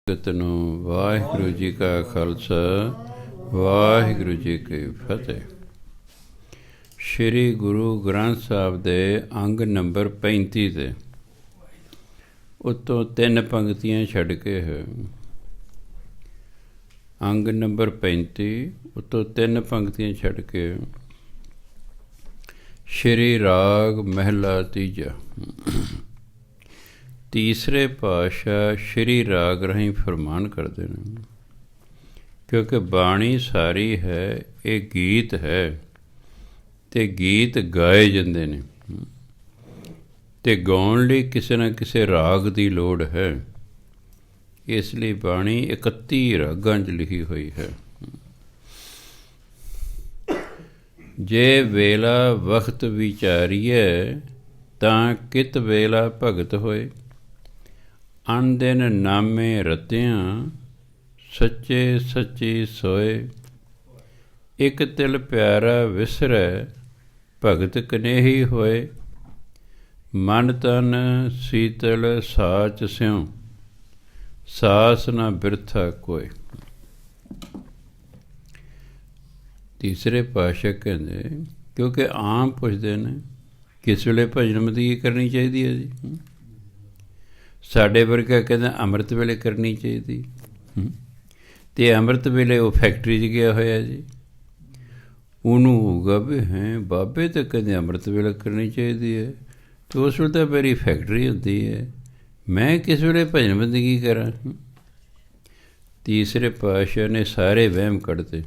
ਸੰਗਤ ਨੂੰ ਵਾਹਿਗੁਰੂ ਜੀ ਕਾ ਖਾਲਸਾ ਵਾਹਿਗੁਰੂ ਜੀ ਕੀ ਫਤਿਹ। ਸ਼੍ਰੀ ਗੁਰੂ ਗ੍ਰੰਥ ਸਾਹਿਬ ਦੇ ਅੰਗ ਨੰਬਰ 35 ਤੇ ਉੱਤੋਂ 3 ਪੰਕਤੀਆਂ ਛੱਡ ਕੇ ਹੈ। ਅੰਗ ਨੰਬਰ 35 ਉੱਤੋਂ 3 ਪੰਕਤੀਆਂ ਛੱਡ ਕੇ ਸ਼੍ਰੀ ਰਾਗ ਮਹਿਲਾ ਤੀਜਾ। ਤੀਸਰੇ ਪਾਤਸ਼ਾਹ ਸ਼੍ਰੀ ਰਾਗ ਰਾਹੀਂ ਫਰਮਾਨ ਕਰਦੇ ਨੇ, ਕਿਉਂਕਿ ਬਾਣੀ ਸਾਰੀ ਹੈ, ਇਹ ਗੀਤ ਹੈ ਅਤੇ ਗੀਤ ਗਾਏ ਜਾਂਦੇ ਨੇ ਅਤੇ ਗਾਉਣ ਲਈ ਕਿਸੇ ਨਾ ਕਿਸੇ ਰਾਗ ਦੀ ਲੋੜ ਹੈ। ਇਸ ਲਈ ਬਾਣੀ 31 ਰਾਗਾਂ 'ਚ ਲਿਖੀ ਹੋਈ ਹੈ। ਜੇ ਵੇਲਾ ਵਕਤ ਵਿਚਾਰੀਏ ਤਾਂ ਕਿਤ ਵੇਲਾ ਭਗਤ ਹੋਏ। ਅਨ ਦਿਨ ਨਾਮੇ ਰਤਿਆਂ ਸੱਚੇ ਸੱਚੀ ਸੋਏ। ਇੱਕ ਤਿਲ ਪਿਆਰਾ ਵਿਸਰੈ ਭਗਤ ਕਨੇਹੀ ਹੋਏ। ਮਨ ਤਨ ਸੀਤਲ ਸਾਚ ਸਿਉ ਸਾਸ ਨਾ ਬਿਰਥਾ ਕੋਏ। ਤੀਸਰੇ ਪਾਤਸ਼ਾਹ ਕਹਿੰਦੇ, ਕਿਉਂਕਿ ਆਮ ਪੁੱਛਦੇ ਨੇ ਕਿਸ ਵੇਲੇ ਭਜਨ ਬੰਦਗੀ ਕਰਨੀ ਚਾਹੀਦੀ ਹੈ ਜੀ। ਸਾਡੇ ਵਰਗਾ ਕਹਿੰਦਾ ਅੰਮ੍ਰਿਤ ਵੇਲੇ ਕਰਨੀ ਚਾਹੀਦੀ, ਅਤੇ ਅੰਮ੍ਰਿਤ ਵੇਲੇ ਉਹ ਫੈਕਟਰੀ 'ਚ ਗਿਆ ਹੋਇਆ ਜੀ। ਉਹਨੂੰ ਹੋਊਗਾ ਵੀ ਹੈ ਬਾਬੇ ਤਾਂ ਕਹਿੰਦੇ ਅੰਮ੍ਰਿਤ ਵੇਲੇ ਕਰਨੀ ਚਾਹੀਦੀ ਹੈ, ਅਤੇ ਉਸ ਵੇਲੇ ਤਾਂ ਮੇਰੀ ਫੈਕਟਰੀ ਹੁੰਦੀ ਹੈ, ਮੈਂ ਕਿਸ ਵੇਲੇ ਭਜਨ ਬੰਦਗੀ ਕਰਾਂ। ਤੀਸਰੇ ਪਾਤਸ਼ਾਹ ਨੇ ਸਾਰੇ ਵਹਿਮ ਕੱਢਦੇ।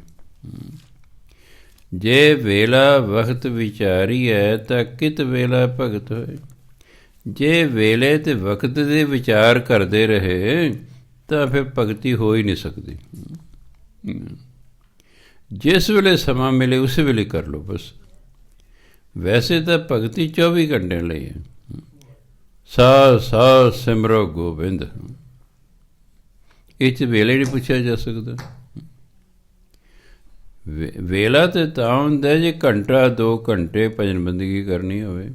ਜੇ ਵੇਲਾ ਵਕਤ ਵਿਚਾਰੀਐ ਤਾਂ ਕਿਤ ਵੇਲਾ ਭਗਤ ਹੋਏ। ਜੇ ਵੇਲੇ ਅਤੇ ਵਕਤ ਦੇ ਵਿਚਾਰ ਕਰਦੇ ਰਹੇ ਤਾਂ ਫਿਰ ਭਗਤੀ ਹੋ ਹੀ ਨਹੀਂ ਸਕਦੀ। ਜਿਸ ਵੇਲੇ ਸਮਾਂ ਮਿਲੇ ਉਸ ਵੇਲੇ ਕਰ ਲਓ ਬਸ। ਵੈਸੇ ਤਾਂ ਭਗਤੀ 24 ਘੰਟੇ ਲਈ ਹੈ। ਸਾਹ ਸਾਹ ਸਿਮਰੋ ਗੋਬਿੰਦ, ਇਹ 'ਚ ਵੇਲੇ ਨਹੀਂ ਪੁੱਛਿਆ ਜਾ ਸਕਦਾ। ਵੇਲਾ ਤਾਂ ਹੁੰਦਾ ਜੇ ਘੰਟਾ 2 ਘੰਟੇ ਭਜਨ ਬੰਦਗੀ ਕਰਨੀ ਹੋਵੇ।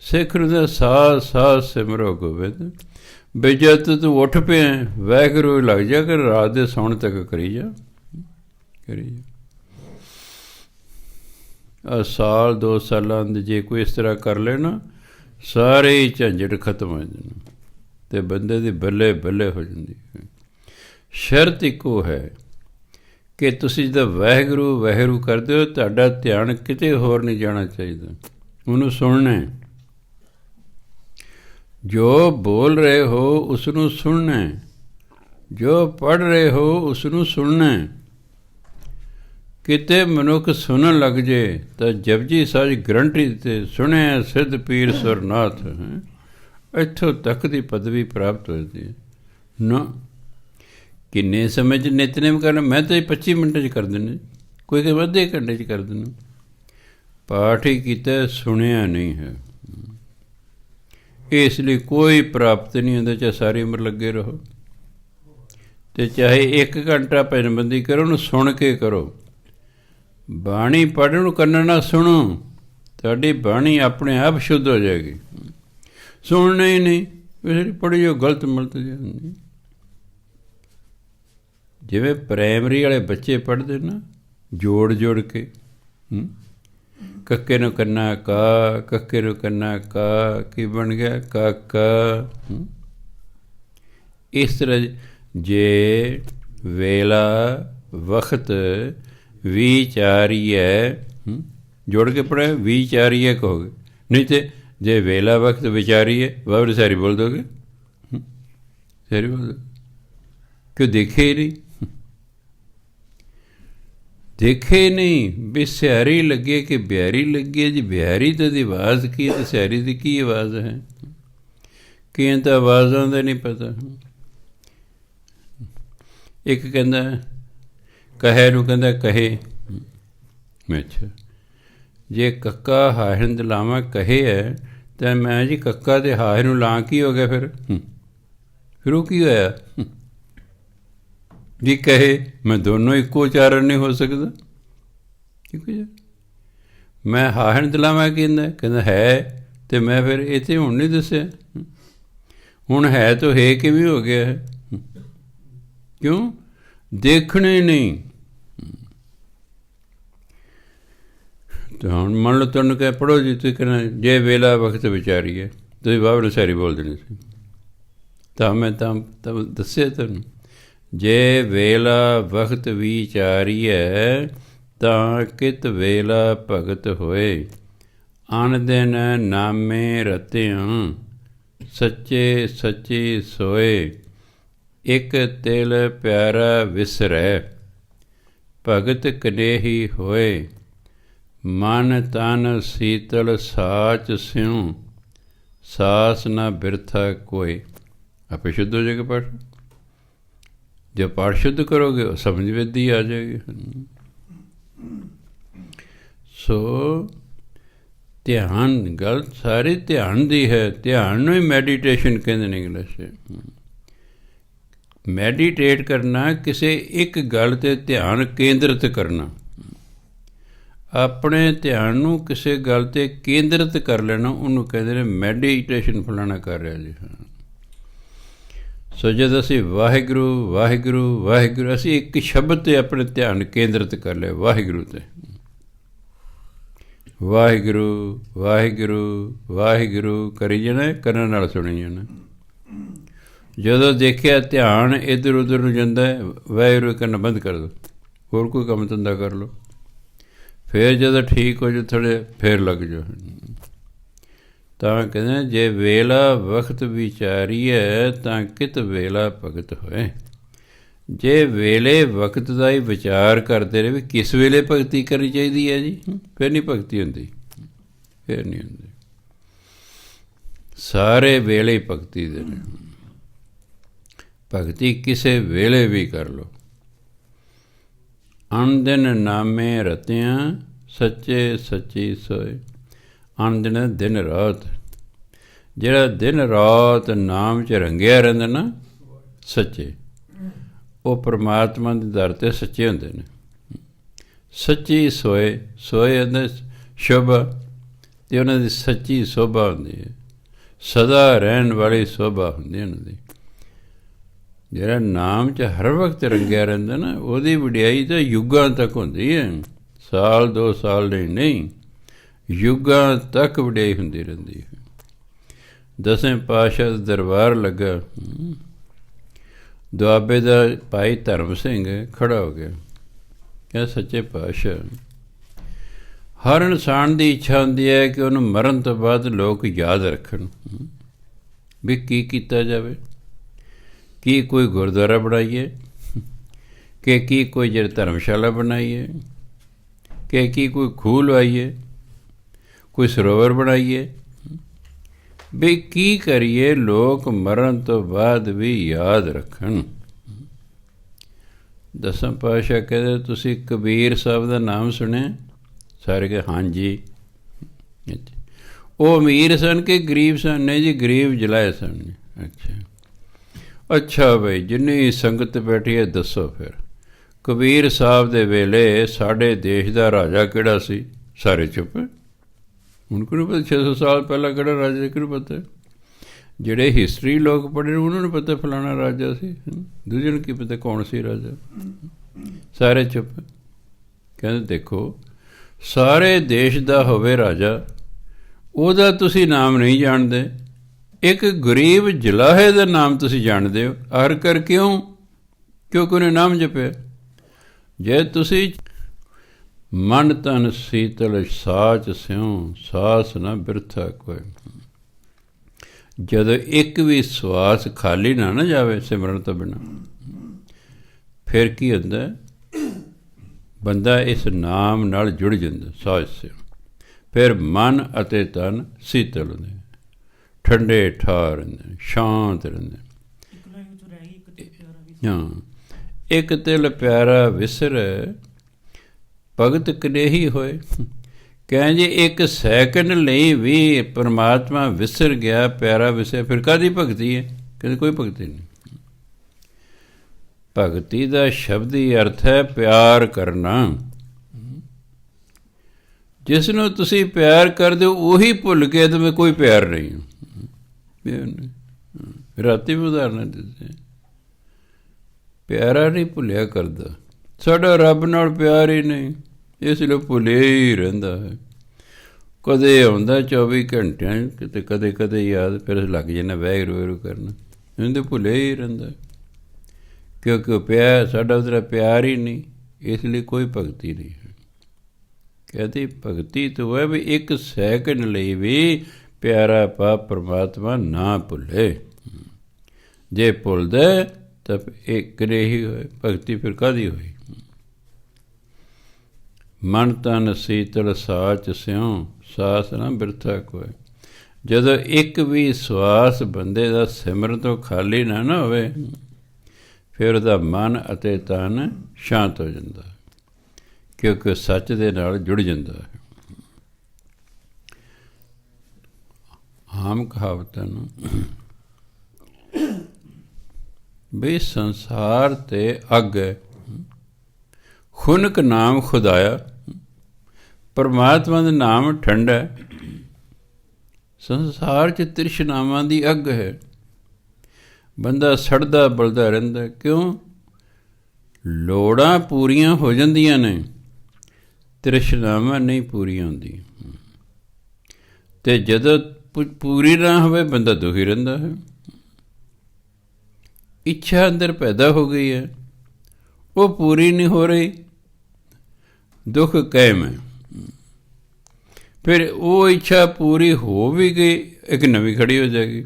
ਸਿੱਖ ਨੂੰ ਤਾਂ ਸਾਹ ਸਾਹ ਸਿਮਰੋ ਗੋਬਿੰਦ। ਬਈ ਜਦ ਤੂੰ ਉੱਠ ਪਿਆ ਵਾਹਿਗੁਰੂ ਲੱਗ ਜਾ ਕਰ, ਰਾਤ ਦੇ ਸੌਣ ਤੱਕ ਕਰੀ ਜਾ। ਸਾਲ 2 ਸਾਲਾਂ ਦੇ ਜੇ ਕੋਈ ਇਸ ਤਰ੍ਹਾਂ ਕਰ ਲੈ ਨਾ, ਸਾਰੇ ਹੀ ਝੰਜਟ ਖਤਮ ਹੋ ਜਾਂਦੇ ਨੇ ਅਤੇ ਬੰਦੇ ਦੀ ਬੱਲੇ ਬੱਲੇ ਹੋ ਜਾਂਦੀ ਹੈ। ਸ਼ਰਤ ਇੱਕੋ ਹੈ ਕਿ ਤੁਸੀਂ ਜਦੋਂ ਵਾਹਿਗੁਰੂ ਵਾਹਿਗੁਰੂ ਕਰਦੇ ਹੋ, ਤੁਹਾਡਾ ਧਿਆਨ ਕਿਤੇ ਹੋਰ ਨਹੀਂ ਜਾਣਾ ਚਾਹੀਦਾ, ਉਹਨੂੰ ਸੁਣਨਾ। ਜੋ ਬੋਲ ਰਹੇ ਹੋ ਉਸ ਨੂੰ ਸੁਣਨਾ, ਜੋ ਪੜ੍ਹ ਰਹੇ ਹੋ ਉਸ ਨੂੰ ਸੁਣਨਾ। ਕਿਤੇ ਮਨੁੱਖ ਸੁਣਨ ਲੱਗ ਜੇ ਤਾਂ ਜਪਜੀ ਸਾਹਿਬ ਗਰੰਟੀ ਤੇ ਸੁਣਿਆ ਸਿੱਧ ਪੀਰ ਸੁਰਨਾਥ, ਇੱਥੋਂ ਤੱਕ ਦੀ ਪਦਵੀ ਪ੍ਰਾਪਤ ਹੋ ਜਾਂਦੀ ਹੈ ਨਾ। ਕਿੰਨੇ ਸਮੇਂ 'ਚ ਨਿਤਨੇਮ ਕਰਨਾ? ਮੈਂ ਤਾਂ 25 ਮਿੰਟਾਂ 'ਚ ਕਰ ਦਿੰਦੇ, ਕੋਈ ਕਿ ਅੱਧੇ ਘੰਟੇ 'ਚ ਕਰ ਦਿੰਦੇ। ਪਾਠ ਹੀ ਕੀਤਾ, ਸੁਣਿਆ ਨਹੀਂ ਹੈ। ਇਸ ਲਈ ਕੋਈ ਪ੍ਰਾਪਤ ਨਹੀਂ ਹੁੰਦਾ, ਚਾਹੇ ਸਾਰੀ ਉਮਰ ਲੱਗੇ ਰਹੋ ਅਤੇ ਚਾਹੇ 1 ਘੰਟਾ ਭਜਨ ਬੰਦਗੀ ਕਰੋ, ਉਹਨੂੰ ਸੁਣ ਕੇ ਕਰੋ। ਬਾਣੀ ਪੜ੍ਹਨ ਨੂੰ ਕੰਨਾਂ ਨਾਲ ਸੁਣੋ, ਤੁਹਾਡੀ ਬਾਣੀ ਆਪਣੇ ਆਪ ਸ਼ੁੱਧ ਹੋ ਜਾਏਗੀ। ਸੁਣਨਾ ਹੀ ਨਹੀਂ, ਇਸ ਪੜ੍ਹੀ ਜੋ ਗਲਤ ਮਲਤ ਜਾਂਦੀ। ਜਿਵੇਂ ਪ੍ਰਾਇਮਰੀ ਵਾਲੇ ਬੱਚੇ ਪੜ੍ਹਦੇ ਨਾ ਜੋੜ ਜੋੜ ਕੇ, ਕੱਕੇ ਨੂੰ ਕੰਨਾ ਕਾ, ਕੱਕੇ ਨੂੰ ਕੰਨਾ ਕਾ, ਕੀ ਬਣ ਗਿਆ ਕਾਕਾ। ਇਸ ਤਰ੍ਹਾਂ ਜੇ ਵੇਲਾ ਵਕਤ ਵਿਚਾਰੀਐ, ਜੋੜ ਕੇ ਪੜ੍ਹਿਆ ਵਿਚਾਰੀਐ ਕਹੋਗੇ, ਨਹੀਂ ਤੇ ਜੇ ਵੇਲਾ ਵਕਤ ਵਿਚਾਰੀਏ ਵਾਹਿਗੁਰੂ ਸਾਰੀ ਬੋਲ ਦੋਗੇ, ਸਾਰੀ ਬੋਲ ਦੋ। ਕਿਉਂ? ਦੇਖੇ ਹੀ ਨਹੀਂ, ਦੇਖੇ ਨਹੀਂ ਵੀ ਸਿਆਰੀ ਲੱਗੇ ਕਿ ਬਿਆਰੀ ਲੱਗੀ। ਜੀ ਬਿਆਰੀ ਤਾਂ ਦੀ ਆਵਾਜ਼ ਕੀ ਹੈ ਅਤੇ ਸਿਆਰੀ ਦੀ ਕੀ ਆਵਾਜ਼ ਹੈ? ਕਈਆਂ ਤਾਂ ਆਵਾਜ਼ਾਂ ਦਾ ਨਹੀਂ ਪਤਾ। ਇੱਕ ਕਹਿੰਦਾ ਕਹੇ ਨੂੰ ਕਹਿੰਦਾ ਕਹੇ, ਅੱਛਾ ਜੇ ਕੱਕਾ ਹਾਹਿਰ ਨੂੰ ਲਾਵਾਂ ਕਹੇ ਹੈ ਤਾਂ ਮੈਂ ਜੀ ਕੱਕਾ ਅਤੇ ਹਾਹਿਰ ਨੂੰ ਲਾਂ ਕੀ ਹੋ ਗਿਆ? ਫਿਰ ਉਹ ਕੀ ਹੋਇਆ ਵੀ ਕਹੇ? ਮੈਂ ਦੋਨੋਂ ਇੱਕੋ ਉਚਾਰਨ ਨਹੀਂ ਹੋ ਸਕਦਾ। ਮੈਂ ਹਾਹਿਰ ਦਿਲਾਵਾਂ ਕਹਿੰਦਾ ਹੈ, ਅਤੇ ਮੈਂ ਫਿਰ ਇੱਥੇ ਹੁਣ ਨਹੀਂ ਦੱਸਿਆ। ਹੁਣ ਹੈ ਤਾਂ ਹੈ ਕਿਵੇਂ ਹੋ ਗਿਆ ਹੈ? ਕਿਉਂ? ਦੇਖਣੇ ਨਹੀਂ। ਤਾਂ ਹੁਣ ਮੰਨ ਲਓ ਤੁਹਾਨੂੰ ਕਹਿ ਪੜ੍ਹੋ ਜੀ, ਤੁਸੀਂ ਕਹਿਣਾ ਜੇ ਵੇਲਾ ਵਕਤ ਵਿਚਾਰੀਏ, ਤੁਸੀਂ ਬਾਬਰ ਸਾਰੀ ਬੋਲ ਦੇਣੀ ਸੀ। ਤਾਂ ਮੈਂ ਤਾਂ ਦੱਸਿਆ ਤੁਹਾਨੂੰ, ਜੇ ਵੇਲਾ ਵਕਤ ਵਿਚਾਰੀਏ ਤਾਂ ਕਿਤ ਵੇਲਾ ਭਗਤ ਹੋਏ। ਅਣ ਦਿਨ ਨਾਮੇ ਰਤਿਆਂ ਸੱਚੇ ਸੱਚੀ ਸੋਏ। ਇੱਕ ਤਿਲ ਪਿਆਰਾ ਵਿਸਰੈ ਭਗਤ ਕਨੇਹੀ ਹੋਏ। ਮਨ ਤਨ ਸੀਤਲ ਸਾਚ ਸਿਉ ਸਾਸ ਨਾ ਬਿਰਥਾ ਕੋਏ। ਆਪੇ ਸ਼ੁੱਧ ਹੋ ਜਾਏਗਾ ਪਾਠ। ਜੇ ਪਾਠ ਸ਼ੁੱਧ ਕਰੋਗੇ ਉਹ ਸਮਝ ਵਿੱਧੀ ਆ ਜਾਏਗੀ। ਸੋ ਧਿਆਨ, ਗੱਲ ਸਾਰੀ ਧਿਆਨ ਦੀ ਹੈ। ਧਿਆਨ ਨੂੰ ਹੀ ਮੈਡੀਟੇਸ਼ਨ ਕਹਿੰਦੇ ਨੇ ਇੰਗਲਿਸ਼। ਮੈਡੀਟੇਟ ਕਰਨਾ, ਕਿਸੇ ਇੱਕ ਗੱਲ 'ਤੇ ਧਿਆਨ ਕੇਂਦਰਿਤ ਕਰਨਾ। ਆਪਣੇ ਧਿਆਨ ਨੂੰ ਕਿਸੇ ਗੱਲ 'ਤੇ ਕੇਂਦਰਿਤ ਕਰ ਲੈਣਾ, ਉਹਨੂੰ ਕਹਿੰਦੇ ਨੇ ਮੈਡੀਟੇਸ਼ਨ। ਫਲਾਣਾ ਕਰ ਰਿਹਾ ਜੀ। ਸੋ ਜਦ ਅਸੀਂ ਵਾਹਿਗੁਰੂ ਵਾਹਿਗੁਰੂ ਵਾਹਿਗੁਰੂ, ਅਸੀਂ ਇੱਕ ਸ਼ਬਦ 'ਤੇ ਆਪਣੇ ਧਿਆਨ ਕੇਂਦਰਿਤ ਕਰ ਲਿਆ, ਵਾਹਿਗੁਰੂ 'ਤੇ। ਵਾਹਿਗੁਰੂ ਵਾਹਿਗੁਰੂ ਵਾਹਿਗੁਰੂ ਕਰੀ ਜਾਣਾ, ਕੰਨਾਂ ਨਾਲ ਸੁਣੀ ਜਾਣਾ। ਜਦੋਂ ਦੇਖਿਆ ਧਿਆਨ ਇੱਧਰ ਉੱਧਰ ਨੂੰ ਜਾਂਦਾ, ਵਾਹਿਗੁਰੂ ਕਰਨਾ ਬੰਦ ਕਰ ਦਿਓ, ਹੋਰ ਕੋਈ ਕੰਮ ਧੰਦਾ ਕਰ ਲਓ। ਫਿਰ ਜਦੋਂ ਠੀਕ ਹੋ ਜਾਓ ਥੋੜ੍ਹੇ, ਫਿਰ ਲੱਗ ਜਾਓ। ਤਾਂ ਕਹਿੰਦੇ ਜੇ ਵੇਲਾ ਵਕਤ ਵਿਚਾਰੀਏ ਤਾਂ ਕਿਤ ਵੇਲਾ ਭਗਤ ਹੋਏ। ਜੇ ਵੇਲੇ ਵਕਤ ਦਾ ਹੀ ਵਿਚਾਰ ਕਰਦੇ ਰਹੇ ਵੀ ਕਿਸ ਵੇਲੇ ਭਗਤੀ ਕਰਨੀ ਚਾਹੀਦੀ ਹੈ ਜੀ, ਫਿਰ ਨਹੀਂ ਭਗਤੀ ਹੁੰਦੀ, ਫਿਰ ਨਹੀਂ ਹੁੰਦੀ। ਸਾਰੇ ਵੇਲੇ ਭਗਤੀ ਦੇ ਨੇ। ਭਗਤੀ ਕਿਸੇ ਵੇਲੇ ਵੀ ਕਰ ਲਓ। ਅਣ ਦਿਨ ਨਾਮੇ ਰਤਿਆਂ ਸੱਚੇ ਸੱਚੀ ਸੋਏ। ਅਣ ਦਿਨ ਦਿਨ ਰਾਤ, ਜਿਹੜਾ ਦਿਨ ਰਾਤ ਨਾਮ 'ਚ ਰੰਗਿਆ ਰਹਿੰਦਾ ਨਾ, ਸੱਚੇ, ਉਹ ਪਰਮਾਤਮਾ ਦੇ ਦਰ 'ਤੇ ਸੱਚੇ ਹੁੰਦੇ ਨੇ। ਸੱਚੀ ਸੋਏ, ਸੋਏ ਉਹਦੇ ਸ਼ੁਭ, ਅਤੇ ਉਹਨਾਂ ਦੀ ਸੱਚੀ ਸੋਭਾ ਹੁੰਦੀ ਹੈ, ਸਦਾ ਰਹਿਣ ਵਾਲੀ ਸੋਭਾ ਹੁੰਦੀ ਉਹਨਾਂ ਦੀ। ਜਿਹੜਾ ਨਾਮ 'ਚ ਹਰ ਵਕਤ ਰੰਗਿਆ ਰਹਿੰਦਾ ਨਾ, ਉਹਦੀ ਵਡਿਆਈ ਤਾਂ ਯੁੱਗਾਂ ਤੱਕ ਹੁੰਦੀ ਹੈ। ਸਾਲ 2 ਸਾਲ ਲਈ ਨਹੀਂ, ਯੁੱਗਾਂ ਤੱਕ ਵਡਿਆਈ ਹੁੰਦੀ ਰਹਿੰਦੀ ਹੈ। 10ਵੇਂ ਪਾਤਸ਼ਾਹ ਦਾ ਦਰਬਾਰ ਲੱਗਾ, ਦੁਆਬੇ ਦਾ ਭਾਈ ਧਰਮ ਸਿੰਘ ਖੜ੍ਹਾ ਹੋ ਗਿਆ, ਕਿਹਾ ਸੱਚੇ ਪਾਤਸ਼ਾਹ, ਹਰ ਇਨਸਾਨ ਦੀ ਇੱਛਾ ਹੁੰਦੀ ਹੈ ਕਿ ਉਹਨੂੰ ਮਰਨ ਤੋਂ ਬਾਅਦ ਲੋਕ ਯਾਦ ਰੱਖਣ ਵੀ ਕੀ ਕੀਤਾ ਜਾਵੇ। ਕੀ ਕੋਈ ਗੁਰਦੁਆਰਾ ਬਣਾਈਏ, ਕਿ ਕੀ ਕੋਈ ਜਿਹੜੀ ਧਰਮਸ਼ਾਲਾ ਬਣਾਈਏ, ਕਿ ਕੀ ਕੋਈ ਖੂਹ ਲਵਾਈਏ, ਕੋਈ ਸਰੋਵਰ ਬਣਾਈਏ, ਵੀ ਕੀ ਕਰੀਏ ਲੋਕ ਮਰਨ ਤੋਂ ਬਾਅਦ ਵੀ ਯਾਦ ਰੱਖਣ। 10ਵੇਂ ਪਾਤਸ਼ਾਹ ਕਹਿੰਦੇ ਤੁਸੀਂ ਕਬੀਰ ਸਾਹਿਬ ਦਾ ਨਾਮ ਸੁਣਿਆ? ਸਾਰੇ ਕਿ ਹਾਂਜੀ। ਉਹ ਅਮੀਰ ਸਨ ਕਿ ਗਰੀਬ ਸਨ? ਨਹੀਂ ਜੀ, ਗਰੀਬ ਜਲਾਏ ਸਨ। ਅੱਛਾ ਬਈ, ਜਿੰਨੀ ਸੰਗਤ ਬੈਠੀ ਹੈ ਦੱਸੋ ਫਿਰ, ਕਬੀਰ ਸਾਹਿਬ ਦੇ ਵੇਲੇ ਸਾਡੇ ਦੇਸ਼ ਦਾ ਰਾਜਾ ਕਿਹੜਾ ਸੀ? ਸਾਰੇ ਚੁੱਪ। ਹੁਣ ਕਿਹਨੂੰ ਪਤਾ 600 ਸਾਲ ਪਹਿਲਾਂ ਕਿਹੜਾ ਰਾਜਾ, ਕਿਹਨੂੰ ਪਤਾ? ਜਿਹੜੇ ਹਿਸਟਰੀ ਲੋਕ ਪੜ੍ਹੇ ਉਹਨਾਂ ਨੂੰ ਪਤਾ ਫਲਾਣਾ ਰਾਜਾ ਸੀ, ਦੂਜੇ ਨੂੰ ਕੀ ਪਤਾ ਕੌਣ ਸੀ ਰਾਜਾ। ਸਾਰੇ ਚੁੱਪ। ਕਹਿੰਦੇ ਦੇਖੋ, ਸਾਰੇ ਦੇਸ਼ ਦਾ ਹੋਵੇ ਰਾਜਾ, ਉਹਦਾ ਤੁਸੀਂ ਨਾਮ ਨਹੀਂ ਜਾਣਦੇ, ਇੱਕ ਗਰੀਬ ਜਲਾਹੇ ਦਾ ਨਾਮ ਤੁਸੀਂ ਜਾਣਦੇ ਹੋ। ਆਖਰ ਕਰ ਕਿਉਂ? ਕਿਉਂਕਿ ਉਹਨੇ ਨਾਮ ਜਪਿਆ। ਜੇ ਤੁਸੀਂ ਮਨ ਤਨ ਸੀਤਲ ਸਾਚ ਸਿਉ ਸਾਸ ਨਾ ਬਿਰਥਾ ਕੋਏ, ਜਦੋਂ ਇੱਕ ਵੀ ਸਵਾਸ ਖਾਲੀ ਨਾ ਜਾਵੇ ਸਿਮਰਨ ਤੋਂ ਬਿਨਾਂ, ਫਿਰ ਕੀ ਹੁੰਦਾ? ਬੰਦਾ ਇਸ ਨਾਮ ਨਾਲ ਜੁੜ ਜਾਂਦਾ, ਸਾਜ ਸਿਉ। ਫਿਰ ਮਨ ਅਤੇ ਤਨ ਸੀਤਲ ਹੁੰਦੇ, ਠੰਡੇ ਠਾਰ ਰਹਿੰਦੇ, ਸ਼ਾਂਤ ਰਹਿੰਦੇ। ਹਾਂ, ਇੱਕ ਤਿਲ ਪਿਆਰਾ ਵਿਸਰ ਭਗਤ ਕਨੇਹੀ ਹੋਏ। ਕਹਿ ਜੇ ਇੱਕ ਸੈਕਿੰਡ ਲਈ ਵੀ ਪਰਮਾਤਮਾ ਵਿਸਰ ਗਿਆ, ਪਿਆਰਾ ਵਿਸਰ, ਫਿਰ ਕਾਹਦੀ ਭਗਤੀ ਹੈ? ਕਹਿੰਦੇ ਕੋਈ ਭਗਤੀ ਨਹੀਂ। ਭਗਤੀ ਦਾ ਸ਼ਬਦੀ ਅਰਥ ਹੈ ਪਿਆਰ ਕਰਨਾ। ਜਿਸ ਨੂੰ ਤੁਸੀਂ ਪਿਆਰ ਕਰਦੇ ਹੋ ਉਹੀ ਭੁੱਲ ਕੇ ਤਾਂ ਮੈਂ ਕੋਈ ਪਿਆਰ ਨਹੀਂ। ਰਾਤੀ ਵੀ ਉਦਾਹਰਨ ਦਿੱਤੇ, ਪਿਆਰਾ ਨਹੀਂ ਭੁੱਲਿਆ ਕਰਦਾ। ਸਾਡਾ ਰੱਬ ਨਾਲ ਪਿਆਰ ਹੀ ਨਹੀਂ, ਇਸ ਲਈ ਭੁੱਲਿਆ ਹੀ ਰਹਿੰਦਾ ਹੈ। ਕਦੇ ਆਉਂਦਾ 24 ਘੰਟਿਆਂ ਕਿਤੇ, ਕਦੇ ਕਦੇ ਯਾਦ, ਫਿਰ ਲੱਗ ਜਾਂਦਾ ਵਾਹਿਗੁਰੂ ਵਾਹਿਗੁਰੂ ਕਰਨਾ, ਇਹਦੇ ਭੁੱਲਿਆ ਹੀ ਰਹਿੰਦਾ, ਕਿਉਂਕਿ ਉਹ ਪਿਆਰ ਸਾਡਾ ਉਹਦਾ ਪਿਆਰ ਹੀ ਨਹੀਂ, ਇਸ ਲਈ ਕੋਈ ਭਗਤੀ ਨਹੀਂ ਹੈ। ਕਹਿੰਦੀ ਭਗਤੀ ਤਾਂ ਹੈ ਵੀ 1 ਸੈਕਿੰਡ ਲਈ ਵੀ ਪਿਆਰਾ ਪਾਪ ਪਰਮਾਤਮਾ ਨਾ ਭੁੱਲੇ। ਜੇ ਭੁੱਲਦਾ ਤਾਂ ਇੱਕ ਨੇ ਹੀ ਹੋਏ, ਭਗਤੀ ਫਿਰ ਕਾਹਦੀ ਹੋਈ। ਮਨ ਤਨ ਸੀਤਲ ਸਾਚ ਸਿਉ, ਸਾਸ ਨਾ ਬਿਰਥਾ ਕੋਏ। ਜਦੋਂ ਇੱਕ ਵੀ ਸਵਾਸ ਬੰਦੇ ਦਾ ਸਿਮਰਨ ਤੋਂ ਖਾਲੀ ਨਾ ਹੋਵੇ, ਫਿਰ ਉਹਦਾ ਮਨ ਅਤੇ ਤਨ ਸ਼ਾਂਤ ਹੋ ਜਾਂਦਾ, ਕਿਉਂਕਿ ਸੱਚ ਦੇ ਨਾਲ ਜੁੜ ਜਾਂਦਾ ਹੈ। ਆਮ ਕਹਾਵਤਾਂ ਨੂੰ ਵੀ ਸੰਸਾਰ ਤੇ ਅੱਗ ਹੈ, ਖੁਨਕ ਨਾਮ ਖੁਦਾਇਆ, ਪਰਮਾਤਮਾ ਦਾ ਨਾਮ ਠੰਡਾ। ਸੰਸਾਰ 'ਚ ਤ੍ਰਿਸ਼ਨਾਵਾਂ ਦੀ ਅੱਗ ਹੈ, ਬੰਦਾ ਸੜਦਾ ਬਲਦਾ ਰਹਿੰਦਾ। ਕਿਉਂ? ਲੋੜਾਂ ਪੂਰੀਆਂ ਹੋ ਜਾਂਦੀਆਂ ਨੇ, ਤ੍ਰਿਸ਼ਨਾਵਾਂ ਨਹੀਂ ਪੂਰੀਆਂ ਹੁੰਦੀਆਂ। ਅਤੇ ਜਦੋਂ ਪੂਰੀ ਨਾ ਹੋਵੇ ਬੰਦਾ ਦੁਖੀ ਰਹਿੰਦਾ ਹੈ। ਇੱਛਾ ਅੰਦਰ ਪੈਦਾ ਹੋ ਗਈ ਹੈ, ਉਹ ਪੂਰੀ ਨਹੀਂ ਹੋ ਰਹੀ, ਦੁੱਖ ਕਾਇਮ ਹੈ। ਫਿਰ ਉਹ ਇੱਛਾ ਪੂਰੀ ਹੋ ਵੀ ਗਈ, ਇੱਕ ਨਵੀਂ ਖੜੀ ਹੋ ਜਾਏਗੀ,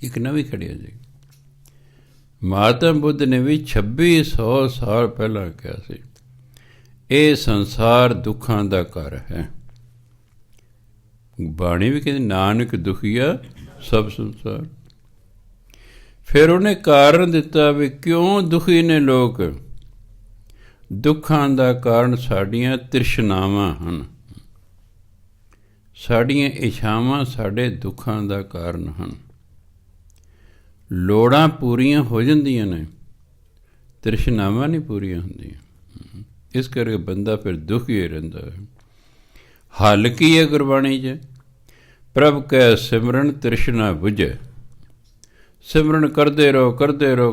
ਇੱਕ ਨਵੀਂ ਖੜੀ ਹੋ ਜਾਏਗੀ। ਮਹਾਤਮਾ ਬੁੱਧ ਨੇ ਵੀ 2600 ਸਾਲ ਪਹਿਲਾਂ ਕਿਹਾ ਸੀ, ਇਹ ਸੰਸਾਰ ਦੁੱਖਾਂ ਦਾ ਘਰ ਹੈ। ਬਾਣੀ ਵੀ ਕਹਿੰਦੀ ਨਾਨਕ ਦੁਖੀਆ ਸਭ ਸੰਸਾਰ। ਫਿਰ ਉਹਨੇ ਕਾਰਨ ਦਿੱਤਾ ਵੀ ਕਿਉਂ ਦੁਖੀ ਨੇ ਲੋਕ। ਦੁੱਖਾਂ ਦਾ ਕਾਰਨ ਸਾਡੀਆਂ ਤ੍ਰਿਸ਼ਨਾਵਾਂ ਹਨ, ਸਾਡੀਆਂ ਇੱਛਾਵਾਂ ਸਾਡੇ ਦੁੱਖਾਂ ਦਾ ਕਾਰਨ ਹਨ। ਲੋੜਾਂ ਪੂਰੀਆਂ ਹੋ ਜਾਂਦੀਆਂ ਨੇ, ਤ੍ਰਿਸ਼ਨਾਵਾਂ ਨਹੀਂ ਪੂਰੀਆਂ ਹੁੰਦੀਆਂ, ਇਸ ਕਰਕੇ ਬੰਦਾ ਫਿਰ ਦੁਖੀ ਹੀ ਰਹਿੰਦਾ ਹੈ। ਹੱਲ ਕੀ ਹੈ ਗੁਰਬਾਣੀ 'ਚ? ਪ੍ਰਭ ਕੈ ਸਿਮਰਨ ਤ੍ਰਿਸ਼ਨਾ ਬੁਝੈ। ਸਿਮਰਨ ਕਰਦੇ ਰਹੋ, ਕਰਦੇ ਰਹੋ,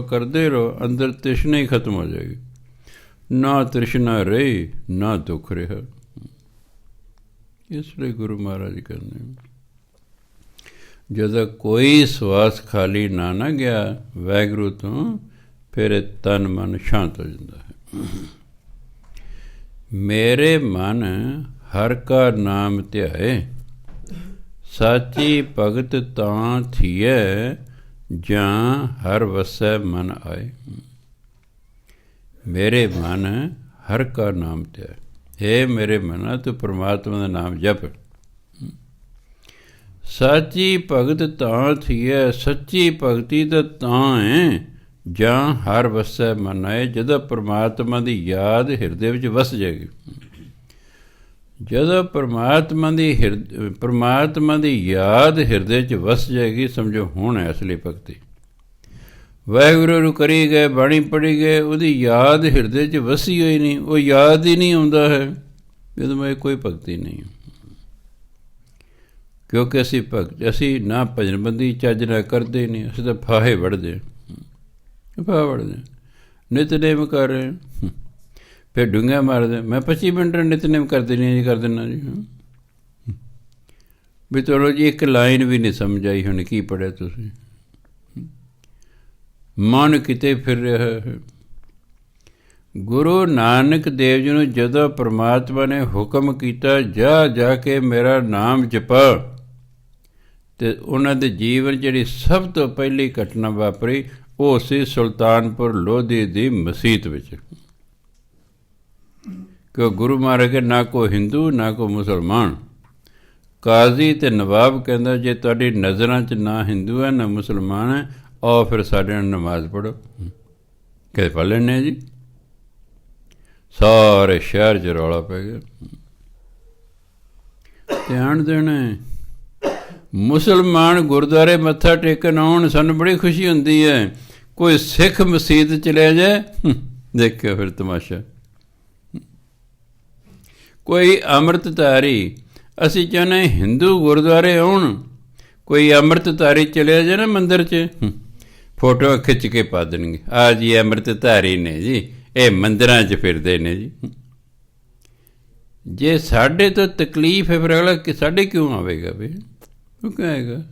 ਕਰਦੇ ਰਹੋ, ਅੰਦਰ ਤ੍ਰਿਸ਼ਨਾ ਹੀ ਖਤਮ ਹੋ ਜਾਏਗੀ। ਨਾ ਤ੍ਰਿਸ਼ਨਾ ਰਹੀ, ਨਾ ਦੁੱਖ ਰਿਹਾ। ਇਸ ਲਈ ਗੁਰੂ ਮਹਾਰਾਜ ਕਹਿੰਦੇ, ਜਦੋਂ ਕੋਈ ਸਵਾਸ ਖਾਲੀ ਨਾ ਗਿਆ ਵਾਹਿਗੁਰੂ ਤੋਂ, ਫਿਰ ਤਨ ਮਨ ਸ਼ਾਂਤ ਹੋ ਜਾਂਦਾ ਹੈ। ਮੇਰੇ ਮਨ ਹਰ ਕਾ ਨਾਮ ਧਿਆਏ, ਸਾਚੀ ਭਗਤ ਤਾਂ ਥੀਏ, ਜਾਂ ਹਰ ਵਸੈ ਮਨ ਆਏ। ਮੇਰੇ ਮਨ ਹਰ ਕਾ ਨਾਮ ਧਿਆਏ। ਹੇ ਮੇਰੇ ਮਨਾ, ਤੂੰ ਪਰਮਾਤਮਾ ਦਾ ਨਾਮ ਜਪ। ਸਾਚੀ ਭਗਤ ਤਾਂ ਥੀਏ, ਸੱਚੀ ਭਗਤੀ ਤਾਂ ਹੈ, ਜਾਂ ਹਰ ਵਸੈ ਮਨ ਆਏ। ਜਦੋਂ ਪਰਮਾਤਮਾ ਦੀ ਯਾਦ ਹਿਰਦੇ ਵਿੱਚ ਵਸ ਜਾਏਗੀ, ਜਦੋਂ ਪਰਮਾਤਮਾ ਦੀ ਯਾਦ ਹਿਰਦੇ 'ਚ ਵਸ ਜਾਏਗੀ, ਸਮਝੋ ਹੁਣ ਹੈ ਅਸਲੀ ਭਗਤੀ। ਵਾਹਿਗੁਰੂ ਨੂੰ ਕਰੀ ਗਏ, ਬਾਣੀ ਪੜ੍ਹੀ ਗਏ, ਉਹਦੀ ਯਾਦ ਹਿਰਦੇ 'ਚ ਵਸੀ ਹੋਈ ਨਹੀਂ, ਉਹ ਯਾਦ ਹੀ ਨਹੀਂ ਆਉਂਦਾ ਹੈ, ਜਦੋਂ ਮੈਂ ਕੋਈ ਭਗਤੀ ਨਹੀਂ। ਕਿਉਂਕਿ ਅਸੀਂ ਨਾ ਭਜਨਬੰਦੀ ਚੱਜ ਨਾਲ ਕਰਦੇ ਨਹੀਂ, ਅਸੀਂ ਤਾਂ ਫਾਹੇ ਵੜਦੇ, ਨਿਤਨੇਮ ਕਰ ਰਹੇ, ਫਿਰ ਡੂੰਘਾ ਮਾਰਦੇ। ਮੈਂ 25 ਮਿੰਟ ਨਿਤਨੇਮ ਕਰ ਦੇਣੀ ਜੀ, ਕਰ ਦਿੰਦਾ ਜੀ। ਵੀ ਚਲੋ ਜੀ, ਇੱਕ ਲਾਈਨ ਵੀ ਨਹੀਂ ਸਮਝ ਆਈ, ਹੁਣ ਕੀ ਪੜ੍ਹਿਆ ਤੁਸੀਂ? ਮਨ ਕਿਤੇ ਫਿਰ ਰਿਹਾ ਹੈ। ਗੁਰੂ ਨਾਨਕ ਦੇਵ ਜੀ ਨੂੰ ਜਦੋਂ ਪਰਮਾਤਮਾ ਨੇ ਹੁਕਮ ਕੀਤਾ, ਜਾ ਕੇ ਮੇਰਾ ਨਾਮ ਜਪਾ, ਅਤੇ ਉਹਨਾਂ ਦੇ ਜੀਵਨ ਜਿਹੜੀ ਸਭ ਤੋਂ ਪਹਿਲੀ ਘਟਨਾ ਵਾਪਰੀ, ਉਹ ਸੀ ਸੁਲਤਾਨਪੁਰ ਲੋਧੀ ਦੀ ਮਸੀਤ ਵਿੱਚ। ਕਿ ਗੁਰੂ ਮਹਾਰਾਜ ਕੇ ਨਾ ਕੋਈ ਹਿੰਦੂ ਨਾ ਕੋਈ ਮੁਸਲਮਾਨ, ਕਾਜ਼ੀ ਅਤੇ ਨਵਾਬ ਕਹਿੰਦਾ, ਜੇ ਤੁਹਾਡੀ ਨਜ਼ਰਾਂ 'ਚ ਨਾ ਹਿੰਦੂ ਹੈ ਨਾ ਮੁਸਲਮਾਨ ਹੈ, ਆਓ ਫਿਰ ਸਾਡੇ ਨਾਲ ਨਮਾਜ਼ ਪੜ੍ਹੋ। ਕਹਿੰਦੇ ਪੜ੍ਹ ਲੈਂਦੇ ਜੀ। ਸਾਰੇ ਸ਼ਹਿਰ 'ਚ ਰੌਲਾ ਪੈ ਗਿਆ। ਧਿਆਨ ਦੇਣਾ, ਮੁਸਲਮਾਨ ਗੁਰਦੁਆਰੇ ਮੱਥਾ ਟੇਕਣ ਆਉਣ, ਸਾਨੂੰ ਬੜੀ ਖੁਸ਼ੀ ਹੁੰਦੀ ਹੈ। ਕੋਈ ਸਿੱਖ ਮਸੀਤ ਚਲਿਆ ਜਾਏ, ਦੇਖਿਓ ਫਿਰ ਤਮਾਸ਼ਾ। ਕੋਈ ਅੰਮ੍ਰਿਤਧਾਰੀ, ਅਸੀਂ ਚਾਹੁੰਦੇ ਹਿੰਦੂ ਗੁਰਦੁਆਰੇ ਆਉਣ, ਕੋਈ ਅੰਮ੍ਰਿਤਧਾਰੀ ਚਲਿਆ ਜਾਏ ਨਾ ਮੰਦਿਰ 'ਚ, ਫੋਟੋ ਖਿੱਚ ਕੇ ਪਾ ਦੇਣਗੇ, ਆਹ ਜੀ ਅੰਮ੍ਰਿਤ ਧਾਰੀ ਨੇ ਜੀ, ਇਹ ਮੰਦਿਰਾਂ 'ਚ ਫਿਰਦੇ ਨੇ ਜੀ। ਜੇ ਸਾਡੇ ਤੋਂ ਤਕਲੀਫ ਹੈ ਫਿਰ ਅਗਲਾ ਸਾਡੇ ਕਿਉਂ ਆਵੇਗਾ ਵੀ, ਉਹ ਕਹੇਗਾ।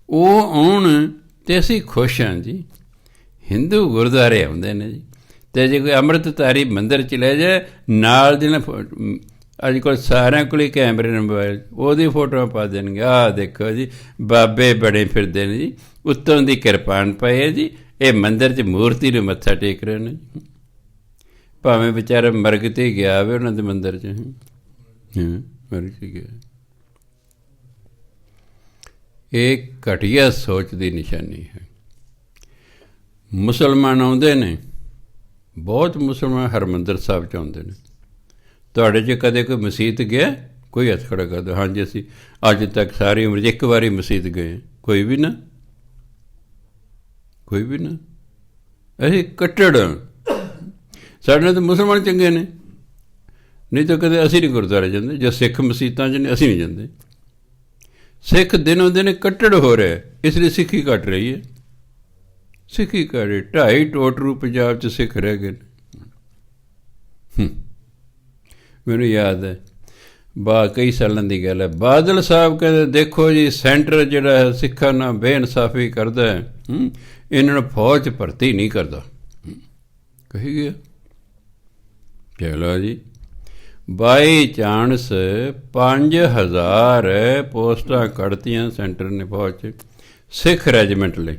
ਉਹ ਆਉਣ ਅਤੇ ਅਸੀਂ ਖੁਸ਼ ਹਾਂ ਜੀ। ਹਿੰਦੂ ਗੁਰਦੁਆਰੇ ਆਉਂਦੇ ਨੇ ਜੀ, ਅਤੇ ਜੇ ਕੋਈ ਅੰਮ੍ਰਿਤਧਾਰੀ ਮੰਦਿਰ 'ਚ ਲੈ ਜਾਏ, ਨਾਲ ਦੀ ਨਾਲ ਅੱਜ ਕੱਲ੍ਹ ਸਾਰਿਆਂ ਕੋਲ ਹੀ ਕੈਮਰੇ ਨੇ ਮੋਬਾਇਲ, ਉਹਦੀ ਫੋਟੋਆਂ ਪਾ ਦੇਣਗੇ, ਆਹ ਦੇਖੋ ਜੀ ਬਾਬੇ ਬੜੇ ਫਿਰਦੇ ਨੇ ਜੀ, ਉੱਤੋਂ ਦੀ ਕਿਰਪਾਨ ਪਏ ਹੈ ਜੀ, ਇਹ ਮੰਦਿਰ 'ਚ ਮੂਰਤੀ ਨੂੰ ਮੱਥਾ ਟੇਕ ਰਹੇ ਨੇ। ਭਾਵੇਂ ਵਿਚਾਰਾ ਮਰਗ 'ਤੇ ਗਿਆ ਹੋਵੇ ਉਹਨਾਂ ਦੇ ਮੰਦਿਰ 'ਚ, ਮਰਗ 'ਚ ਗਿਆ। ਇਹ ਘਟੀਆ ਸੋਚ ਦੀ ਨਿਸ਼ਾਨੀ ਹੈ। ਮੁਸਲਮਾਨ ਆਉਂਦੇ ਨੇ, ਬਹੁਤ ਮੁਸਲਮਾਨ ਹਰਿਮੰਦਰ ਸਾਹਿਬ 'ਚ ਆਉਂਦੇ ਨੇ। ਤੁਹਾਡੇ 'ਚ ਕਦੇ ਕੋਈ ਮਸੀਤ ਗਿਆ? ਕੋਈ ਹੱਥ ਖੜ੍ਹਾ ਕਰਦਾ, ਹਾਂਜੀ ਅਸੀਂ ਅੱਜ ਤੱਕ ਸਾਰੀ ਉਮਰ 'ਚ ਇੱਕ ਵਾਰੀ ਮਸੀਤ ਗਏ। ਕੋਈ ਵੀ ਨਾ, ਕੋਈ ਵੀ ਨਾ। ਅਸੀਂ ਕੱਟੜ, ਸਾਡੇ ਨਾਲ ਤਾਂ ਮੁਸਲਮਾਨ ਚੰਗੇ ਨੇ, ਨਹੀਂ ਤਾਂ ਕਦੇ ਅਸੀਂ ਨਹੀਂ ਗੁਰਦੁਆਰੇ ਜਾਂਦੇ। ਜੋ ਸਿੱਖ ਮਸੀਤਾਂ 'ਚ ਨੇ, ਅਸੀਂ ਨਹੀਂ ਜਾਂਦੇ। ਸਿੱਖ ਦਿਨੋਂ ਦਿਨ ਕੱਟੜ ਹੋ ਰਿਹਾ, ਇਸ ਲਈ ਸਿੱਖੀ ਘੱਟ ਰਹੀ ਹੈ। ਸਿੱਖੀ ਘੱਟ ਰਹੀ, 2.5 ਟੋਟਰੂ ਪੰਜਾਬ 'ਚ ਸਿੱਖ ਰਹਿ ਗਏ ਨੇ। ਮੈਨੂੰ ਯਾਦ ਹੈ, ਕਈ ਸਾਲਾਂ ਦੀ ਗੱਲ ਹੈ, ਬਾਦਲ ਸਾਹਿਬ ਕਹਿੰਦੇ ਦੇਖੋ ਜੀ ਸੈਂਟਰ ਜਿਹੜਾ ਹੈ ਸਿੱਖਾਂ ਨਾਲ ਬੇਇਨਸਾਫੀ ਕਰਦਾ ਹੈ, ਇਹਨਾਂ ਨੂੰ ਫੌਜ 'ਚ ਭਰਤੀ ਨਹੀਂ ਕਰਦਾ। ਕਹੀ ਗਿਆ, ਚਲੋ ਜੀ, ਬਾਈ ਚਾਂਸ 5000 ਪੋਸਟਾਂ ਕੱਢਤੀਆਂ ਸੈਂਟਰ ਨੇ ਫੌਜ 'ਚ, ਸਿੱਖ ਰੈਜੀਮੈਂਟ ਲਈ।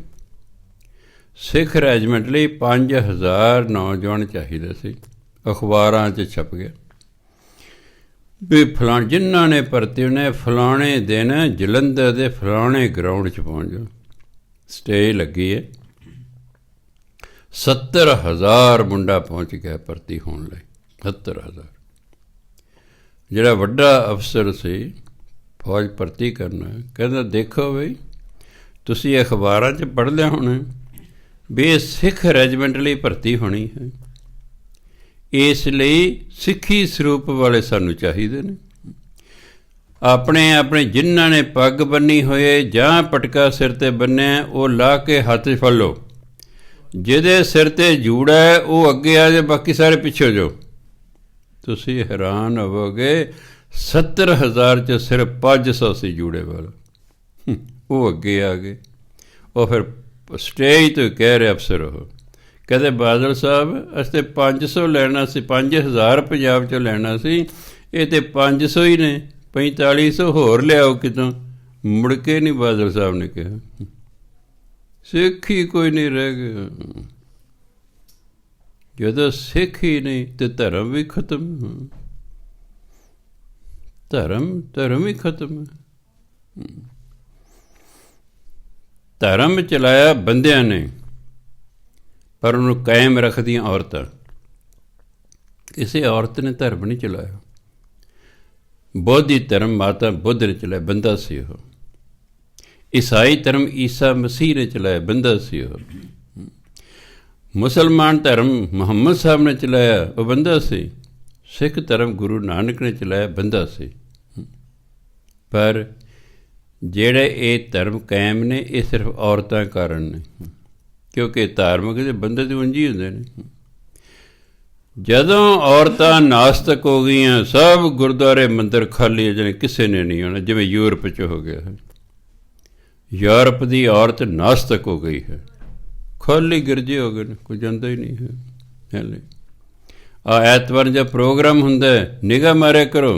ਸਿੱਖ ਰੈਜੀਮੈਂਟ ਲਈ 5000 ਨੌਜਵਾਨ ਚਾਹੀਦੇ ਸੀ। ਅਖਬਾਰਾਂ 'ਚ ਛਪ ਗਿਆ ਵੀ ਜਿਨ੍ਹਾਂ ਨੇ ਭਰਤੀ ਹੋਣੇ ਫਲਾਣੇ ਦਿਨ ਜਲੰਧਰ ਦੇ ਫਲਾਣੇ ਗਰਾਊਂਡ 'ਚ ਪਹੁੰਚ ਜਾਓ। ਸਟੇਜ ਲੱਗੀ ਹੈ, 70000 ਮੁੰਡਾ ਪਹੁੰਚ ਗਿਆ ਭਰਤੀ ਹੋਣ ਲਈ। 70000। ਜਿਹੜਾ ਵੱਡਾ ਅਫਸਰ ਸੀ ਫੌਜ ਭਰਤੀ ਕਰਨਾ, ਕਹਿੰਦਾ ਦੇਖੋ ਬਈ ਤੁਸੀਂ ਅਖਬਾਰਾਂ 'ਚ ਪੜ੍ਹ ਲਿਆ ਹੋਣਾ ਵੀ ਇਹ ਸਿੱਖ ਰੈਜੀਮੈਂਟ ਲਈ ਭਰਤੀ ਹੋਣੀ ਹੈ, ਇਸ ਲਈ ਸਿੱਖੀ ਸਰੂਪ ਵਾਲੇ ਸਾਨੂੰ ਚਾਹੀਦੇ ਨੇ। ਆਪਣੇ ਜਿਨ੍ਹਾਂ ਨੇ ਪੱਗ ਬੰਨੀ ਹੋਏ ਜਾਂ ਪਟਕਾ ਸਿਰ 'ਤੇ ਬੰਨਿਆ, ਉਹ ਲਾ ਕੇ ਹੱਥ 'ਚ ਫੜ ਲਓ। ਜਿਹਦੇ ਸਿਰ 'ਤੇ ਜੂੜਾ ਹੈ ਉਹ ਅੱਗੇ ਆ ਜਾਏ, ਬਾਕੀ ਸਾਰੇ ਪਿੱਛੇ ਹੋ ਜਾਓ। ਤੁਸੀਂ ਹੈਰਾਨ ਹੋਵੋਗੇ, 70000 'ਚ ਸਿਰਫ 500 ਸੀ ਜੂੜੇ ਵਾਲਾ, ਉਹ ਅੱਗੇ ਆ ਗਏ। ਉਹ ਫਿਰ ਸਟੇਜ ਤੋਂ ਕਹਿ ਰਹੇ ਅਫਸਰ, ਉਹ ਕਹਿੰਦੇ ਬਾਦਲ ਸਾਹਿਬ ਅਸੀਂ ਤਾਂ 500 ਲੈਣਾ ਸੀ, 5000 ਪੰਜਾਬ 'ਚੋਂ ਲੈਣਾ ਸੀ, ਇਹ ਤਾਂ 500 ਹੀ ਨੇ, 4500 ਹੋਰ ਲਿਆਓ ਕਿਤੋਂ। ਮੁੜ ਕੇ ਨਹੀਂ ਬਾਦਲ ਸਾਹਿਬ ਨੇ ਕਿਹਾ, ਸਿੱਖ ਹੀ ਕੋਈ ਨਹੀਂ ਰਹਿ ਗਿਆ। ਜਦੋਂ ਸਿੱਖ ਹੀ ਨਹੀਂ ਤੇ ਧਰਮ ਵੀ ਖਤਮ, ਧਰਮ ਹੀ ਖਤਮ। ਧਰਮ ਚਲਾਇਆ ਬੰਦਿਆਂ ਨੇ, ਪਰ ਉਹਨੂੰ ਕਾਇਮ ਰੱਖਦੀਆਂ ਔਰਤਾਂ। ਕਿਸੇ ਔਰਤ ਨੇ ਧਰਮ ਨਹੀਂ ਚਲਾਇਆ। ਬੋਧੀ ਧਰਮ ਮਾਤਾ ਬੁੱਧ ਨੇ ਚਲਾਇਆ, ਬੰਦਾ ਸੀ ਉਹ। ਈਸਾਈ ਧਰਮ ਈਸਾ ਮਸੀਹ ਨੇ ਚਲਾਇਆ, ਬੰਦਾ ਸੀ ਉਹ। ਮੁਸਲਮਾਨ ਧਰਮ ਮੁਹੰਮਦ ਸਾਹਿਬ ਨੇ ਚਲਾਇਆ, ਉਹ ਬੰਦਾ ਸੀ। ਸਿੱਖ ਧਰਮ ਗੁਰੂ ਨਾਨਕ ਨੇ ਚਲਾਇਆ, ਬੰਦਾ ਸੀ। ਪਰ ਜਿਹੜੇ ਇਹ ਧਰਮ ਕਾਇਮ ਨੇ, ਇਹ ਸਿਰਫ ਔਰਤਾਂ ਕਾਰਨ ਨੇ, ਕਿਉਂਕਿ ਧਾਰਮਿਕ ਦੇ ਬੰਦੇ ਤੇ ਉਂਝ ਹੀ ਹੁੰਦੇ ਨੇ। ਜਦੋਂ ਔਰਤਾਂ ਨਾਸਤਕ ਹੋ ਗਈਆਂ, ਸਭ ਗੁਰਦੁਆਰੇ ਮੰਦਿਰ ਖਾਲੀ ਹੋ ਜਾਣੇ, ਕਿਸੇ ਨੇ ਨਹੀਂ ਆਉਣਾ। ਜਿਵੇਂ ਯੂਰਪ 'ਚ ਹੋ ਗਿਆ ਹੈ, ਯੂਰਪ ਦੀ ਔਰਤ ਨਾਸਤਕ ਹੋ ਗਈ ਹੈ, ਖਾਲੀ ਗਿਰਜੇ ਹੋ ਗਏ ਨੇ, ਕੋਈ ਜਾਂਦਾ ਹੀ ਨਹੀਂ ਹੈ। ਹਲੇ ਐਤਵਾਰ ਦਾ ਪ੍ਰੋਗਰਾਮ ਹੁੰਦਾ, ਨਿਗਾਹ ਮਾਰਿਆ ਕਰੋ।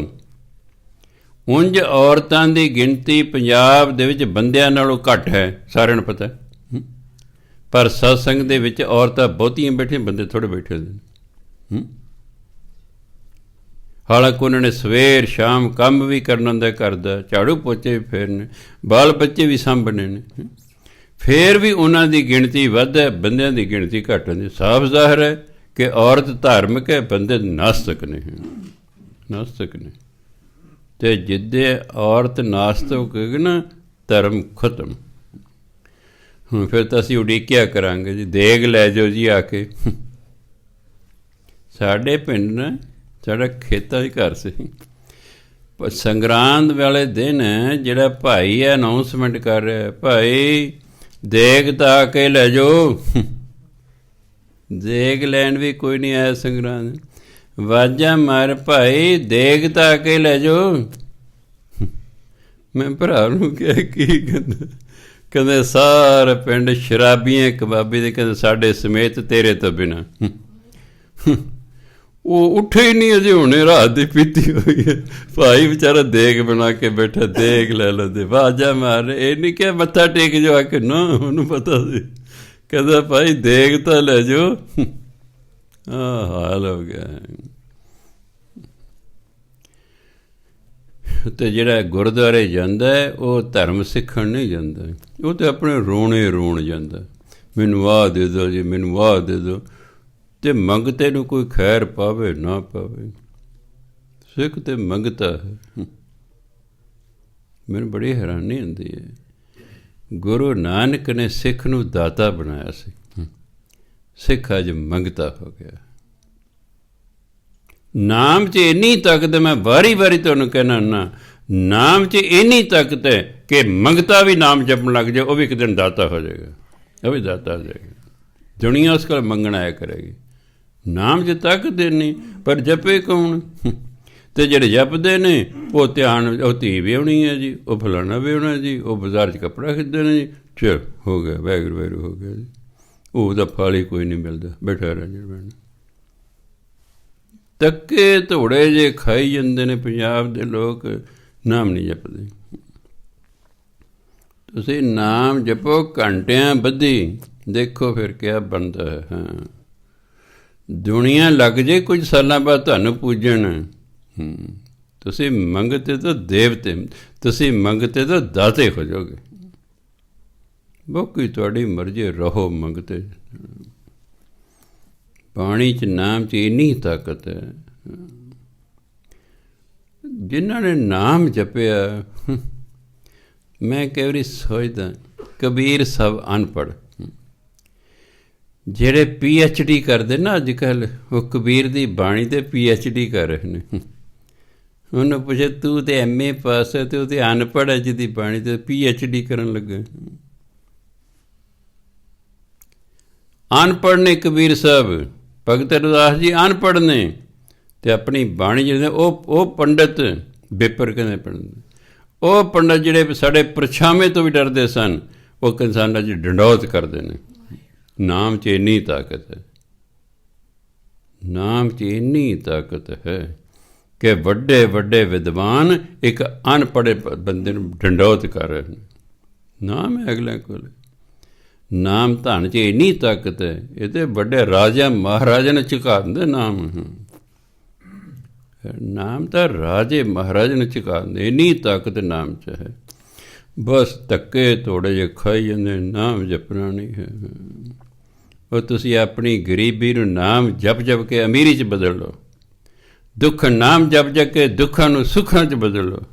ਉਂਝ ਔਰਤਾਂ ਦੀ ਗਿਣਤੀ ਪੰਜਾਬ ਦੇ ਵਿੱਚ ਬੰਦਿਆਂ ਨਾਲੋਂ ਘੱਟ ਹੈ, ਸਾਰਿਆਂ ਨੂੰ ਪਤਾ। ਪਰ ਸਤਸੰਗ ਦੇ ਵਿੱਚ ਔਰਤਾਂ ਬਹੁਤੀਆਂ ਬੈਠੀਆਂ, ਬੰਦੇ ਥੋੜ੍ਹੇ ਬੈਠੇ ਹੁੰਦੇ ਨੇ। ਹਾਲਾਂਕਿ ਉਹਨਾਂ ਨੇ ਸਵੇਰ ਸ਼ਾਮ ਕੰਮ ਵੀ ਕਰਨਾ ਹੁੰਦਾ ਘਰ ਦਾ, ਝਾੜੂ ਪੋਚੇ ਵੀ ਫੇਰਨੇ, ਬਾਲ ਬੱਚੇ ਵੀ ਸਾਂਭਣੇ ਨੇ, ਫਿਰ ਵੀ ਉਹਨਾਂ ਦੀ ਗਿਣਤੀ ਵੱਧ ਹੈ, ਬੰਦਿਆਂ ਦੀ ਗਿਣਤੀ ਘੱਟ ਹੁੰਦੀ। ਸਾਫ਼ ਜ਼ਾਹਿਰ ਹੈ ਕਿ ਔਰਤ ਧਾਰਮਿਕ ਹੈ, ਬੰਦੇ ਨਾਸਤਕ ਨੇ, ਨਾਸਤਕ ਨੇ। ਅਤੇ ਜਿੱਦੇ ਔਰਤ ਨਾਸਤਕ ਹੋਵੇਗੀ ਨਾ, ਧਰਮ ਖਤਮ। ਹੁਣ ਫਿਰ ਤਾਂ ਅਸੀਂ ਉਡੀਕਿਆ ਕਰਾਂਗੇ ਜੀ, ਦੇਗ ਲੈ ਜਾਓ ਜੀ ਆ ਕੇ। ਸਾਡੇ ਪਿੰਡ ਨਾ, ਸਾਡਾ ਖੇਤਾਂ 'ਚ ਘਰ ਸੀ, ਸੰਗਰਾਂਦ ਵਾਲੇ ਦਿਨ ਜਿਹੜਾ ਭਾਈ ਹੈ ਅਨਾਊਂਸਮੈਂਟ ਕਰ ਰਿਹਾ, ਭਾਈ ਦੇਗ ਤਾਂ ਕੇ ਲੈ ਜਾਓ। ਦੇਗ ਲੈਣ ਵੀ ਕੋਈ ਨਹੀਂ ਆਇਆ ਸੰਗਰਾਂਦ। ਵਾਜਾਂ ਮਾਰ ਭਾਈ ਦੇਗ ਤਾਂ ਕੇ ਲੈ ਜਾਓ। ਮੈਂ ਭਰਾ ਨੂੰ ਕਿਹਾ ਕੀ ਕਹਿੰਦਾ? ਕਹਿੰਦੇ ਸਾਰਾ ਪਿੰਡ ਸ਼ਰਾਬੀਆਂ ਕਬਾਬੀ ਦੇ, ਕਹਿੰਦੇ ਸਾਡੇ ਸਮੇਤ ਤੇਰੇ ਤੋਂ ਬਿਨਾਂ। ਉਹ ਉੱਠੇ ਹੀ ਨਹੀਂ, ਅਜੇ ਹੁਣੇ ਰਾਤ ਦੀ ਪੀਤੀ ਹੋਈ ਹੈ। ਭਾਈ ਵਿਚਾਰਾ ਦੇਗ ਬਣਾ ਕੇ ਬੈਠਾ, ਦੇਗ ਲੈ ਲਓ ਤੇ ਵਾਜਾ ਮਾਰ। ਇਹ ਨਹੀਂ ਕਿ ਮੱਥਾ ਟੇਕ ਜਾਓ, ਆ ਕੇ ਨਾ ਉਹਨੂੰ ਪਤਾ ਸੀ। ਕਹਿੰਦਾ ਭਾਈ ਦੇਗ ਤਾਂ ਲੈ ਜਾਓ। ਆਹ ਹਾਲ ਹੋ ਗਿਆ। ਅਤੇ ਜਿਹੜਾ ਗੁਰਦੁਆਰੇ ਜਾਂਦਾ ਉਹ ਧਰਮ ਸਿੱਖਣ ਨਹੀਂ ਜਾਂਦਾ, ਉਹ ਤਾਂ ਆਪਣੇ ਰੋਣੇ ਰੋਣ ਜਾਂਦਾ। ਮੈਨੂੰ ਆਹ ਦੇ ਦਿਓ ਜੀ, ਮੈਨੂੰ ਆਹ ਦੇ ਦਿਓ। ਅਤੇ ਮੰਗਤੇ ਨੂੰ ਕੋਈ ਖੈਰ ਪਾਵੇ ਨਾ ਪਾਵੇ, ਸਿੱਖ ਤਾਂ ਮੰਗਤਾ ਹੈ। ਮੈਨੂੰ ਬੜੀ ਹੈਰਾਨੀ ਹੁੰਦੀ ਹੈ, ਗੁਰੂ ਨਾਨਕ ਨੇ ਸਿੱਖ ਨੂੰ ਦਾਤਾ ਬਣਾਇਆ ਸੀ, ਸਿੱਖ ਅੱਜ ਮੰਗਤਾ ਹੋ ਗਿਆ। ਨਾਮ 'ਚ ਇੰਨੀ ਤਾਕਤ ਹੈ, ਮੈਂ ਵਾਰੀ ਵਾਰੀ ਤੁਹਾਨੂੰ ਕਹਿਣਾ ਨਾ, ਨਾਮ 'ਚ ਇੰਨੀ ਤਾਕਤ ਹੈ ਕਿ ਮੰਗਤਾ ਵੀ ਨਾਮ ਜਪਣ ਲੱਗ ਜਾਏ, ਉਹ ਵੀ ਇੱਕ ਦਿਨ ਦਾਤਾ ਹੋ ਜਾਏਗਾ, ਉਹ ਵੀ ਦਾਤਾ ਹੋ ਜਾਏਗਾ। ਦੁਨੀਆ ਉਸ ਕੋਲ ਮੰਗਣ ਆਇਆ ਕਰੇਗੀ। ਨਾਮ 'ਚ ਤਾਕਤ ਨਹੀਂ, ਪਰ ਜਪੇ ਕੌਣ? ਅਤੇ ਜਿਹੜੇ ਜਪਦੇ ਨੇ ਉਹ ਧਿਆਨ, ਉਹ ਧੀ ਵਿਆਹੁਣੀ ਹੈ ਜੀ, ਉਹ ਫਲਾਣਾ ਵਿਆਹੁਣਾ ਜੀ, ਉਹ ਬਾਜ਼ਾਰ 'ਚ ਕੱਪੜਾ ਖਰੀਦਣਾ ਜੀ, ਚਲ ਹੋ ਗਿਆ, ਵਾਹਿਗੁਰੂ ਵਾਹਿਗੁਰੂ ਹੋ ਗਿਆ ਜੀ। ਉਹਦਾ ਫਲ ਹੀ ਕੋਈ ਨਹੀਂ ਮਿਲਦਾ, ਬੈਠਾ ਰਹਿ ਜਾਣਾ। ਧੱਕੇ ਧੋੜੇ ਜੇ ਖਾਈ ਜਾਂਦੇ ਨੇ ਪੰਜਾਬ ਦੇ ਲੋਕ, ਨਾਮ ਨਹੀਂ ਜਪਦੇ। ਤੁਸੀਂ ਨਾਮ ਜਪੋ ਘੰਟਿਆਂ ਬੱਧੀ, ਦੇਖੋ ਫਿਰ ਕਿਆ ਬਣਦਾ ਹੈ। ਹਾਂ, ਦੁਨੀਆ ਲੱਗ ਜੇ ਕੁਝ ਸਾਲਾਂ ਬਾਅਦ ਤੁਹਾਨੂੰ ਪੂਜਣ। ਤੁਸੀਂ ਮੰਗਤੇ ਤੋਂ ਦੇਵਤੇ, ਤੁਸੀਂ ਮੰਗਤੇ ਤੋਂ ਦਾਤੇ ਹੋ ਜਾਓਗੇ। ਬਾਕੀ ਤੁਹਾਡੀ ਮਰਜ਼ੀ, ਰਹੋ ਮੰਗਤੇ। ਬਾਣੀ 'ਚ ਨਾਮ 'ਚ ਇੰਨੀ ਤਾਕਤ ਹੈ। ਜਿਨ੍ਹਾਂ ਨੇ ਨਾਮ ਜਪਿਆ, ਮੈਂ ਕਈ ਵਾਰੀ ਸੋਚਦਾ ਕਬੀਰ ਸਭ ਅਨਪੜ੍ਹ, ਜਿਹੜੇ PhD ਕਰਦੇ ਨਾ ਅੱਜ ਕੱਲ੍ਹ, ਉਹ ਕਬੀਰ ਦੀ ਬਾਣੀ 'ਤੇ PhD ਕਰ ਰਹੇ ਨੇ। ਉਹਨੂੰ ਪੁੱਛੇ ਤੂੰ ਤਾਂ MA ਪਾਸ ਹੈ ਅਤੇ ਉਹ ਤਾਂ ਅਨਪੜ੍ਹ ਹੈ, ਜਿਹਦੀ ਬਾਣੀ 'ਤੇ PhD ਕਰਨ ਲੱਗਾ। ਅਨਪੜ੍ਹ ਨੇ ਕਬੀਰ ਸਾਹਿਬ, ਭਗਤ ਰਵਿਦਾਸ ਜੀ ਅਨਪੜ੍ਹ ਨੇ, ਅਤੇ ਆਪਣੀ ਬਾਣੀ ਜਿਹੜੇ ਉਹ ਪੰਡਤ ਬੇਪਰ ਕਹਿੰਦੇ ਪੰਡਤ, ਉਹ ਪੰਡਤ ਜਿਹੜੇ ਸਾਡੇ ਪਰਛਾਵੇਂ ਤੋਂ ਵੀ ਡਰਦੇ ਸਨ, ਉਹ ਕਿਸਾਨਾਂ 'ਚ ਡੰਡੌਤ ਕਰਦੇ ਨੇ। ਨਾਮ 'ਚ ਇੰਨੀ ਤਾਕਤ ਹੈ, ਨਾਮ 'ਚ ਇੰਨੀ ਤਾਕਤ ਹੈ ਕਿ ਵੱਡੇ ਵੱਡੇ ਵਿਦਵਾਨ ਇੱਕ ਅਨਪੜ੍ਹੇ ਬੰਦੇ ਨੂੰ ਡੰਡੌਤ ਕਰ ਰਹੇ ਨੇ। ਨਾਮ ਹੈ ਅਗਲਿਆਂ ਕੋਲ। ਨਾਮ ਧਨ 'ਚ ਇੰਨੀ ਤਾਕਤ ਹੈ, ਇਹ ਤਾਂ ਵੱਡੇ ਰਾਜਾ ਮਹਾਰਾਜਾ ਨੇ ਝੁਕਾ ਦਿੰਦੇ ਨਾਮ। ਨਾਮ ਤਾਂ ਰਾਜੇ ਮਹਾਰਾਜਾ ਨੇ ਝੁਕਾ ਦਿੰਦੇ, ਇੰਨੀ ਤਾਕਤ ਨਾਮ 'ਚ ਹੈ। ਬਸ ਧੱਕੇ ਥੋੜ੍ਹੇ ਜਿਹੇ ਖਾਈ ਜਾਂਦੇ, ਨਾਮ ਜਪਣਾ ਨਹੀਂ ਹੈ। ਉਹ ਤੁਸੀਂ ਆਪਣੀ ਗਰੀਬੀ ਨੂੰ ਨਾਮ ਜਪ ਜਪ ਕੇ ਅਮੀਰੀ 'ਚ ਬਦਲ ਲਓ, ਦੁੱਖ ਨਾਮ ਜਪ ਜਪ ਕੇ ਦੁੱਖਾਂ ਨੂੰ ਸੁੱਖਾਂ 'ਚ ਬਦਲ ਲਓ।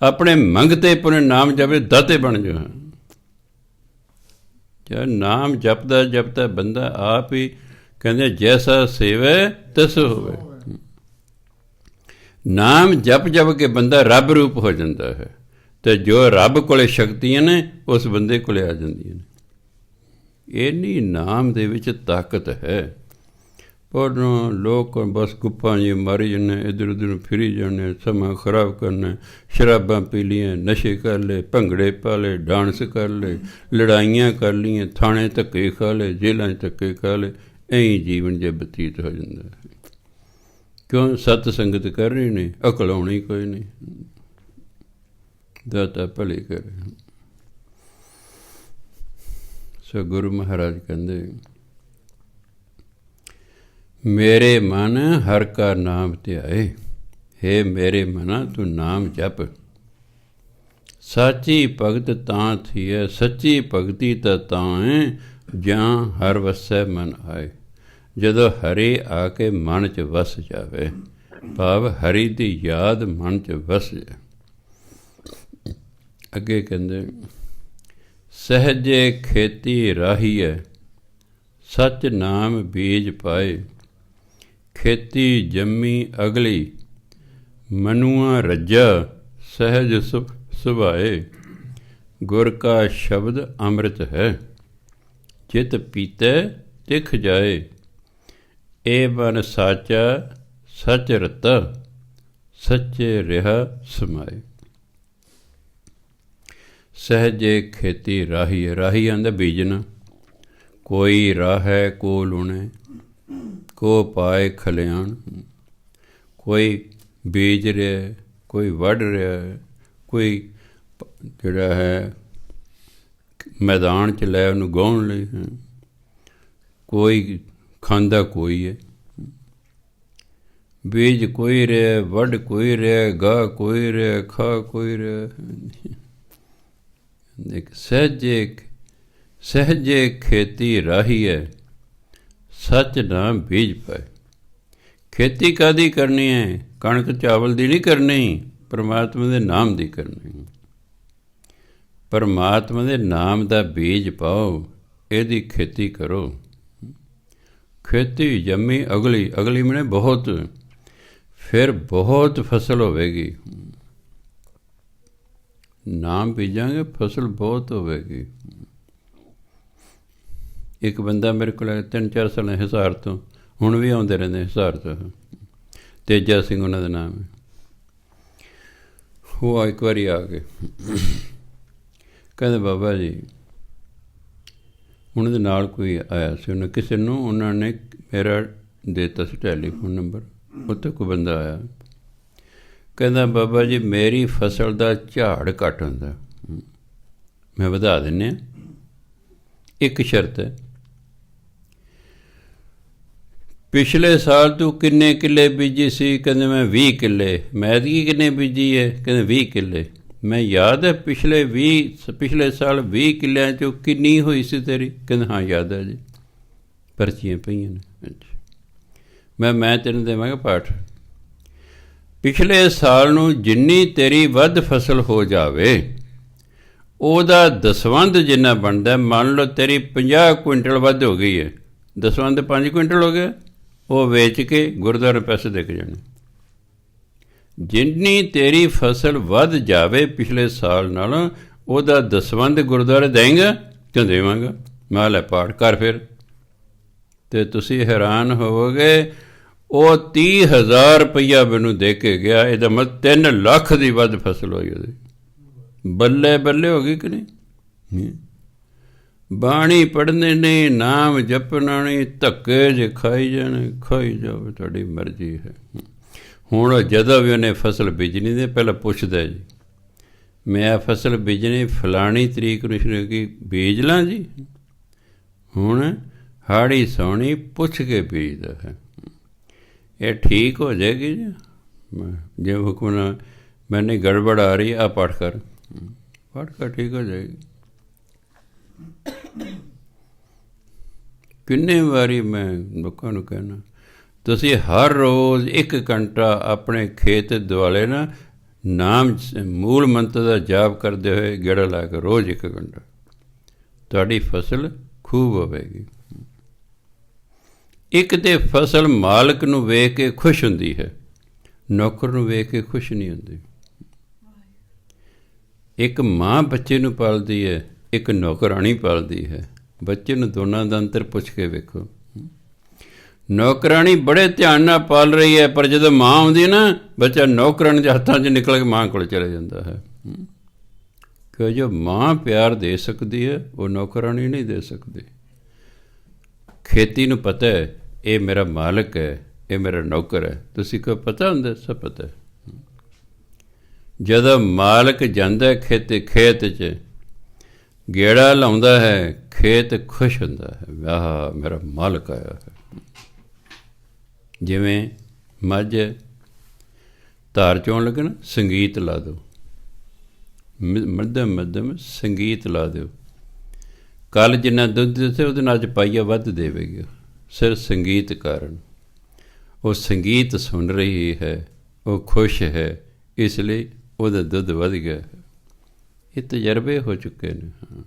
ਆਪਣੇ ਮੰਗਤੇ ਪੁਣੇ ਨਾਮ ਜਪੇ ਦਾਤੇ ਬਣ ਜਾਓ। ਜਦ ਨਾਮ ਜਪਦਾ ਜਪਦਾ ਬੰਦਾ ਆਪ ਹੀ ਕਹਿੰਦੇ ਜੈਸਾ ਸੇਵੈ ਤਿਸ ਹੋਵੇ। ਨਾਮ ਜਪ ਜਪ ਕੇ ਬੰਦਾ ਰੱਬ ਰੂਪ ਹੋ ਜਾਂਦਾ ਹੈ, ਅਤੇ ਜੋ ਰੱਬ ਕੋਲੇ ਸ਼ਕਤੀਆਂ ਨੇ ਉਸ ਬੰਦੇ ਕੋਲੇ ਆ ਜਾਂਦੀਆਂ ਨੇ। ਇੰਨੀ ਨਾਮ ਦੇ ਵਿੱਚ ਤਾਕਤ ਹੈ। ਪਰ ਲੋਕ ਬਸ ਗੁੱਪਾਂ ਜੀ ਮਾਰੀ ਜਾਂਦੇ, ਇੱਧਰ ਉੱਧਰ ਨੂੰ ਫਿਰੀ ਜਾਂਦੇ, ਸਮਾਂ ਖਰਾਬ ਕਰਨਾ, ਸ਼ਰਾਬਾਂ ਪੀ ਲਈਆਂ, ਨਸ਼ੇ ਕਰ ਲਏ, ਭੰਗੜੇ ਪਾ ਲਏ, ਡਾਂਸ ਕਰ ਲਏ, ਲੜਾਈਆਂ ਕਰ ਲਈਆਂ, ਥਾਣੇ ਧੱਕੇ ਖਾ ਲਏ, ਜੇਲ੍ਹਾਂ 'ਚ ਧੱਕੇ ਖਾ ਲਏ। ਐਂ ਜੀਵਨ ਜੇ ਬਤੀਤ ਹੋ ਜਾਂਦਾ। ਕਿਉਂ? ਸਤ ਸੰਗਤ ਕਰ ਰਹੀ ਨਹੀਂ, ਅਕਲ ਆਉਣੀ ਕੋਈ ਨਹੀਂ। ਦਾਤਾ ਭਲੇ ਕਰੇ। ਸੋ ਗੁਰੂ ਮਹਾਰਾਜ ਕਹਿੰਦੇ, ਮੇਰੇ ਮਨ ਹਰ ਕਾ ਨਾਮ ਧਿਆਏ, ਹੇ ਮੇਰੇ ਮਨਾ ਤੂੰ ਨਾਮ ਜਪ। ਸਾਚੀ ਭਗਤ ਤਾਂ ਥੀਏ, ਸੱਚੀ ਭਗਤੀ ਤਾਂ ਹੈ, ਜਾਂ ਹਰ ਵਸੈ ਮਨ ਆਏ। ਜਦੋਂ ਹਰੀ ਆ ਕੇ ਮਨ 'ਚ ਵਸ ਜਾਵੇ, ਭਾਵ ਹਰੀ ਦੀ ਯਾਦ ਮਨ 'ਚ ਵਸ ਜਾਏ। ਅੱਗੇ ਕਹਿੰਦੇ, ਸਹਿਜੇ ਖੇਤੀ ਰਾਹੀਐ, ਸੱਚ ਨਾਮ ਬੀਜ ਪਾਏ। ਖੇਤੀ ਜੰਮੀ ਅਗਲੀ, ਮਨੂਆ ਰੱਜਾ ਸਹਿਜ ਸੁਭਾਏ। ਗੁਰ ਕਾ ਸ਼ਬਦ ਅੰਮ੍ਰਿਤ ਹੈ, ਚਿਤ ਪੀਤੈ ਤਿਖ ਜਾਏ। ਏ ਮਨ ਸਾਚਾ ਸਚ ਰਤਾ, ਸੱਚੇ ਰਿਹਾ ਸਮਾਏ। ਸਹਜੇ ਖੇਤੀ ਰਾਹੀ, ਰਾਹੀ ਆਂਦਾ ਬੀਜਣਾ। ਕੋਈ ਰਾਹੈ ਕੋ ਲੁਣੇ, ਕੋ ਪਾਏ ਖਲਿਆਣ। ਕੋਈ ਬੀਜ ਰਿਹਾ, ਕੋਈ ਵੱਢ ਰਿਹਾ, ਕੋਈ ਜਿਹੜਾ ਹੈ ਮੈਦਾਨ 'ਚ ਲੈ ਉਹਨੂੰ ਗਾਉਣ ਲਈ, ਕੋਈ ਖਾਂਦਾ ਕੋਈ ਹੈ। ਬੀਜ ਕੋਈ ਰਿਹਾ, ਵੱਢ ਕੋਈ ਰਿਹਾ, ਗਾਹ ਕੋਈ ਰਿਹਾ, ਖਾ ਕੋਈ ਰਿਹਾ। ਸਹਜੇ ਖੇਤੀ ਰਾਹੀ ਹੈ, ਸੱਚ ਨਾਮ ਬੀਜ ਪਾਏ। ਖੇਤੀ ਕਾਹਦੀ ਕਰਨੀ ਹੈ? ਕਣਕ ਚਾਵਲ ਦੀ ਨਹੀਂ ਕਰਨੀ, ਪਰਮਾਤਮਾ ਦੇ ਨਾਮ ਦੀ ਕਰਨੀ। ਪਰਮਾਤਮਾ ਦੇ ਨਾਮ ਦਾ ਬੀਜ ਪਾਓ, ਇਹਦੀ ਖੇਤੀ ਕਰੋ। ਖੇਤੀ ਜੰਮੀ ਅਗਲੀ, ਅਗਲੀ ਮਨੇ ਬਹੁਤ, ਫਿਰ ਬਹੁਤ ਫਸਲ ਹੋਵੇਗੀ। ਨਾਮ ਬੀਜਾਂਗੇ ਫਸਲ ਬਹੁਤ ਹੋਵੇਗੀ। ਇੱਕ ਬੰਦਾ ਮੇਰੇ ਕੋਲ 3-4 ਸਾਲ ਹਿਸਾਰ ਤੋਂ, ਹੁਣ ਵੀ ਆਉਂਦੇ ਰਹਿੰਦੇ ਹਿਸਾਰ ਤੋਂ, ਤੇਜਾ ਸਿੰਘ ਉਹਨਾਂ ਦਾ ਨਾਮ ਹੈ। ਉਹ ਇੱਕ ਵਾਰੀ ਆ ਕੇ ਕਹਿੰਦੇ ਬਾਬਾ ਜੀ, ਉਹਨਾਂ ਦੇ ਨਾਲ ਕੋਈ ਆਇਆ ਸੀ, ਉਹਨੇ ਕਿਸੇ ਨੂੰ, ਉਹਨਾਂ ਨੇ ਮੇਰਾ ਦੇ ਦਿੱਤਾ ਸੀ ਟੈਲੀਫੋਨ ਨੰਬਰ। ਉੱਥੇ ਕੋਈ ਬੰਦਾ ਆਇਆ, ਕਹਿੰਦਾ ਬਾਬਾ ਜੀ ਮੇਰੀ ਫਸਲ ਦਾ ਝਾੜ ਘੱਟ ਹੁੰਦਾ, ਮੈਂ ਵਧਾ ਦਿੰਦੇ ਹਾਂ, ਇੱਕ ਸ਼ਰਤ ਹੈ। ਪਿਛਲੇ ਸਾਲ ਤੂੰ ਕਿੰਨੇ ਕਿੱਲੇ ਬੀਜੀ ਸੀ? ਕਹਿੰਦੇ ਮੈਂ 20 ਕਿੱਲੇ। ਮੈਂ ਐਤਕੀ ਕਿੰਨੇ ਬੀਜੀ ਹੈ? ਕਹਿੰਦੇ 20 ਕਿੱਲੇ। ਮੈਂ ਯਾਦ ਹੈ ਪਿਛਲੇ ਸਾਲ 20 ਕਿੱਲਿਆਂ 'ਚੋਂ ਕਿੰਨੀ ਹੋਈ ਸੀ ਤੇਰੀ? ਕਹਿੰਦੇ ਹਾਂ ਯਾਦ ਹੈ ਜੀ, ਪਰਚੀਆਂ ਪਈਆਂ ਨੇ। ਅੱਛਾ, ਮੈਂ ਤੈਨੂੰ ਦੇਵਾਂਗਾ ਪਾਠ। ਪਿਛਲੇ ਸਾਲ ਨੂੰ ਜਿੰਨੀ ਤੇਰੀ ਵੱਧ ਫਸਲ ਹੋ ਜਾਵੇ, ਉਹਦਾ ਦਸਵੰਧ ਜਿੰਨਾ ਬਣਦਾ, ਮੰਨ ਲਓ ਤੇਰੀ 50 ਕੁਇੰਟਲ ਵੱਧ ਹੋ ਗਈ ਹੈ, ਦਸਵੰਧ 5 ਕੁਇੰਟਲ ਹੋ ਗਿਆ, ਉਹ ਵੇਚ ਕੇ ਗੁਰਦੁਆਰੇ ਪੈਸੇ ਦੇ ਕੇ ਜਾਣੇ। ਜਿੰਨੀ ਤੇਰੀ ਫਸਲ ਵੱਧ ਜਾਵੇ ਪਿਛਲੇ ਸਾਲ ਨਾਲੋਂ, ਉਹਦਾ ਦਸਵੰਧ ਗੁਰਦੁਆਰੇ ਦੇਂਗਾ? ਕਿਉਂ ਦੇਵਾਂਗਾ। ਮੈਂ ਲੈ ਪਾਠ ਕਰ ਫਿਰ। ਅਤੇ ਤੁਸੀਂ ਹੈਰਾਨ ਹੋਵੋਗੇ, ਉਹ 30,000 ਰੁਪਈਆ ਮੈਨੂੰ ਦੇ ਕੇ ਗਿਆ। ਇਹਦਾ ਮਤਲਬ 3 ਲੱਖ ਦੀ ਵੱਧ ਫਸਲ ਹੋਈ ਉਹਦੀ। ਬੱਲੇ ਬੱਲੇ ਹੋ ਗਈ ਕਿ ਨਹੀਂ? ਬਾਣੀ ਪੜ੍ਹਨੇ ਨਹੀਂ, ਨਾਮ ਜਪਣਾ ਨਹੀਂ, ਧੱਕੇ ਜੇ ਖਾਈ ਜਾਣੇ, ਖਾਈ ਜਾਵੇ, ਤੁਹਾਡੀ ਮਰਜ਼ੀ ਹੈ। ਹੁਣ ਜਦੋਂ ਵੀ ਉਹਨੇ ਫਸਲ ਬੀਜਣੀ ਦੇ ਪਹਿਲਾਂ ਪੁੱਛਦਾ ਜੀ, ਮੈਂ ਆ ਫਸਲ ਬੀਜਣੀ ਫਲਾਣੀ ਤਰੀਕ ਨੂੰ ਸ਼ੁਰੂ ਕੀ ਬੀਜ ਲਾਂ ਜੀ? ਹੁਣ ਹਾੜੀ ਸੌਣੀ ਪੁੱਛ ਕੇ ਬੀਜਦਾ ਹੈ। ਇਹ ਠੀਕ ਹੋ ਜਾਏਗੀ ਜੀ। ਜੇ ਹੁਕਮ ਨਾਲ ਮੈਨੇ ਗੜਬੜ ਆ ਰਹੀ, ਆ ਪਾਠ ਕਰ, ਪਾਠ ਕਰ, ਠੀਕ ਹੋ ਜਾਏਗੀ। ਕਿੰਨੇ ਵਾਰੀ ਮੈਂ ਲੋਕਾਂ ਨੂੰ ਕਹਿਣਾ, ਤੁਸੀਂ ਹਰ ਰੋਜ਼ 1 ਘੰਟਾ ਆਪਣੇ ਖੇਤ ਦੁਆਲੇ ਨਾ ਨਾਮ ਮੂਲ ਮੰਤਰ ਦਾ ਜਾਪ ਕਰਦੇ ਹੋਏ ਗੇੜਾ ਲਾ ਕੇ ਰੋਜ਼ 1 ਘੰਟਾ, ਤੁਹਾਡੀ ਫਸਲ ਖੂਬ ਹੋਵੇਗੀ। ਇੱਕ ਤਾਂ ਫਸਲ ਮਾਲਕ ਨੂੰ ਵੇਖ ਕੇ ਖੁਸ਼ ਹੁੰਦੀ ਹੈ, ਨੌਕਰ ਨੂੰ ਵੇਖ ਕੇ ਖੁਸ਼ ਨਹੀਂ ਹੁੰਦੀ। ਇੱਕ ਮਾਂ ਬੱਚੇ ਨੂੰ ਪਾਲਦੀ ਹੈ, ਇੱਕ ਨੌਕਰਾਣੀ ਪਾਲਦੀ ਹੈ। ਬੱਚੇ ਨੂੰ ਦੋਨਾਂ ਦਾ ਅੰਤਰ ਪੁੱਛ ਕੇ ਵੇਖੋ। ਨੌਕਰਾਣੀ ਬੜੇ ਧਿਆਨ ਨਾਲ ਪਾਲ ਰਹੀ ਹੈ, ਪਰ ਜਦੋਂ ਮਾਂ ਆਉਂਦੀ ਹੈ ਨਾ, ਬੱਚਾ ਨੌਕਰਾਣੀ ਦੇ ਹੱਥਾਂ 'ਚ ਨਿਕਲ ਕੇ ਮਾਂ ਕੋਲ ਚਲੇ ਜਾਂਦਾ ਹੈ। ਕਿ ਜੋ ਮਾਂ ਪਿਆਰ ਦੇ ਸਕਦੀ ਹੈ, ਉਹ ਨੌਕਰਾਣੀ ਨਹੀਂ ਦੇ ਸਕਦੀ। ਖੇਤੀ ਨੂੰ ਪਤਾ ਹੈ ਇਹ ਮੇਰਾ ਮਾਲਕ ਹੈ, ਇਹ ਮੇਰਾ ਨੌਕਰ ਹੈ। ਤੁਸੀਂ ਕੋ ਪਤਾ ਹੁੰਦਾ? ਸਭ ਪਤਾ। ਜਦੋਂ ਮਾਲਕ ਜਾਂਦਾ ਖੇਤ 'ਚ ਗੇੜਾ ਲਾਉਂਦਾ ਹੈ, ਖੇਤ ਖੁਸ਼ ਹੁੰਦਾ ਹੈ, ਵਾਹ ਮੇਰਾ ਮਾਲਕ ਆਇਆ ਹੈ। ਜਿਵੇਂ ਮੱਝ ਧਾਰ ਚੋਣ ਲੱਗੇ ਨਾ, ਸੰਗੀਤ ਲਾ ਦਿਓ, ਮੱਧਮ ਸੰਗੀਤ ਲਾ ਦਿਓ। ਕੱਲ੍ਹ ਜਿੰਨਾ ਦੁੱਧ ਦਿੱਤੇ ਉਹਦੇ ਨਾਲ ਅੱਜ ਪਾਈਆ ਵੱਧ ਦੇਵੇਗੀ, ਸਿਰਫ ਸੰਗੀਤ ਕਾਰਨ। ਉਹ ਸੰਗੀਤ ਸੁਣ ਰਹੀ ਹੈ, ਉਹ ਖੁਸ਼ ਹੈ, ਇਸ ਲਈ ਉਹਦਾ ਦੁੱਧ ਵੱਧ ਗਿਆ ਹੈ। ਇਹ ਤਜਰਬੇ ਹੋ ਚੁੱਕੇ ਨੇ। ਹਾਂ,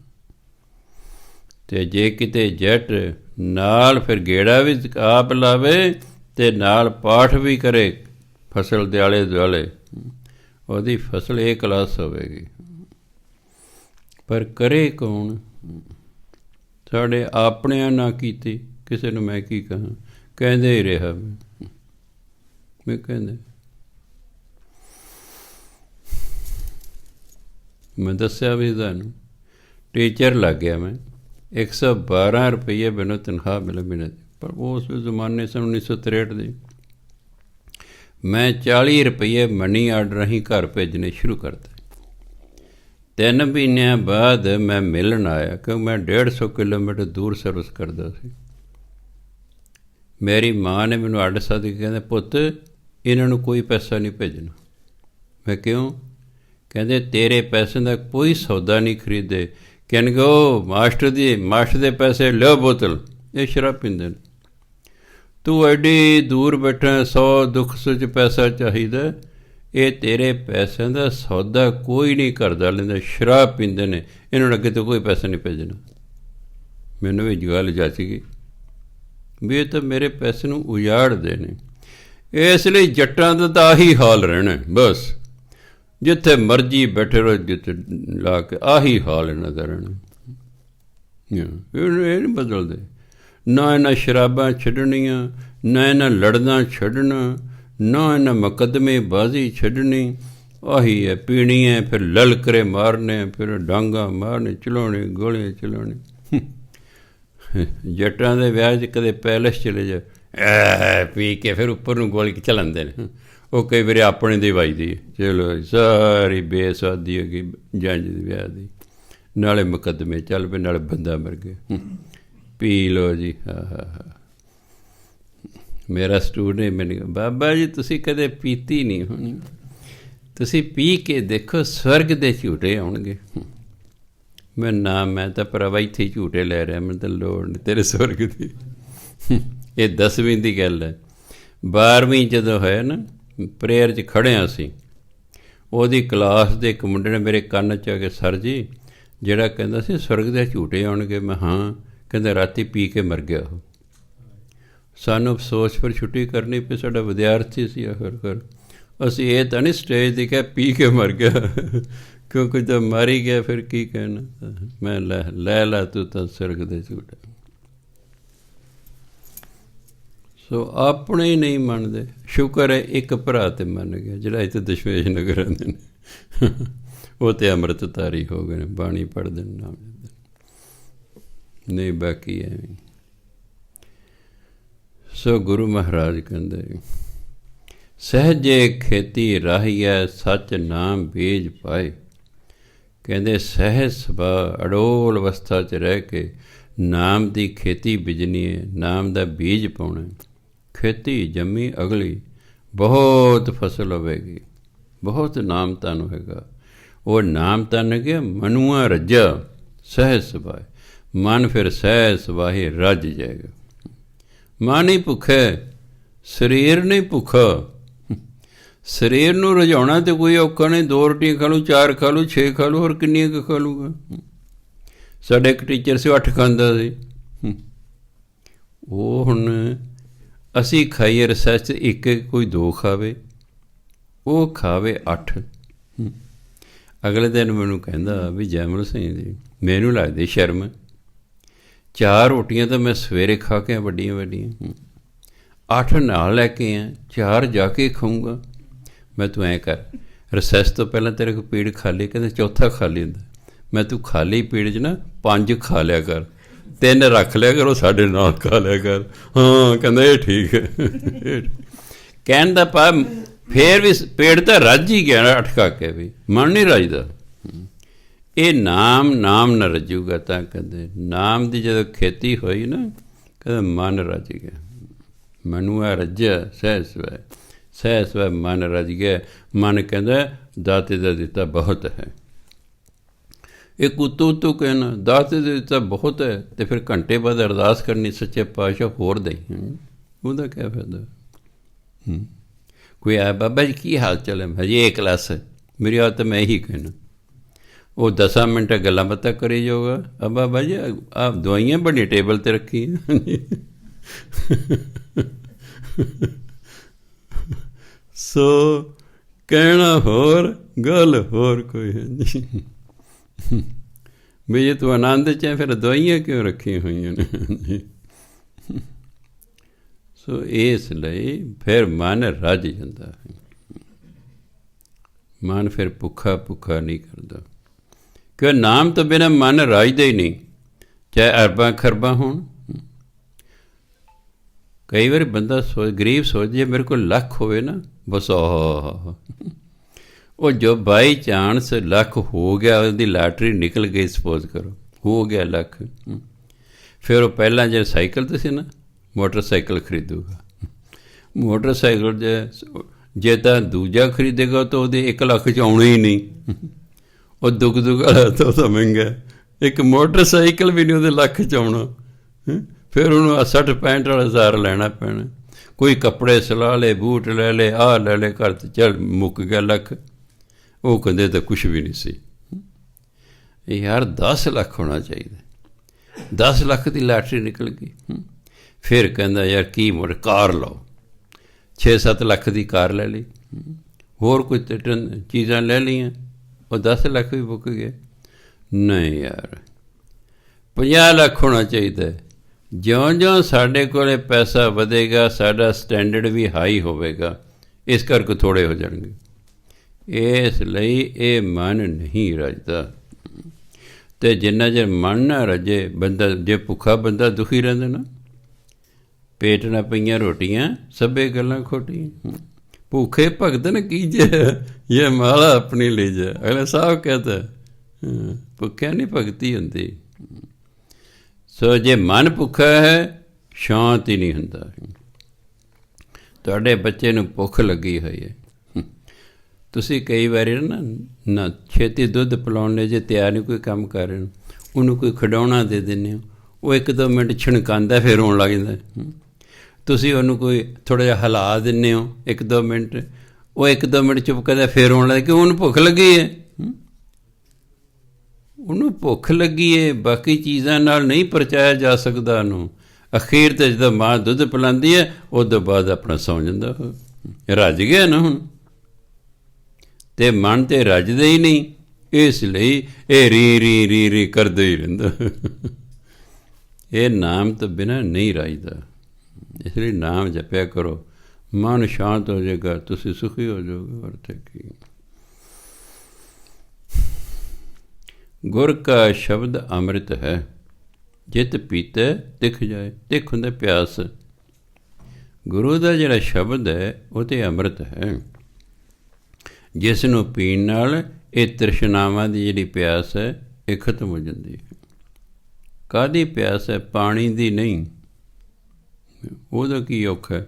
ਅਤੇ ਜੇ ਕਿਤੇ ਜੱਟ ਨਾਲ ਫਿਰ ਗੇੜਾ ਵੀ ਆਪ ਲਾਵੇ ਅਤੇ ਨਾਲ ਪਾਠ ਵੀ ਕਰੇ ਫਸਲ ਦੇ ਆਲੇ ਦੁਆਲੇ, ਉਹਦੀ ਫਸਲ A ਕਲਾਸ ਹੋਵੇਗੀ। ਪਰ ਕਰੇ ਕੌਣ? ਸਾਡੇ ਆਪਣਿਆਂ ਨਾ ਕੀਤੀ, ਕਿਸੇ ਨੂੰ ਮੈਂ ਕੀ ਕਹਾਂ, ਕਹਿੰਦੇ ਹੀ ਰਿਹਾ ਮੈਂ ਕਹਿੰਦੇ। ਮੈਂ ਦੱਸਿਆ ਵੀ ਤੁਹਾਨੂੰ, ਟੀਚਰ ਲੱਗ ਗਿਆ ਮੈਂ, 112 ਰੁਪਈਏ ਮੈਨੂੰ ਤਨਖਾਹ ਮਿਲੇ ਮਹੀਨੇ ਦੀ। ਪਰ ਉਸ ਜ਼ਮਾਨੇ ਸਨ 1963 ਦੀ। ਮੈਂ 40 ਰੁਪਈਏ ਮਨੀ ਆਰਡਰ ਰਾਹੀਂ ਘਰ ਭੇਜਣੇ ਸ਼ੁਰੂ ਕਰਤੇ। 3 ਮਹੀਨਿਆਂ ਬਾਅਦ ਮੈਂ ਮਿਲਣ ਆਇਆ, ਕਿਉਂਕਿ ਮੈਂ 150 ਕਿਲੋਮੀਟਰ ਦੂਰ ਸਰਵਿਸ ਕਰਦਾ ਸੀ। ਮੇਰੀ ਮਾਂ ਨੇ ਮੈਨੂੰ ਅੱਡ ਸੱਦ ਕੇ ਕਹਿੰਦੇ, ਪੁੱਤ ਇਹਨਾਂ ਨੂੰ ਕੋਈ ਪੈਸਾ ਨਹੀਂ ਭੇਜਣਾ। ਮੈਂ ਕਿਉਂ? ਕਹਿੰਦੇ ਤੇਰੇ ਪੈਸੇ ਦਾ ਕੋਈ ਸੌਦਾ ਨਹੀਂ ਖਰੀਦੇ। ਕਹਿਣਗੇ ਉਹ ਮਾਸਟਰ ਦੇ ਪੈਸੇ ਲਿਓ ਬੋਤਲ, ਇਹ ਸ਼ਰਾਬ ਪੀਂਦੇ ਨੇ। ਤੂੰ ਐਡੀ ਦੂਰ ਬੈਠਾ, 100 ਦੁੱਖ ਸੁੱਚ ਪੈਸਾ ਚਾਹੀਦਾ, ਇਹ ਤੇਰੇ ਪੈਸਿਆਂ ਦਾ ਸੌਦਾ ਕੋਈ ਨਹੀਂ ਕਰਦਾ ਲੈਂਦਾ, ਸ਼ਰਾਬ ਪੀਂਦੇ ਨੇ, ਇਹਨਾਂ ਨੂੰ ਅੱਗੇ ਤੋਂ ਕੋਈ ਪੈਸਾ ਨਹੀਂ ਭੇਜਣਾ। ਮੈਨੂੰ ਵੀ ਗੱਲ ਜੱਚ ਗਈ ਵੀ ਇਹ ਤਾਂ ਮੇਰੇ ਪੈਸੇ ਨੂੰ ਉਜਾੜਦੇ ਨੇ। ਇਸ ਲਈ ਜੱਟਾਂ ਦਾ ਤਾਂ ਆਹੀ ਹਾਲ ਰਹਿਣਾ, ਬਸ ਜਿੱਥੇ ਮਰਜ਼ੀ ਬੈਠੇ ਰਹੋ, ਜਿੱਥੇ ਲਾ ਕੇ ਆਹੀ ਹਾਲ ਇਹਨਾਂ ਦਾ ਰਹਿਣਾ। ਇਹ ਨਹੀਂ ਬਦਲਦੇ। ਨਾ ਇਹਨਾਂ ਸ਼ਰਾਬਾਂ ਛੱਡਣੀਆਂ, ਨਾ ਇਹਨਾਂ ਲੜਨਾ ਛੱਡਣਾ, ਨਾ ਇਹਨਾਂ ਮੁਕੱਦਮੇਬਾਜ਼ੀ ਛੱਡਣੀ। ਆਹੀ ਹੈ, ਪੀਣੀ ਹੈ, ਫਿਰ ਲਲਕਰੇ ਮਾਰਨੇ, ਫਿਰ ਡਾਂਗਾ ਮਾਰਨੇ, ਚਲਾਉਣੇ, ਗੋਲੀਆਂ ਚਲਾਉਣੇ। ਜੱਟਾਂ ਦੇ ਵਿਆਹ 'ਚ ਕਦੇ ਪੈਲਸ ਚਲੇ ਜਾ, ਪੀ ਕੇ ਫਿਰ ਉੱਪਰ ਨੂੰ ਗੋਲੀ ਚਲਾਉਂਦੇ ਨੇ। ਉਹ ਕਈ ਵਾਰੀ ਆਪਣੇ ਦੀ ਵੱਜਦੀ, ਚਲੋ ਸਾਰੀ ਬੇਸਵਾਦੀ ਹੋ ਗਈ ਜੰਝ ਦੇ ਵਿਆਹ ਦੀ, ਨਾਲੇ ਮੁਕੱਦਮੇ ਚੱਲ ਪਏ, ਨਾਲੇ ਬੰਦਾ ਮਰ ਗਿਆ। ਪੀ ਲਓ ਜੀ। ਹਾਂ। ਮੇਰਾ ਸਟੂਡੈਂਟ ਮੈਨੂੰ, ਬਾਬਾ ਜੀ ਤੁਸੀਂ ਕਦੇ ਪੀਤੀ ਨਹੀਂ ਹੋਣੀ, ਤੁਸੀਂ ਪੀ ਕੇ ਦੇਖੋ, ਸਵਰਗ ਦੇ ਝੂਟੇ ਆਉਣਗੇ। ਮੈਂ ਤਾਂ ਭਰਾਵਾ ਇੱਥੇ ਹੀ ਝੂਟੇ ਲੈ ਰਿਹਾ, ਮੈਨੂੰ ਤਾਂ ਲੋੜ ਨਹੀਂ ਤੇਰੇ ਸਵਰਗ ਦੀ। ਇਹ 10ਵੀਂ ਦੀ ਗੱਲ ਹੈ। 12ਵੀਂ ਜਦੋਂ ਹੋਇਆ ਨਾ, ਪ੍ਰੇਅਰ 'ਚ ਖੜ੍ਹਿਆ ਸੀ, ਉਹਦੀ ਕਲਾਸ ਦੇ ਇੱਕ ਮੁੰਡੇ ਨੇ ਮੇਰੇ ਕੰਨ 'ਚ ਆ ਕੇ, ਸਰ ਜੀ ਜਿਹੜਾ ਕਹਿੰਦਾ ਸੀ ਸਵਰਗ ਦੇ ਝੂਟੇ ਆਉਣਗੇ, ਮੈਂ ਹਾਂ। ਕਹਿੰਦਾ ਰਾਤੀ ਪੀ ਕੇ ਮਰ ਗਿਆ ਉਹ। ਸਾਨੂੰ ਅਫਸੋਸ ਫਿਰ ਛੁੱਟੀ ਕਰਨੀ ਪਈ, ਸਾਡਾ ਵਿਦਿਆਰਥੀ ਸੀ ਆਖਰਕਾਰ। ਅਸੀਂ ਇਹ ਤਾਂ ਨਹੀਂ ਸਟੇਜ 'ਤੇ ਕਿਹਾ ਪੀ ਕੇ ਮਰ ਗਿਆ, ਕਿਉਂਕਿ ਜਦ ਮਰ ਹੀ ਗਿਆ ਫਿਰ ਕੀ ਕਹਿਣਾ। ਮੈਂ ਲੈ ਲਾ ਤੂੰ ਤਾਂ ਸਵਰਗ ਦੇ ਝੂਟੇ। ਸੋ ਆਪਣੇ ਹੀ ਨਹੀਂ ਮੰਨਦੇ। ਸ਼ੁਕਰ ਹੈ ਇੱਕ ਭਰਾ ਤੇ ਮੰਨ ਗਿਆ, ਜਿਹੜਾ ਇੱਥੇ ਦਸ਼ਮੇਸ਼ ਨਗਰ ਰਹਿੰਦੇ ਨੇ, ਉਹ ਤਾਂ ਅੰਮ੍ਰਿਤਧਾਰੀ ਹੋ ਗਏ ਨੇ, ਬਾਣੀ ਪੜ੍ਹਦੇ ਨੇ, ਨਾਮ ਲੈਂਦੇ ਨਹੀਂ, ਬਾਕੀ ਐਵੇਂ। ਸੋ ਗੁਰੂ ਮਹਾਰਾਜ ਕਹਿੰਦੇ, ਸਹਿਜੇ ਖੇਤੀ ਰਾਹੀਐ, ਸੱਚ ਨਾਮ ਬੀਜ ਪਾਏ। ਕਹਿੰਦੇ ਸਹਿਜ ਸੁਭਾਅ ਅਡੋਲ ਅਵਸਥਾ 'ਚ ਰਹਿ ਕੇ ਨਾਮ ਦੀ ਖੇਤੀ ਬੀਜਣੀ ਹੈ, ਨਾਮ ਦਾ ਬੀਜ ਪਾਉਣਾ। ਖੇਤੀ ਜੰਮੀ ਅਗਲੀ, ਬਹੁਤ ਫਸਲ ਹੋਵੇਗੀ, ਬਹੁਤ ਨਾਮ ਧਨ ਹੋਵੇਗਾ। ਉਹ ਨਾਮ ਧਨ ਗਿਆ ਮਨੂਆ ਰੱਜਾ, ਸਹਿਜ ਸੁਭਾਅ। ਮਨ ਫਿਰ ਸਹਿਜ ਸੁਭਾਏ ਰੱਜ ਜਾਏਗਾ। ਮਨ ਹੀ ਭੁੱਖਾ, ਸਰੀਰ ਨਹੀਂ ਭੁੱਖਾ। ਸਰੀਰ ਨੂੰ ਰਜਾਉਣਾ ਤਾਂ ਕੋਈ ਔਖਾ ਨਹੀਂ। 2 ਰੋਟੀਆਂ ਖਾ ਲੂ, 4 ਖਾ ਲੂ, 6 ਖਾ ਲੂ, ਹੋਰ ਕਿੰਨੀਆਂ ਕੁ ਖਾ ਲੂਗਾ। ਸਾਡੇ ਇੱਕ ਟੀਚਰ ਸੀ, 8 ਖਾਂਦਾ ਸੀ। ਉਹ ਹੁਣ ਅਸੀਂ ਖਾਈਏ ਰਿਸਰਚ, ਇੱਕ ਕੋਈ 2 ਖਾਵੇ, ਉਹ ਖਾਵੇ 8। ਅਗਲੇ ਦਿਨ ਮੈਨੂੰ ਕਹਿੰਦਾ ਵੀ ਜੈਮਲ ਸਿੰਘ ਜੀ, ਮੈਨੂੰ ਲੱਗਦੀ ਸ਼ਰਮ, 4 ਰੋਟੀਆਂ ਤਾਂ ਮੈਂ ਸਵੇਰੇ ਖਾ ਕੇ ਵੱਡੀਆਂ ਵੱਡੀਆਂ, 8 ਨਾਲ ਲੈ ਕੇ ਆ, 4 ਜਾ ਕੇ ਖਾਊਂਗਾ ਮੈਂ। ਤੂੰ ਐਂ ਕਰ, ਰਿਸੈਸ ਤੋਂ ਪਹਿਲਾਂ ਤੇਰੇ ਕੋਲ ਪੀੜ ਖਾਲੀ, ਕਹਿੰਦੇ ਚੌਥਾ ਖਾਲੀ ਹੁੰਦਾ। ਮੈਂ ਤੂੰ ਖਾਲੀ ਪੀੜ 'ਚ ਨਾ 5 ਖਾ ਲਿਆ ਕਰ, 3 ਰੱਖ ਲਿਆ ਕਰ, ਉਹ ਸਾਡੇ ਨਾਲ ਖਾ ਲਿਆ ਕਰ। ਹਾਂ ਕਹਿੰਦਾ ਇਹ ਠੀਕ ਹੈ। ਕਹਿਣ ਦਾ ਪਾ ਫੇਰ ਵੀ ਪੇੜ ਤਾਂ ਰੱਜ ਹੀ ਗਿਆ 8 ਖਾ ਕੇ, ਵੀ ਮਨ ਨਹੀਂ ਰੱਜਦਾ। ਇਹ ਨਾਮ ਨਾ ਰੱਜੂਗਾ। ਤਾਂ ਕਹਿੰਦੇ ਨਾਮ ਦੀ ਜਦੋਂ ਖੇਤੀ ਹੋਈ ਨਾ, ਕਹਿੰਦਾ ਮਨ ਰੱਜ ਗਿਆ। ਮਨੂਆ ਰੱਜਿਆ ਸਹਿਜ ਸੁਭਾਏ, ਸਹਿਜ ਸੁਭਾਏ ਮਨ ਰੱਜ ਗਿਆ। ਮਨ ਕਹਿੰਦਾ ਦਾਤੇ ਦਾ ਦਿੱਤਾ ਬਹੁਤ ਹੈ। ਇੱਕ ਉੱਤੋਂ ਕਹਿਣਾ ਦਾਤੇ ਦਾ ਦਿੱਤਾ ਬਹੁਤ ਹੈ, ਅਤੇ ਫਿਰ ਘੰਟੇ ਬਾਅਦ ਅਰਦਾਸ ਕਰਨੀ, ਸੱਚੇ ਪਾਤਸ਼ਾਹ ਹੋਰ ਦੇਈ। ਉਹਦਾ ਕਿਆ ਫਾਇਦਾ? ਕੋਈ ਆ ਬਾਬਾ ਜੀ ਕੀ ਹਾਲ ਚਾਲ ਹੈ, ਹਜੇ ਇਹ ਕਲਾਸ ਹੈ ਮੇਰੀ। ਆ ਤਾਂ ਮੈਂ ਇਹੀ ਕਹਿਣਾ, ਉਹ 10 ਮਿੰਟ ਗੱਲਾਂ ਬਾਤਾਂ ਕਰੀ ਜਾਊਗਾ। ਆ ਬਾਬਾ ਜੀ ਆਪ ਦਵਾਈਆਂ ਬੜੀਆਂ ਟੇਬਲ 'ਤੇ ਰੱਖੀਆਂ। ਸੋ ਕਹਿਣਾ ਹੋਰ, ਗੱਲ ਹੋਰ ਕੋਈ ਹੈ ਨਹੀਂ। ਵੀ ਜੇ ਤੂੰ ਆਨੰਦ 'ਚ ਹੈ ਫਿਰ ਦਵਾਈਆਂ ਕਿਉਂ ਰੱਖੀਆਂ ਹੋਈਆਂ ਨੇ। ਸੋ ਇਸ ਲਈ ਫਿਰ ਮਨ ਰੱਜ ਜਾਂਦਾ ਹੈ। ਮਨ ਫਿਰ ਭੁੱਖਾ ਨਹੀਂ ਕਰਦਾ, ਕਿਉਂ ਨਾਮ ਤੋਂ ਬਿਨਾਂ ਮਨ ਰੱਜਦਾ ਹੀ ਨਹੀਂ, ਚਾਹੇ ਅਰਬਾਂ ਖਰਬਾਂ ਹੋਣ। ਕਈ ਵਾਰੀ ਬੰਦਾ ਗਰੀਬ ਸੋਚਦੇ ਮੇਰੇ ਕੋਲ ਲੱਖ ਹੋਵੇ ਨਾ, ਬਸ ਉਹ ਜੋ ਬਾਈ ਚਾਂਸ ਲੱਖ ਹੋ ਗਿਆ, ਉਹਦੀ ਲਾਟਰੀ ਨਿਕਲ ਗਈ, ਸਪੋਜ਼ ਕਰੋ ਹੋ ਗਿਆ ਲੱਖ, ਫਿਰ ਉਹ ਪਹਿਲਾਂ ਜੇ ਸਾਈਕਲ 'ਤੇ ਸੀ ਨਾ, ਮੋਟਰਸਾਈਕਲ ਖਰੀਦੂਗਾ। ਮੋਟਰਸਾਈਕਲ ਜੇ ਤਾਂ ਦੂਜਾ ਖਰੀਦੇਗਾ ਤਾਂ ਉਹਦੇ 1 ਲੱਖ 'ਚ ਆਉਣਾ ਹੀ ਨਹੀਂ, ਉਹ ਦੁੱਗ ਵਾਲਾ ਤਾਂ ਮਹਿੰਗਾ। ਇੱਕ ਮੋਟਰਸਾਈਕਲ ਵੀ ਨਹੀਂ ਉਹਦੇ ਲੱਖ 'ਚ ਆਉਣਾ, ਫਿਰ ਉਹਨੂੰ 60-65 ਵਾਲਾ ਹਜ਼ਾਰ ਲੈਣਾ ਪੈਣਾ। ਕੋਈ ਕੱਪੜੇ ਸਲਾਹ ਲਏ, ਬੂਟ ਲੈ ਲਏ, ਆਹ ਲੈ ਲਏ, ਘਰ 'ਤੇ ਚੱਲ ਮੁੱਕ ਗਿਆ ਲੱਖ। ਉਹ ਕਹਿੰਦੇ ਤਾਂ ਕੁਛ ਵੀ ਨਹੀਂ ਸੀ। ਯਾਰ 10 ਲੱਖ ਹੋਣਾ ਚਾਹੀਦਾ, 10 ਲੱਖ ਦੀ ਲਾਟਰੀ ਨਿਕਲ ਗਈ। ਫਿਰ ਕਹਿੰਦਾ ਯਾਰ ਕੀ ਕਾਰ ਲਓ, 6-7 ਲੱਖ ਦੀ ਕਾਰ ਲੈ ਲਈ, ਹੋਰ ਕੁਝ ਚੀਜ਼ਾਂ ਲੈ ਲਈਆਂ, ਉਹ 10 ਲੱਖ ਵੀ ਮੁੱਕ ਗਏ। ਨਹੀਂ ਯਾਰ 50 ਲੱਖ ਹੋਣਾ ਚਾਹੀਦਾ। ਜਿਉਂ-ਜਿਉਂ ਸਾਡੇ ਕੋਲ ਪੈਸਾ ਵਧੇਗਾ, ਸਾਡਾ ਸਟੈਂਡਰਡ ਵੀ ਹਾਈ ਹੋਵੇਗਾ, ਇਸ ਕਰਕੇ ਥੋੜ੍ਹੇ ਹੋ ਜਾਣਗੇ। ਇਸ ਲਈ ਇਹ ਮਨ ਨਹੀਂ ਰੱਜਦਾ। ਅਤੇ ਜਿੰਨਾ ਚਿਰ ਮਨ ਨਾ ਰੱਜੇ, ਬੰਦਾ ਜੇ ਭੁੱਖਾ ਬੰਦਾ ਦੁਖੀ ਰਹਿੰਦਾ ਨਾ, ਪੇਟ ਨਾ ਪਈਆਂ ਰੋਟੀਆਂ ਸਭੇ ਗੱਲਾਂ ਖੋਟੀਆਂ, ਭੁੱਖੇ ਭਗਤਨ ਕੀਜੇ ਇਹ ਮਾਲਾ ਆਪਣੀ ਲੈ ਜਾ। ਅਗਲਾ ਸਾਹਿਬ ਕਹਿੰਦਾ ਭੁੱਖਿਆ ਨਹੀਂ ਭਗਤੀ ਹੁੰਦੀ। ਸੋ ਜੇ ਮਨ ਭੁੱਖਾ ਹੈ, ਸ਼ਾਂਤ ਹੀ ਨਹੀਂ ਹੁੰਦਾ। ਤੁਹਾਡੇ ਬੱਚੇ ਨੂੰ ਭੁੱਖ ਲੱਗੀ ਹੋਈ ਹੈ, ਤੁਸੀਂ ਕਈ ਵਾਰੀ ਨਾ ਛੇਤੀ ਦੁੱਧ ਪਿਲਾਉਣ ਲਈ ਜੇ ਤਿਆਰ ਨਹੀਂ ਕੋਈ ਕੰਮ ਕਰ ਰਹੇ, ਉਹਨੂੰ ਕੋਈ ਖਿਡੌਣਾ ਦੇ ਦਿੰਦੇ ਹੋ, ਉਹ 1-2 ਮਿੰਟ ਛਿਣਕਾਉਂਦਾ, ਫਿਰ ਰੋਣ ਲੱਗ ਜਾਂਦਾ। ਤੁਸੀਂ ਉਹਨੂੰ ਕੋਈ ਥੋੜ੍ਹਾ ਜਿਹਾ ਹਿਲਾ ਦਿੰਦੇ ਹੋ 1-2 ਮਿੰਟ, ਉਹ 1-2 ਮਿੰਟ ਚੁੱਪ ਕਰਦਾ, ਫਿਰ ਰੋਣ ਲੱਗ, ਕਿਉਂ ਉਹਨੂੰ ਭੁੱਖ ਲੱਗੀ ਹੈ। ਉਹਨੂੰ ਭੁੱਖ ਲੱਗੀ ਹੈ, ਬਾਕੀ ਚੀਜ਼ਾਂ ਨਾਲ ਨਹੀਂ ਪਰਚਾਇਆ ਜਾ ਸਕਦਾ ਉਹਨੂੰ। ਅਖੀਰ 'ਤੇ ਜਦੋਂ ਮਾਂ ਦੁੱਧ ਪਿਲਾਉਂਦੀ ਹੈ, ਉਹ ਤੋਂ ਬਾਅਦ ਆਪਣਾ ਸੌਂ ਜਾਂਦਾ, ਰੱਜ ਗਿਆ ਨਾ ਹੁਣ। ਅਤੇ ਮਨ ਤਾਂ ਰੱਜਦਾ ਹੀ ਨਹੀਂ, ਇਸ ਲਈ ਇਹ ਰੀ ਕਰਦਾ ਹੀ ਰਹਿੰਦਾ। ਇਹ ਨਾਮ ਤੋਂ ਬਿਨਾਂ ਨਹੀਂ ਰੱਜਦਾ। ਇਸ ਲਈ ਨਾਮ ਜਪਿਆ ਕਰੋ, ਮਨ ਸ਼ਾਂਤ ਹੋ ਜਾਏਗਾ, ਤੁਸੀਂ ਸੁਖੀ ਹੋ ਜਾਓਗੇ। ਅਰਥ ਕੀ ਗੁਰ ਕਾ ਸ਼ਬਦ ਅੰਮ੍ਰਿਤ ਹੈ, ਜਿਤ ਪੀਤੈ ਤਿਖ ਜਾਏ। ਤਿਖ ਹੁੰਦਾ ਪਿਆਸ। ਗੁਰੂ ਦਾ ਜਿਹੜਾ ਸ਼ਬਦ ਹੈ ਉਹ ਤਾਂ ਅੰਮ੍ਰਿਤ ਹੈ, ਜਿਸ ਨੂੰ ਪੀਣ ਨਾਲ ਇਹ ਤ੍ਰਿਸ਼ਨਾਵਾਂ ਦੀ ਜਿਹੜੀ ਪਿਆਸ ਹੈ ਇਹ ਖਤਮ ਹੋ ਜਾਂਦੀ ਹੈ। ਕਾਹਦੀ ਪਿਆਸ ਹੈ? ਪਾਣੀ ਦੀ ਨਹੀਂ। ਉਹਦਾ ਕੀ ਔਖਾ ਹੈ?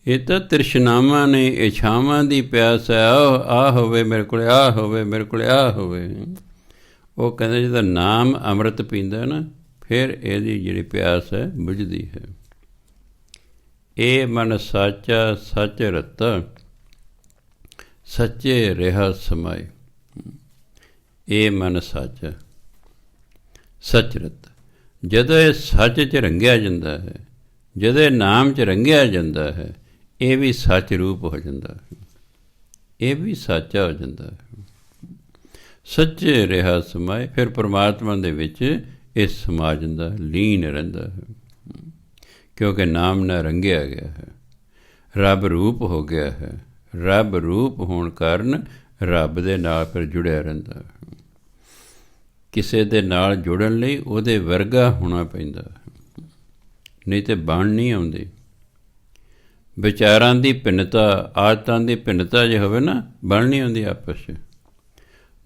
ਇਹ ਤਾਂ ਤ੍ਰਿਸ਼ਨਾਵਾਂ ਨੇ, ਇੱਛਾਵਾਂ ਦੀ ਪਿਆਸ ਹੈ। ਆਹ ਹੋਵੇ ਮੇਰੇ ਕੋਲ, ਆਹ ਹੋਵੇ ਮੇਰੇ ਕੋਲ, ਆਹ ਹੋਵੇ। ਉਹ ਕਹਿੰਦੇ ਜਦੋਂ ਨਾਮ ਅੰਮ੍ਰਿਤ ਪੀਂਦਾ ਨਾ, ਫਿਰ ਇਹਦੀ ਜਿਹੜੀ ਪਿਆਸ ਹੈ ਬੁਝਦੀ ਹੈ। ਇਹ ਮਨ ਸਾਚਾ ਸੱਚ ਰਤਾ, ਸੱਚੇ ਰਿਹਾ ਸਮਾਏ। ਇਹ ਮਨ ਸੱਚ ਸੱਚ ਰਤਾ। ਜਦੋਂ ਇਹ ਸੱਚ 'ਚ ਰੰਗਿਆ ਜਾਂਦਾ ਹੈ, ਜਦੋਂ ਇਹ ਨਾਮ 'ਚ ਰੰਗਿਆ ਜਾਂਦਾ ਹੈ, ਇਹ ਵੀ ਸੱਚ ਰੂਪ ਹੋ ਜਾਂਦਾ ਹੈ, ਇਹ ਵੀ ਸਾਚਾ ਹੋ ਜਾਂਦਾ ਹੈ। ਸੱਚੇ ਰਿਹਾ ਸਮਾਏ, ਫਿਰ ਪਰਮਾਤਮਾ ਦੇ ਵਿੱਚ ਇਹ ਸਮਾ ਜਾਂਦਾ, ਲੀਨ ਰਹਿੰਦਾ ਹੈ, ਕਿਉਂਕਿ ਨਾਮ ਨਾਲ ਰੰਗਿਆ ਗਿਆ ਹੈ, ਰੱਬ ਰੂਪ ਹੋ ਗਿਆ ਹੈ। ਰੱਬ ਰੂਪ ਹੋਣ ਕਾਰਨ ਰੱਬ ਦੇ ਨਾਲ ਫਿਰ ਜੁੜਿਆ ਰਹਿੰਦਾ ਹੈ। ਕਿਸੇ ਦੇ ਨਾਲ ਜੁੜਨ ਲਈ ਉਹਦੇ ਵਰਗਾ ਹੋਣਾ ਪੈਂਦਾ, ਨਹੀਂ ਤਾਂ ਬਣ ਨਹੀਂ ਆਉਂਦੀ। ਵਿਚਾਰਾਂ ਦੀ ਭਿੰਨਤਾ, ਆਦਤਾਂ ਦੀ ਭਿੰਨਤਾ ਜੇ ਹੋਵੇ ਨਾ, ਬਣ ਨਹੀਂ ਆਉਂਦੀ ਆਪਸ 'ਚ।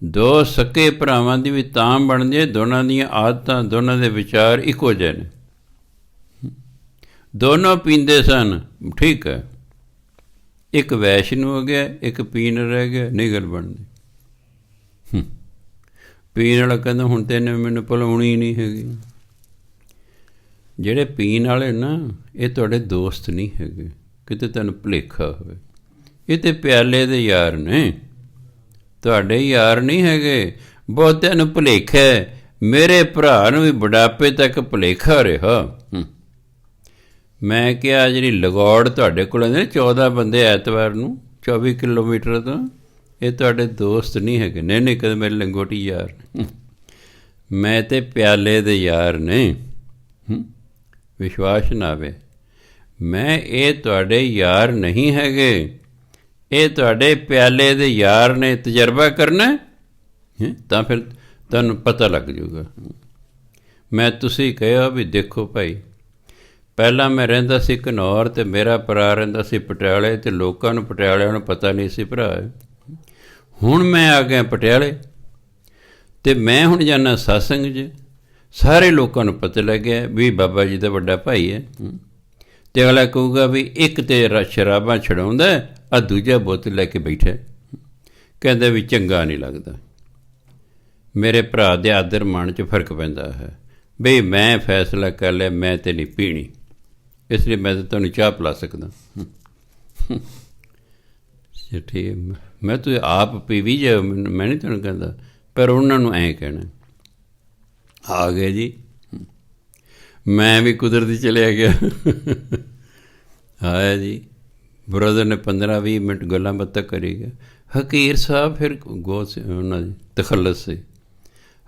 ਦੋ ਸਕੇ ਭਰਾਵਾਂ ਦੀ ਵੀ ਤਾਂ ਬਣਦੀ ਹੈ, ਦੋਨਾਂ ਦੀਆਂ ਆਦਤਾਂ, ਦੋਨਾਂ ਦੇ ਵਿਚਾਰ ਇੱਕੋ ਜਿਹੇ ਨੇ। ਦੋਨੋਂ ਪੀਂਦੇ ਸਨ, ਠੀਕ ਹੈ, ਇੱਕ ਵੈਸ਼ਨੂੰ ਹੋ ਗਿਆ, ਇੱਕ ਪੀਣ ਰਹਿ ਗਿਆ, ਨਹੀਂ ਗੱਲ ਬਣਦੀ। ਪੀਣ ਵਾਲਾ ਕਹਿੰਦਾ ਹੁਣ ਤੈਨੂੰ ਮੈਨੂੰ ਭੁਲਾਉਣੀ ਨਹੀਂ ਹੈਗੀ। ਜਿਹੜੇ ਪੀਣ ਵਾਲੇ ਨਾ, ਇਹ ਤੁਹਾਡੇ ਦੋਸਤ ਨਹੀਂ ਹੈਗੇ, ਕਿਤੇ ਤੁਹਾਨੂੰ ਭੁਲੇਖਾ ਹੋਵੇ। ਇਹ ਤਾਂ ਪਿਆਲੇ ਦੇ ਯਾਰ ਨੇ, ਤੁਹਾਡੇ ਯਾਰ ਨਹੀਂ ਹੈਗੇ। ਬਹੁਤਿਆਂ ਨੂੰ ਭੁਲੇਖਾ ਹੈ। ਮੇਰੇ ਭਰਾ ਨੂੰ ਵੀ ਬੁਢਾਪੇ ਤੱਕ ਭੁਲੇਖਾ ਰਿਹਾ। ਮੈਂ ਕਿਹਾ ਜਿਹੜੀ ਲਗੌੜ ਤੁਹਾਡੇ ਕੋਲ ਨੇ 14 ਬੰਦੇ ਐਤਵਾਰ ਨੂੰ 24 ਕਿਲੋਮੀਟਰ ਤੋਂ, ਇਹ ਤੁਹਾਡੇ ਦੋਸਤ ਨਹੀਂ ਹੈਗੇ। ਨਹੀਂ ਨਹੀਂ, ਕਦੇ ਮੇਰੇ ਲੰਗੋਟੀ ਯਾਰ ਨੇ, ਮੈਂ ਤੇ ਪਿਆਲੇ ਦੇ ਯਾਰ ਨੇ। ਵਿਸ਼ਵਾਸ ਨਾ ਆਵੇ, ਮੈਂ ਇਹ ਤੁਹਾਡੇ ਯਾਰ ਨਹੀਂ ਹੈਗੇ, ਇਹ ਤੁਹਾਡੇ ਪਿਆਲੇ ਦੇ ਯਾਰ ਨੇ। ਤਜਰਬਾ ਕਰਨਾ ਤਾਂ ਫਿਰ ਤੁਹਾਨੂੰ ਪਤਾ ਲੱਗ ਜਾਊਗਾ। ਮੈਂ ਤੁਸੀਂ ਕਿਹਾ ਵੀ ਦੇਖੋ ਭਾਈ, ਪਹਿਲਾਂ ਮੈਂ ਰਹਿੰਦਾ ਸੀ ਘਨੌਰ ਅਤੇ ਮੇਰਾ ਭਰਾ ਰਹਿੰਦਾ ਸੀ ਪਟਿਆਲੇ, ਅਤੇ ਲੋਕਾਂ ਨੂੰ ਪਟਿਆਲਿਆਂ ਨੂੰ ਪਤਾ ਨਹੀਂ ਸੀ ਭਰਾ ਹੈ। ਹੁਣ ਮੈਂ ਆ ਗਿਆ ਪਟਿਆਲੇ ਅਤੇ ਮੈਂ ਹੁਣ ਜਾਂਦਾ ਸਤਸੰਗ 'ਚ, ਸਾਰੇ ਲੋਕਾਂ ਨੂੰ ਪਤਾ ਲੱਗਿਆ ਵੀ ਬਾਬਾ ਜੀ ਦਾ ਵੱਡਾ ਭਾਈ ਹੈ। ਅਤੇ ਅਗਲਾ ਕਹੂਗਾ ਵੀ ਇੱਕ ਤਾਂ ਸ਼ਰਾਬਾਂ ਛਡਾਉਂਦਾ, ਆ ਦੂਜਾ ਬੋਤਲ ਲੈ ਕੇ ਬੈਠਾ, ਕਹਿੰਦਾ ਵੀ ਚੰਗਾ ਨਹੀਂ ਲੱਗਦਾ। ਮੇਰੇ ਭਰਾ ਦੇ ਆਦਰ ਮਾਣ 'ਚ ਫਰਕ ਪੈਂਦਾ ਹੈ। ਬਈ ਮੈਂ ਫੈਸਲਾ ਕਰ ਲਿਆ, ਮੈਂ ਤਾਂ ਨਹੀਂ ਪੀਣੀ, ਇਸ ਲਈ ਮੈਂ ਤਾਂ ਤੁਹਾਨੂੰ ਚਾਹ ਪਿਲਾ ਸਕਦਾ। ਠੀਕ, ਮੈਂ ਤੁਸੀਂ ਆਪ ਪੀਵੀ ਜਾ, ਮੈਂ ਨਹੀਂ ਤੁਹਾਨੂੰ ਕਹਿੰਦਾ, ਪਰ ਉਹਨਾਂ ਨੂੰ ਐਂ ਕਹਿਣਾ। ਆ ਗਏ ਜੀ, ਮੈਂ ਵੀ ਕੁਦਰਤੀ ਚਲਿਆ ਗਿਆ। ਆਇਆ ਜੀ, ਬ੍ਰਦਰ ਨੇ 15-20 ਮਿੰਟ ਗੱਲਾਂ ਬਾਤਾਂ ਕਰੀ ਗਿਆ। ਹਕੀਰ ਸਾਹਿਬ ਫਿਰ ਉਹਨਾਂ ਦੀ ਤਖੱਲਸ ਸੀ।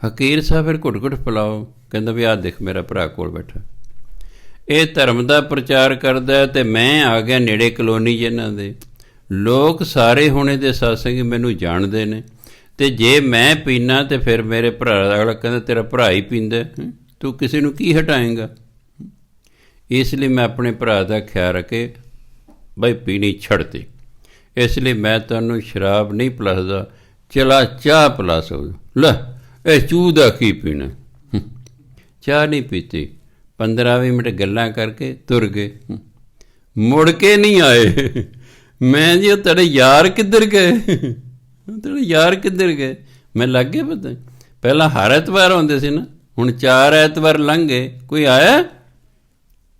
ਹਕੀਰ ਸਾਹਿਬ ਫਿਰ ਘੁੱਟ ਘੁੱਟ ਪਿਲਾਓ, ਕਹਿੰਦਾ ਵੀ ਆਹ ਦੇਖ ਮੇਰਾ ਭਰਾ ਕੋਲ ਬੈਠਾ, ਇਹ ਧਰਮ ਦਾ ਪ੍ਰਚਾਰ ਕਰਦਾ। ਅਤੇ ਮੈਂ ਆ ਗਿਆ ਨੇੜੇ ਕਲੋਨੀ ਜਿਹਨਾਂ ਦੇ ਲੋਕ ਸਾਰੇ ਹੁਣੇ ਦੇ ਸਤਸੰਗ ਮੈਨੂੰ ਜਾਣਦੇ ਨੇ, ਅਤੇ ਜੇ ਮੈਂ ਪੀਨਾ ਤਾਂ ਫਿਰ ਮੇਰੇ ਭਰਾ ਦਾ ਅਗਲਾ ਕਹਿੰਦਾ ਤੇਰਾ ਭਰਾ ਹੀ ਪੀਂਦਾ, ਤੂੰ ਕਿਸੇ ਨੂੰ ਕੀ ਹਟਾਏਂਗਾ। ਇਸ ਲਈ ਮੈਂ ਆਪਣੇ ਭਰਾ ਦਾ ਖਿਆਲ ਰੱਖੇ ਬਈ ਪੀਣੀ ਛੱਡਤੀ। ਇਸ ਲਈ ਮੈਂ ਤੁਹਾਨੂੰ ਸ਼ਰਾਬ ਨਹੀਂ ਪਿਲਾਸਦਾ, ਚਲਾ ਚਾਹ ਪਿਲਾ ਸਕਦਾ। ਲੈ ਇਹ ਚੂਹ ਦਾ ਕੀ ਪੀਣਾ। ਚਾਹ ਨਹੀਂ ਪੀਤੀ, 15-20 ਮਿੰਟ ਗੱਲਾਂ ਕਰਕੇ ਤੁਰ ਗਏ, ਮੁੜ ਕੇ ਨਹੀਂ ਆਏ। ਮੈਂ ਜੀ ਉਹ ਤੁਹਾਡੇ ਯਾਰ ਕਿੱਧਰ ਗਏ, ਤੁਹਾਡੇ ਯਾਰ ਕਿੱਧਰ ਗਏ। ਮੈਂ ਲੱਗ ਗਿਆ ਪਤਾ, ਪਹਿਲਾਂ ਹਰ ਐਤਵਾਰ ਆਉਂਦੇ ਸੀ ਨਾ, ਹੁਣ 4 ਐਤਵਾਰ ਲੰਘ ਗਏ, ਕੋਈ ਆਇਆ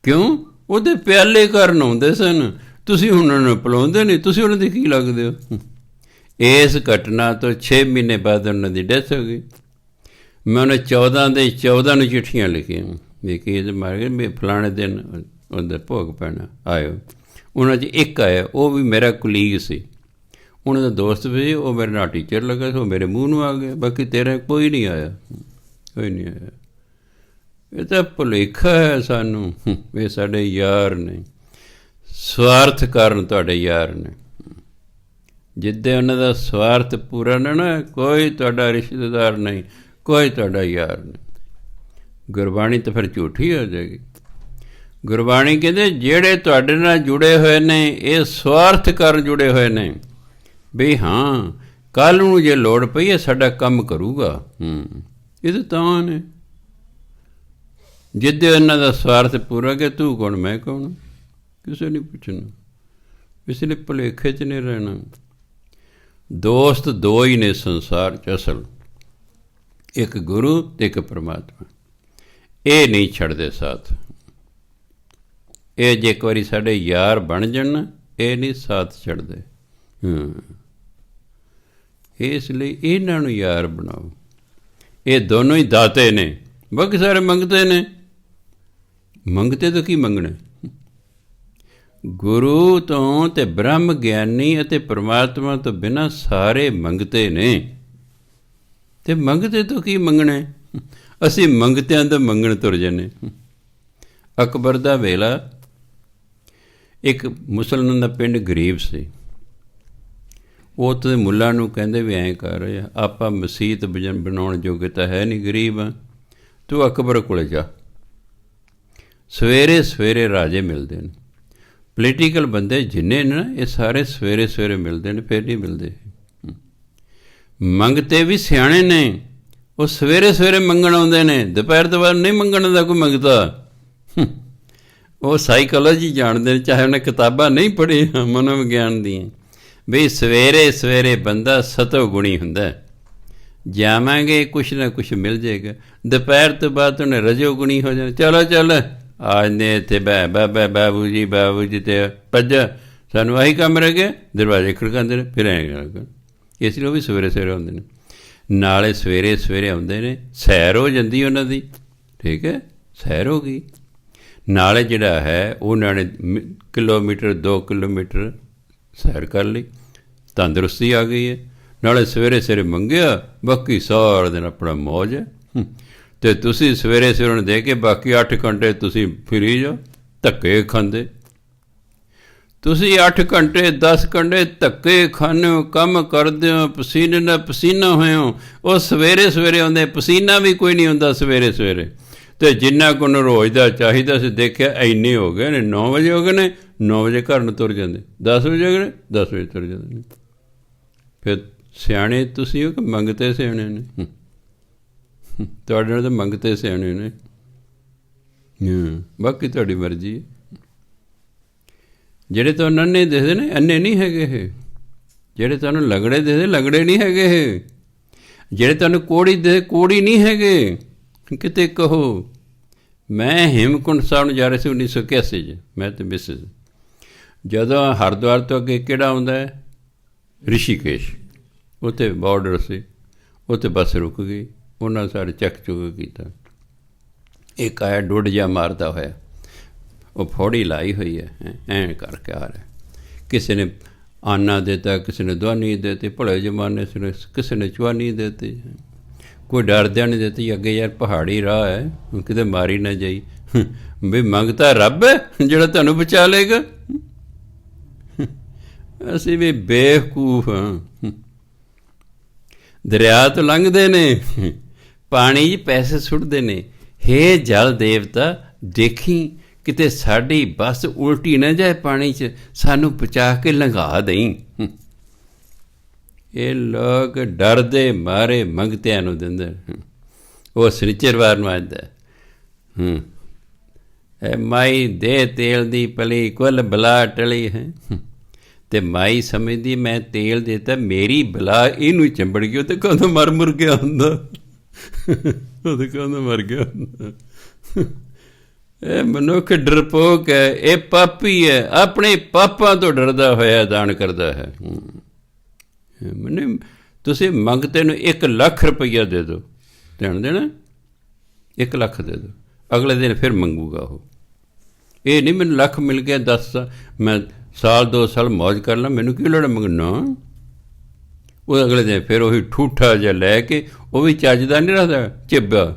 ਕਿਉਂ? ਉਹਦੇ ਪਿਆਲੇ ਕਰਨ ਆਉਂਦੇ ਸਨ, ਤੁਸੀਂ ਉਹਨਾਂ ਨੂੰ ਪਿਲਾਉਂਦੇ ਨਹੀਂ, ਤੁਸੀਂ ਉਹਨਾਂ ਦੇ ਕੀ ਲੱਗਦੇ ਹੋ। ਇਸ ਘਟਨਾ ਤੋਂ 6 ਮਹੀਨੇ ਬਾਅਦ ਉਹਨਾਂ ਦੀ ਡੈਥ ਹੋ ਗਈ। ਮੈਂ ਉਹਨੇ 14 ਨੂੰ ਚਿੱਠੀਆਂ ਲਿਖੀਆਂ ਵੀ ਕਿ ਮਾਰ ਗਏ ਵੀ ਫਲਾਣੇ ਦਿਨ ਉਹਦਾ ਭੋਗ ਪੈਣਾ, ਆਇਓ। ਉਹਨਾਂ 'ਚ ਇੱਕ ਆਇਆ, ਉਹ ਵੀ ਮੇਰਾ ਕੁਲੀਗ ਸੀ, ਉਹਨਾਂ ਦਾ ਦੋਸਤ ਵੀ, ਉਹ ਮੇਰੇ ਨਾਲ ਟੀਚਰ ਲੱਗਾ ਸੀ, ਉਹ ਮੇਰੇ ਮੂੰਹ ਨੂੰ ਆ ਗਿਆ। ਬਾਕੀ ਤੇਰਾ ਕੋਈ ਨਹੀਂ ਆਇਆ, ਕੋਈ ਨਹੀਂ ਆਇਆ। ਇਹ ਤਾਂ ਭੁਲੇਖਾ ਹੈ ਸਾਨੂੰ, ਇਹ ਸਾਡੇ ਯਾਰ ਨੇ, ਸਵਾਰਥ ਕਾਰਨ ਤੁਹਾਡੇ ਯਾਰ ਨੇ। ਜਿੱਦਾਂ ਉਹਨਾਂ ਦਾ ਸਵਾਰਥ ਪੂਰਾ ਨਾ, ਕੋਈ ਤੁਹਾਡਾ ਰਿਸ਼ਤੇਦਾਰ ਨਹੀਂ, ਕੋਈ ਤੁਹਾਡਾ ਯਾਰ ਨਹੀਂ। ਗੁਰਬਾਣੀ ਤਾਂ ਫਿਰ ਝੂਠੀ ਹੋ ਜਾਏਗੀ। ਗੁਰਬਾਣੀ ਕਹਿੰਦੇ ਜਿਹੜੇ ਤੁਹਾਡੇ ਨਾਲ ਜੁੜੇ ਹੋਏ ਨੇ, ਇਹ ਸਵਾਰਥ ਕਾਰਨ ਜੁੜੇ ਹੋਏ ਨੇ, ਵੀ ਹਾਂ ਕੱਲ੍ਹ ਨੂੰ ਜੇ ਲੋੜ ਪਈ ਹੈ ਸਾਡਾ ਕੰਮ ਕਰੂਗਾ। ਇਹ ਤਾਂ ਨੇ ਜਿੱਦੇ ਇਹਨਾਂ ਦਾ ਸਵਾਰਥ ਪੂਰਾ ਗਿਆ, ਤੂੰ ਕੌਣ ਮੈਂ ਕੌਣ, ਕਿਸੇ ਨੇ ਪੁੱਛਣਾ। ਇਸ ਲਈ ਭੁਲੇਖੇ 'ਚ ਨਹੀਂ ਰਹਿਣਾ। ਦੋਸਤ ਦੋ ਹੀ ਨੇ ਸੰਸਾਰ 'ਚ ਅਸਲ, ਇੱਕ ਗੁਰੂ ਅਤੇ ਇੱਕ ਪਰਮਾਤਮਾ। ਇਹ ਨਹੀਂ ਛੱਡਦੇ ਸਾਥ। ਇਹ ਜੇ ਇੱਕ ਵਾਰੀ ਸਾਡੇ ਯਾਰ ਬਣ ਜਾਣ, ਇਹ ਨਹੀਂ ਸਾਥ ਛੱਡਦੇ। ਇਸ ਲਈ ਇਹਨਾਂ ਨੂੰ ਯਾਰ ਬਣਾਓ। ਇਹ ਦੋਨੋਂ ਹੀ ਦਾਤੇ ਨੇ, ਬਾਕੀ ਸਾਰੇ ਮੰਗਤੇ ਨੇ। ਮੰਗਤੇ ਤੋਂ ਕੀ ਮੰਗਣਾ? ਗੁਰੂ ਤੋਂ ਅਤੇ ਬ੍ਰਹਮ ਗਿਆਨੀ ਅਤੇ ਪਰਮਾਤਮਾ ਤੋਂ ਬਿਨਾਂ ਸਾਰੇ ਮੰਗਤੇ ਨੇ। ਅਤੇ ਮੰਗਤੇ ਤੋਂ ਕੀ ਮੰਗਣਾ? ਅਸੀਂ ਮੰਗਤਿਆਂ ਤੋਂ ਮੰਗਣ ਤੁਰ ਜਾਂਦੇ। ਅਕਬਰ ਦਾ ਵੇਲਾ, ਇੱਕ ਮੁਸਲਮਾਨ ਦਾ ਪਿੰਡ ਗਰੀਬ ਸੀ। ਉਹ ਤਾਂ ਮੁੱਲਾਂ ਨੂੰ ਕਹਿੰਦੇ ਵੀ ਐਂ ਕਰ ਰਹੇ ਆ, ਆਪਾਂ ਮਸੀਤ ਬਣਾਉਣ ਜੋਗੇ ਤਾਂ ਹੈ ਨਹੀਂ, ਗਰੀਬ ਆ, ਤੂੰ ਅਕਬਰ ਕੋਲ ਜਾ। ਸਵੇਰੇ ਸਵੇਰੇ ਰਾਜੇ ਮਿਲਦੇ ਨੇ, ਪੋਲੀਟੀਕਲ ਬੰਦੇ ਜਿੰਨੇ ਨੇ ਨਾ, ਇਹ ਸਾਰੇ ਸਵੇਰੇ ਸਵੇਰੇ ਮਿਲਦੇ ਨੇ, ਫਿਰ ਨਹੀਂ ਮਿਲਦੇ। ਮੰਗਤੇ ਵੀ ਸਿਆਣੇ ਨੇ, ਉਹ ਸਵੇਰੇ ਸਵੇਰੇ ਮੰਗਣ ਆਉਂਦੇ ਨੇ, ਦੁਪਹਿਰ ਤੋਂ ਬਾਅਦ ਨਹੀਂ ਮੰਗਣ ਦਾ ਕੋਈ ਮੰਗਤਾ। ਉਹ ਸਾਈਕੋਲੋਜੀ ਜਾਣਦੇ ਨੇ, ਚਾਹੇ ਉਹਨੇ ਕਿਤਾਬਾਂ ਨਹੀਂ ਪੜ੍ਹੀਆਂ ਮਨੋਵਿਗਿਆਨ ਦੀਆਂ, ਬਈ ਸਵੇਰੇ ਸਵੇਰੇ ਬੰਦਾ ਸਤੋ ਗੁਣੀ ਹੁੰਦਾ। ਜਾਵਾਂਗੇ ਕੁਛ ਨਾ ਕੁਛ ਮਿਲ ਜਾਏਗਾ। ਦੁਪਹਿਰ ਤੋਂ ਬਾਅਦ ਉਹਨੇ ਰਜੋ ਗੁਣੀ ਹੋ ਜਾਣਾ। ਚਲੋ ਚੱਲ ਆ ਨੇ ਇੱਥੇ ਬਾਬੂ ਜੀ ਤੇ ਭੱਜ, ਸਾਨੂੰ ਆਹੀ ਕੰਮ ਰਹਿ ਗਿਆ। ਦਰਵਾਜ਼ੇ ਖੜਕਾਉਂਦੇ ਨੇ, ਫਿਰ ਐਂ ਇਸ ਲਈ ਉਹ ਵੀ ਸਵੇਰੇ ਸਵੇਰੇ ਆਉਂਦੇ ਨੇ। ਨਾਲੇ ਸਵੇਰੇ ਸਵੇਰੇ ਆਉਂਦੇ ਨੇ, ਸੈਰ ਹੋ ਜਾਂਦੀ ਉਹਨਾਂ ਦੀ, ਠੀਕ ਹੈ, ਸੈਰ ਹੋ ਗਈ। ਨਾਲੇ ਜਿਹੜਾ ਹੈ ਉਹਨਾਂ ਨੇ ਕਿਲੋਮੀਟਰ 2 ਕਿਲੋਮੀਟਰ ਸੈਰ ਕਰ ਲਈ, ਤੰਦਰੁਸਤੀ ਆ ਗਈ ਹੈ। ਨਾਲੇ ਸਵੇਰੇ ਸਵੇਰੇ ਮੰਗਿਆ, ਬਾਕੀ ਸਾਰਾ ਦਿਨ ਆਪਣਾ ਮੌਜ ਹੈ। ਅਤੇ ਤੁਸੀਂ ਸਵੇਰੇ ਸਵੇਰੇ ਨੂੰ ਦੇ ਕੇ ਬਾਕੀ 8 ਘੰਟੇ ਤੁਸੀਂ ਫਿਰੀ ਜਾਓ, ਧੱਕੇ ਖਾਂਦੇ। ਤੁਸੀਂ 8 ਘੰਟੇ 10 ਘੰਟੇ ਧੱਕੇ ਖਾਂਦੇ ਹੋ, ਕੰਮ ਕਰਦੇ ਹੋ, ਪਸੀਨੇ ਨਾਲ ਪਸੀਨਾ ਹੋਏ ਹੋ। ਉਹ ਸਵੇਰੇ ਸਵੇਰੇ ਆਉਂਦੇ, ਪਸੀਨਾ ਵੀ ਕੋਈ ਨਹੀਂ ਹੁੰਦਾ ਸਵੇਰੇ ਸਵੇਰੇ। ਅਤੇ ਜਿੰਨਾ ਕੁ ਉਹਨੂੰ ਰੋਜ਼ ਦਾ ਚਾਹੀਦਾ ਸੀ, ਦੇਖਿਆ ਇੰਨੇ ਹੋ ਗਏ ਨੇ। 9 ਵਜੇ ਹੋ ਗਏ ਨੇ, 9 ਵਜੇ ਘਰ ਨੂੰ ਤੁਰ ਜਾਂਦੇ। 10 ਵਜੇ ਹੋ ਗਏ ਨੇ, 10 ਵਜੇ ਤੁਰ ਜਾਂਦੇ ਨੇ। ਫਿਰ ਸਿਆਣੇ ਤੁਸੀਂ ਹੋ ਕਿ ਮੰਗਤੇ ਸਿਆਣੇ ਨੇ? ਤੁਹਾਡੇ ਨਾਲ ਤਾਂ ਮੰਗਤੇ ਸਿਆਣੇ ਨੇ। ਬਾਕੀ ਤੁਹਾਡੀ ਮਰਜ਼ੀ ਹੈ। ਜਿਹੜੇ ਤੁਹਾਨੂੰ ਅੰਨੇ ਦਿਖਦੇ ਨੇ, ਅੰਨੇ ਨਹੀਂ ਹੈਗੇ ਇਹ। ਜਿਹੜੇ ਤੁਹਾਨੂੰ ਲੰਗੜੇ ਦਿਖਦੇ, ਲੰਗੜੇ ਨਹੀਂ ਹੈਗੇ ਇਹ। ਜਿਹੜੇ ਤੁਹਾਨੂੰ ਕੋਹੜੀ ਦਿਖਦੇ, ਕੋਹੜੀ ਨਹੀਂ ਹੈਗੇ। ਕਿਤੇ ਕਹੋ, ਮੈਂ ਹੇਮਕੁੰਟ ਸਾਹਿਬ ਨੂੰ ਜਾ ਰਿਹਾ ਸੀ 1981 'ਚ, ਮੈਂ ਅਤੇ ਮਿਸਿਸ। ਜਦੋਂ ਹਰਿਦੁਆਰ ਤੋਂ ਅੱਗੇ ਕਿਹੜਾ ਆਉਂਦਾ ਹੈ? ਰਿਸ਼ੀਕੇਸ਼। ਉੱਥੇ ਬਾਰਡਰ ਸੀ, ਉੱਥੇ ਬੱਸ ਰੁਕ ਗਈ। ਉਹਨਾਂ ਸਾਰੇ ਚੱਕ ਚੁੱਕ ਕੀਤਾ। ਇੱਕ ਆਇਆ ਡੁੱਡ ਜਿਹਾ ਮਾਰਦਾ ਹੋਇਆ, ਉਹ ਫੌੜੀ ਲਾਈ ਹੋਈ ਹੈ, ਐਂ ਕਰਕੇ ਆ ਰਿਹਾ। ਕਿਸੇ ਨੇ ਆਨਾ ਦਿੱਤਾ, ਕਿਸੇ ਨੇ ਦੁਆਨੀ ਦਿੱਤੀ। ਭਲੇ ਜ਼ਮਾਨੇ ਸੀ, ਕਿਸੇ ਨੇ ਚੁਆਨੀ ਦਿੱਤੀ। ਕੋਈ ਡਰਦਿਆਂ ਨਹੀਂ ਦਿੱਤੀ। ਅੱਗੇ ਯਾਰ ਪਹਾੜੀ ਰਾਹ ਹੈ, ਕਿਤੇ ਮਾਰੀ ਨਾ ਜਾਈ। ਵੀ ਮੰਗਤਾ ਰੱਬ ਹੈ ਜਿਹੜਾ ਤੁਹਾਨੂੰ ਬਚਾ ਲਏਗਾ। ਅਸੀਂ ਵੀ ਬੇਵਕੂਫ ਹਾਂ। ਦਰਿਆ ਤੋਂ ਲੰਘਦੇ ਨੇ, ਪਾਣੀ 'ਚ ਪੈਸੇ ਸੁੱਟਦੇ ਨੇ। ਹੇ ਜਲ ਦੇਵਤਾ, ਦੇਖੀ ਕਿਤੇ ਸਾਡੀ ਬੱਸ ਉਲਟੀ ਨਾ ਜਾਏ ਪਾਣੀ 'ਚ, ਸਾਨੂੰ ਬਚਾ ਕੇ ਲੰਘਾ ਦੇਈਂ। ਇਹ ਲੋਕ ਡਰਦੇ ਮਾਰੇ ਮੰਗਤਿਆਂ ਨੂੰ ਦਿੰਦੇ। ਉਹ ਸਨੀਚਰਵਾਰ ਨੂੰ ਆਂਦਾ, ਮਾਈ ਦੇ ਤੇਲ ਦੀ ਪਲੀ, ਕੁੱਲ ਬਲਾ ਟਲੀ ਹੈ। ਅਤੇ ਮਾਈ ਸਮਝਦੀ ਮੈਂ ਤੇਲ ਦਿੱਤਾ, ਮੇਰੀ ਬਲਾ ਇਹਨੂੰ ਚੰਬੜ ਗਈ। ਉਹ ਤਾਂ ਕਦੋਂ ਮਰ ਮੁਰ ਗਿਆ ਹੁੰਦਾ, ਉਹ ਤਾਂ ਕਦੋਂ ਮਰ ਗਿਆ ਹੁੰਦਾ। ਇਹ ਮਨੁੱਖ ਡਰਪੋਕ ਹੈ, ਇਹ ਪਾਪੀ ਹੈ, ਆਪਣੇ ਪਾਪਾਂ ਤੋਂ ਡਰਦਾ ਹੋਇਆ ਦਾਨ ਕਰਦਾ ਹੈ। ਮੈਨੂੰ ਤੁਸੀਂ ਮੰਗਤੇ ਨੂੰ 1 ਲੱਖ ਰੁਪਈਆ ਦੇ ਦਿਓ, ਧਿਆਨ ਦੇਣਾ, 1 ਲੱਖ ਦੇ ਦਿਓ, ਅਗਲੇ ਦਿਨ ਫਿਰ ਮੰਗੂਗਾ ਉਹ। ਇਹ ਨਹੀਂ ਮੈਨੂੰ ਲੱਖ ਮਿਲ ਗਿਆ 10 ਮੈਂ ਸਾਲ 2 ਸਾਲ ਮੌਜ ਕਰ ਲਾਂ, ਮੈਨੂੰ ਕੀ ਲੋੜ ਮੰਗਣਾ। ਉਹ ਅਗਲੇ ਦਿਨ ਫਿਰ ਉਹੀ ਠੂਠਾ ਜਿਹਾ ਲੈ ਕੇ, ਉਹ ਵੀ ਚੱਜਦਾ ਨਹੀਂ ਰੱਖਦਾ, ਚਿੱਬਾ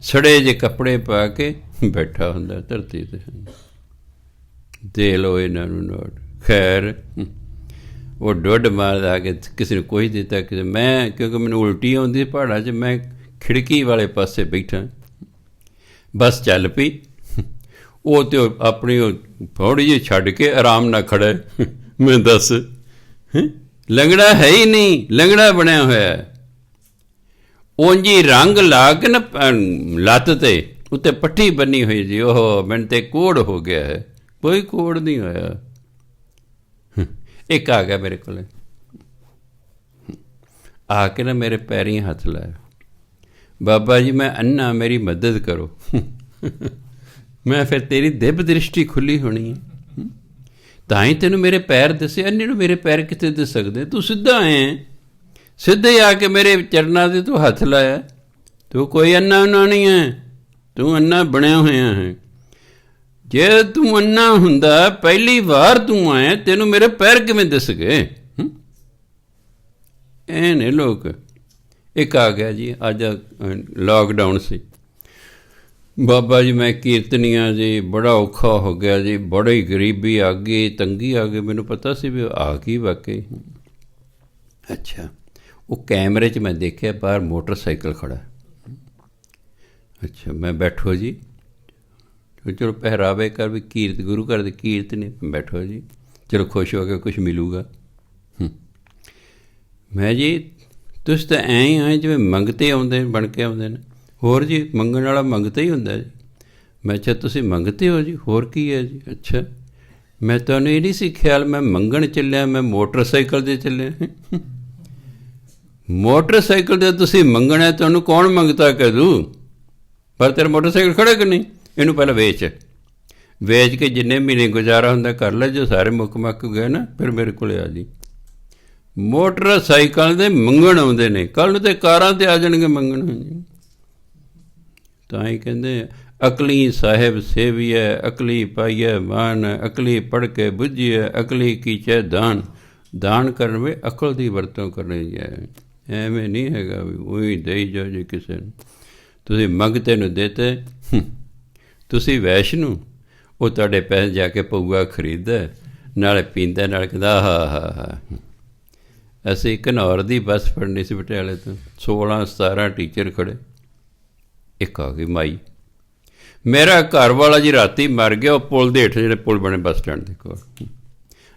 ਸੜੇ ਜਿਹੇ ਕੱਪੜੇ ਪਾ ਕੇ ਬੈਠਾ ਹੁੰਦਾ ਧਰਤੀ 'ਤੇ। ਦੇ ਲਓ ਇਹਨਾਂ ਨੂੰ ਨੋਟ। ਖੈਰ ਉਹ ਡੁੱਡ ਮਾਰਦਾ ਆ ਕੇ ਕਿਸੇ ਨੂੰ ਕੋਈ ਦਿੱਤਾ, ਕਿਸੇ ਮੈਂ, ਕਿਉਂਕਿ ਮੈਨੂੰ ਉਲਟੀ ਆਉਂਦੀ ਪਹਾੜਾਂ 'ਚ, ਮੈਂ ਖਿੜਕੀ ਵਾਲੇ ਪਾਸੇ ਬੈਠਾ। ਬੱਸ ਚੱਲ ਪਈ। ਉਹ ਤਾਂ ਆਪਣੀ ਉਹ ਥੋੜ੍ਹੀ ਜਿਹੀ ਛੱਡ ਕੇ ਆਰਾਮ ਨਾਲ ਖੜ੍ਹਾ। ਮੈਂ ਦੱਸ, ਲੰਗੜਾ ਹੈ ਹੀ ਨਹੀਂ, ਲੰਗੜਾ ਬਣਿਆ ਹੋਇਆ। ਉਂਝ ਹੀ ਰੰਗ ਲਾ ਕੇ ਨਾ ਲੱਤ 'ਤੇ ਉੱਤੇ ਪੱਟੀ ਬੰਨੀ ਹੋਈ ਜੀ। ਉਹ ਮੈਨੂੰ ਤਾਂ ਕੋੜ ਹੋ ਗਿਆ ਹੈ। ਕੋਈ ਕੋੜ ਨਹੀਂ ਹੋਇਆ। ਇੱਕ ਆ ਗਿਆ ਮੇਰੇ ਕੋਲ, ਆ ਕੇ ਨਾ ਮੇਰੇ ਪੈਰੀਂ ਹੱਥ ਲਾਇਆ, ਬਾਬਾ ਜੀ ਮੈਂ ਅੰਨਾ, ਮੇਰੀ ਮਦਦ ਕਰੋ। ਮੈਂ ਫਿਰ ਤੇਰੀ ਦਿਵ ਦ੍ਰਿਸ਼ਟੀ ਖੁੱਲ੍ਹੀ ਹੋਣੀ ਹੈ, ਤਾਂ ਹੀ ਤੈਨੂੰ ਮੇਰੇ ਪੈਰ ਦੱਸੇ। ਅੰਨੇ ਨੂੰ ਮੇਰੇ ਪੈਰ ਕਿੱਥੇ ਦਿਸ ਸਕਦੇ? ਤੂੰ ਸਿੱਧਾ ਹੈ, ਸਿੱਧੇ ਆ ਕੇ ਮੇਰੇ ਚਰਨਾਂ 'ਤੇ ਤੂੰ ਹੱਥ ਲਾਇਆ। ਤੂੰ ਕੋਈ ਅੰਨਾ ਉਨਾ ਨਹੀਂ ਹੈ, ਤੂੰ ਅੰਨਾ ਬਣਿਆ ਹੋਇਆ ਹੈ। ਜੇ ਤੂੰ ਅੰਨਾ ਹੁੰਦਾ, ਪਹਿਲੀ ਵਾਰ ਤੂੰ ਆਇਆ, ਤੈਨੂੰ ਮੇਰੇ ਪੈਰ ਕਿਵੇਂ ਦਿਸ ਗਏ? ਇਹ ਨੇ ਲੋਕ। ਇੱਕ ਆ ਗਿਆ ਜੀ, ਅੱਜ ਲਾਕਡਾਊਨ ਸੀ। ਬਾਬਾ ਜੀ ਮੈਂ ਕੀਰਤਨੀਆਂ ਜੀ, ਬੜਾ ਔਖਾ ਹੋ ਗਿਆ ਜੀ, ਬੜੀ ਗਰੀਬੀ ਆ ਗਈ, ਤੰਗੀ ਆ ਗਈ। ਮੈਨੂੰ ਪਤਾ ਸੀ ਵੀ ਆ ਗਈ ਵਾਕਈ। ਅੱਛਾ, ਉਹ ਕੈਮਰੇ 'ਚ ਮੈਂ ਦੇਖਿਆ ਬਾਹਰ ਮੋਟਰਸਾਈਕਲ ਖੜ੍ਹਾ। ਅੱਛਾ, ਮੈਂ ਬੈਠੋ ਜੀ, ਚਲੋ ਪਹਿਰਾਵੇ ਕਰ ਵੀ ਕੀਰਤ, ਗੁਰੂ ਘਰ ਦੀ ਕੀਰਤ ਨੇ, ਬੈਠੋ ਜੀ, ਚਲੋ ਖੁਸ਼ ਹੋ ਕੇ ਕੁਛ ਮਿਲੂਗਾ। ਮੈਂ ਜੀ ਤੁਸੀਂ ਤਾਂ ਐਂ ਹੀ ਆਏ ਜਿਵੇਂ ਮੰਗਤੇ ਆਉਂਦੇ ਬਣ ਕੇ ਆਉਂਦੇ ਨੇ। ਹੋਰ ਜੀ, ਮੰਗਣ ਵਾਲਾ ਮੰਗਤਾ ਹੀ ਹੁੰਦਾ ਜੀ। ਮੈਂ ਅੱਛਾ ਤੁਸੀਂ ਮੰਗਤੇ ਹੋ ਜੀ, ਹੋਰ ਕੀ ਹੈ ਜੀ? ਅੱਛਾ, ਮੈਂ ਤੁਹਾਨੂੰ ਇਹ ਨਹੀਂ ਸੀ ਖਿਆਲ ਮੈਂ ਮੰਗਣ ਚੱਲਿਆ, ਮੈਂ ਮੋਟਰਸਾਈਕਲ 'ਤੇ ਚੱਲਿਆ। ਮੋਟਰਸਾਈਕਲ 'ਤੇ ਤੁਸੀਂ ਮੰਗਣਾ, ਤੁਹਾਨੂੰ ਕੌਣ ਮੰਗਤਾ ਕਹਿ ਦੂ? ਪਰ ਤੇਰਾ ਮੋਟਰਸਾਈਕਲ ਖੜ੍ਹਾ ਕਿ ਨਹੀਂ? ਇਹਨੂੰ ਪਹਿਲਾਂ ਵੇਚ ਕੇ ਜਿੰਨੇ ਮਹੀਨੇ ਗੁਜ਼ਾਰਾ ਹੁੰਦਾ ਕਰ ਲੈ। ਜੋ ਸਾਰੇ ਮੁੱਕ ਗਏ ਨਾ, ਫਿਰ ਮੇਰੇ ਕੋਲ ਆ ਜੀ। ਮੋਟਰਸਾਈਕਲ ਦੇ ਮੰਗਣ ਆਉਂਦੇ ਨੇ, ਕੱਲ੍ਹ ਨੂੰ ਤਾਂ ਕਾਰਾਂ 'ਤੇ ਆ ਜਾਣਗੇ ਮੰਗਣ। ਤਾਂ ਹੀ ਕਹਿੰਦੇ ਅਕਲੀ ਸਾਹਿਬ ਸੇਵੀਐ, ਅਕਲੀ ਪਾਈਐ ਮਾਨ, ਅਕਲੀ ਪੜ੍ਹ ਕੇ ਬੁੱਝੀਐ, ਅਕਲੀ ਕੀਚੈ ਦਾਨ। ਦਾਨ ਕਰਨ ਵੇ ਅਕਲ ਦੀ ਵਰਤੋਂ ਕਰਨੀ ਹੈ। ਐਵੇਂ ਨਹੀਂ ਹੈਗਾ ਵੀ ਉਹੀ ਦੇਈ ਜਾਓ ਜੀ ਕਿਸੇ ਨੂੰ। ਤੁਸੀਂ ਮੰਗਤੇ ਨੂੰ ਦੇਤੇ, ਤੁਸੀਂ ਵੈਸ਼ਨੂੰ, ਉਹ ਤੁਹਾਡੇ ਪੈਸੇ ਜਾ ਕੇ ਪਊਆ ਖਰੀਦਦਾ, ਨਾਲੇ ਪੀਂਦਾ, ਨਾਲ ਕਹਿੰਦਾ ਹਾ। ਅਸੀਂ ਘਨੌਰ ਦੀ ਬੱਸ ਫੜਨੀ ਸੀ ਪਟਿਆਲੇ ਤੋਂ, 16-17 ਟੀਚਰ ਖੜ੍ਹੇ, ਇੱਕ ਆ ਗਈ ਮਾਈ। ਮੇਰਾ ਘਰ ਵਾਲਾ ਜੀ ਰਾਤੀ ਮਰ ਗਿਆ, ਉਹ ਪੁਲ ਦੇ ਹੇਠ, ਜਿਹੜੇ ਪੁਲ ਬਣੇ ਬੱਸ ਸਟੈਂਡ ਦੇ ਕੋਲ,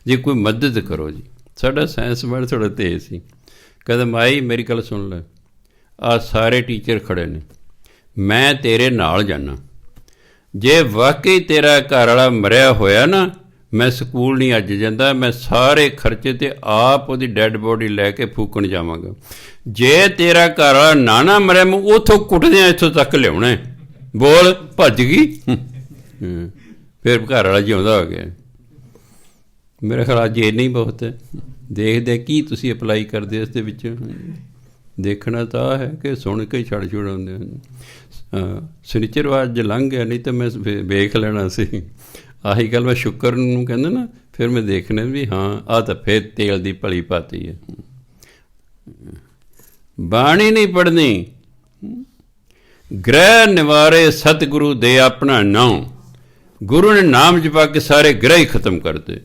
ਜੀ ਕੋਈ ਮਦਦ ਕਰੋ ਜੀ। ਸਾਡਾ ਸਾਇੰਸ ਵਾਲਾ ਥੋੜ੍ਹਾ ਤੇਜ਼ ਸੀ। ਕਹਿੰਦਾ ਮਾਈ ਮੇਰੀ ਗੱਲ ਸੁਣ ਲੈ, ਆਹ ਸਾਰੇ ਟੀਚਰ ਖੜ੍ਹੇ ਨੇ, ਮੈਂ ਤੇਰੇ ਨਾਲ ਜਾਣਾ, ਜੇ ਵਾਕਈ ਤੇਰਾ ਘਰ ਵਾਲਾ ਮਰਿਆ ਹੋਇਆ ਨਾ, ਮੈਂ ਸਕੂਲ ਨਹੀਂ ਅੱਜ ਜਾਂਦਾ, ਮੈਂ ਸਾਰੇ ਖਰਚੇ 'ਤੇ ਆਪ ਉਹਦੀ ਡੈੱਡ ਬੋਡੀ ਲੈ ਕੇ ਫੂਕਣ ਜਾਵਾਂਗਾ। ਜੇ ਤੇਰਾ ਘਰ ਵਾਲਾ ਨਾ ਮਰਿਆ, ਮੈਂ ਉੱਥੋਂ ਕੁੱਟਦਿਆਂ ਇੱਥੋਂ ਤੱਕ ਲਿਆਉਣਾ। ਬੋਲ, ਭੱਜ ਗਈ। ਫਿਰ ਘਰ ਵਾਲਾ ਜਿਉਂਦਾ ਹੋ ਗਿਆ। ਮੇਰਾ ਖਿਆਲ ਅੱਜ ਇੰਨਾ ਹੀ ਬਹੁਤ ਹੈ। ਦੇਖਦੇ ਕੀ ਤੁਸੀਂ ਅਪਲਾਈ ਕਰਦੇ ਇਸ ਦੇ ਵਿੱਚ। ਦੇਖਣਾ ਤਾਂ ਹੈ ਕਿ ਸੁਣ ਕੇ ਛੱਡ ਆਉਂਦੇ ਹਨ। ਸ਼ਨੀਚਰਵਾਰ ਅੱਜ ਲੰਘ ਗਿਆ, ਨਹੀਂ ਤਾਂ ਮੈਂ ਵੇਖ ਲੈਣਾ ਸੀ। ਆਹੀ ਗੱਲ ਮੈਂ ਸ਼ੁੱਕਰ ਨੂੰ ਕਹਿੰਦਾ ਨਾ, ਫਿਰ ਮੈਂ ਦੇਖਣਾ ਵੀ ਹਾਂ ਆਹ ਤਾਂ ਫਿਰ ਤੇਲ ਦੀ ਭਲੀ ਭਾਤੀ ਹੈ। ਬਾਣੀ ਨਹੀਂ ਪੜ੍ਹਨੀ, ਗ੍ਰਹਿ ਨਿਵਾਰੇ ਸਤਿਗੁਰੂ ਦੇ ਆਪਣਾ ਨਾਮ। ਗੁਰੂ ਨੇ ਨਾਮ ਜਪਾ ਕੇ ਸਾਰੇ ਗ੍ਰਹਿ ਖਤਮ ਕਰਦੇ।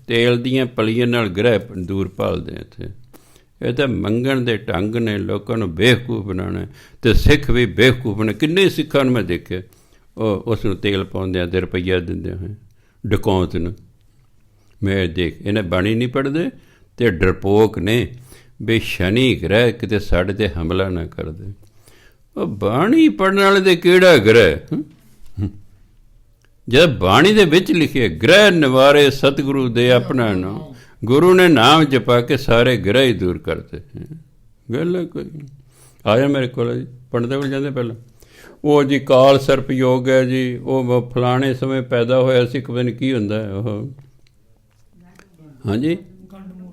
ਤੇਲ ਦੀਆਂ ਪਲੀਆਂ ਨਾਲ ਗ੍ਰਹਿ ਦੂਰ ਭਾਲਦੇ ਇੱਥੇ। ਇਹ ਤਾਂ ਮੰਗਣ ਦੇ ਢੰਗ ਨੇ, ਲੋਕਾਂ ਨੂੰ ਬੇਵਕੂਫ ਬਣਾਉਣਾ, ਅਤੇ ਸਿੱਖ ਵੀ ਬੇਵਕੂਫ ਨੇ। ਕਿੰਨੇ ਸਿੱਖਾਂ ਨੂੰ ਮੈਂ ਦੇਖਿਆ, ਉਹ ਉਸ ਨੂੰ ਤੇਲ ਪਾਉਂਦਿਆਂ ਤੇ ਰੁਪਈਆ ਦਿੰਦੇ ਹੋਏ ਡਕੌਂਤ ਨੂੰ। ਮੈਂ ਦੇਖ, ਇਹਨੇ ਬਾਣੀ ਨਹੀਂ ਪੜ੍ਹਦੇ ਅਤੇ ਡਰਪੋਕ ਨੇ ਵੀ ਸ਼ਨੀ ਗ੍ਰਹਿ ਕਿਤੇ ਸਾਡੇ 'ਤੇ ਹਮਲਾ ਨਾ ਕਰਦੇ। ਉਹ ਬਾਣੀ ਪੜ੍ਹਨ ਵਾਲੇ ਦੇ ਕਿਹੜਾ ਗ੍ਰਹਿ? ਜਦ ਬਾਣੀ ਦੇ ਵਿੱਚ ਲਿਖਿਆ ਗ੍ਰਹਿ ਨਿਵਾਰੇ ਸਤਿਗੁਰੂ ਦੇ ਆਪਣਾ ਨਾਮ, ਗੁਰੂ ਨੇ ਨਾਮ ਜਪਾ ਕੇ ਸਾਰੇ ਗ੍ਰਹਿ ਦੂਰ ਕਰਤੇ। ਗੱਲ ਹੈ ਕੋਈ। ਆਇਆ ਮੇਰੇ ਕੋਲ ਜੀ, ਪੰਡਤਾਂ ਕੋਲ ਜਾਂਦੇ ਪਹਿਲਾਂ, ਉਹ ਜੀ ਕਾਲ ਸਰਪ ਯੋਗ ਹੈ ਜੀ, ਉਹ ਫਲਾਣੇ ਸਮੇਂ ਪੈਦਾ ਹੋਇਆ ਸੀ, ਪਤਾ ਨਹੀਂ ਕੀ ਹੁੰਦਾ ਉਹ, ਹਾਂਜੀ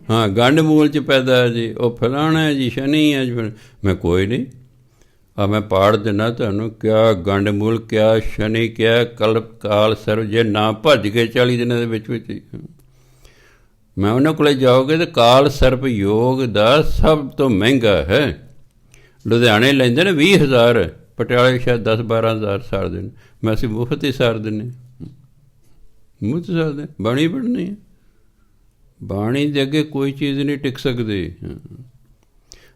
ਹਾਂ ਗੰਡ ਮੂਲ 'ਚ ਪੈਦਾ ਹੈ ਜੀ, ਉਹ ਫਲਾਣਾ ਹੈ ਜੀ, ਸ਼ਨੀ ਹੈ ਜੀ। ਮੈਂ ਕੋਈ ਨਹੀਂ, ਮੈਂ ਪਾੜ ਦਿੰਦਾ ਤੁਹਾਨੂੰ, ਕਿਆ ਗੰਡ ਮੂਲ, ਕਿਆ ਸ਼ਨੀ, ਕਿਆ ਕਲਪ ਕਾਲ ਸਰਪ। ਜੇ ਨਾ ਭੱਜ ਗਏ 40 ਦਿਨਾਂ ਦੇ ਵਿੱਚ ਹੀ, ਮੈਂ ਉਹਨਾਂ ਕੋਲ ਜਾਓਗੇ ਤਾਂ ਕਾਲ ਸਰਪ ਯੋਗ ਦਾ ਸਭ ਤੋਂ ਮਹਿੰਗਾ ਹੈ। ਲੁਧਿਆਣੇ ਲੈਂਦੇ ਨੇ 20,000, ਪਟਿਆਲੇ ਸ਼ਾਇਦ 10-12,000 ਸਾਰਦੇ ਨੇ। ਮੈਂ ਅਸੀਂ ਮੁਫਤ ਹੀ ਸਾਰ ਦਿੰਦੇ, ਮੁਫਤ ਸਾਰਦੇ। ਬਾਣੀ ਪੜ੍ਹਨੀ ਹੈ, ਬਾਣੀ ਦੇ ਅੱਗੇ ਕੋਈ ਚੀਜ਼ ਨਹੀਂ ਟਿਕ ਸਕਦੀ।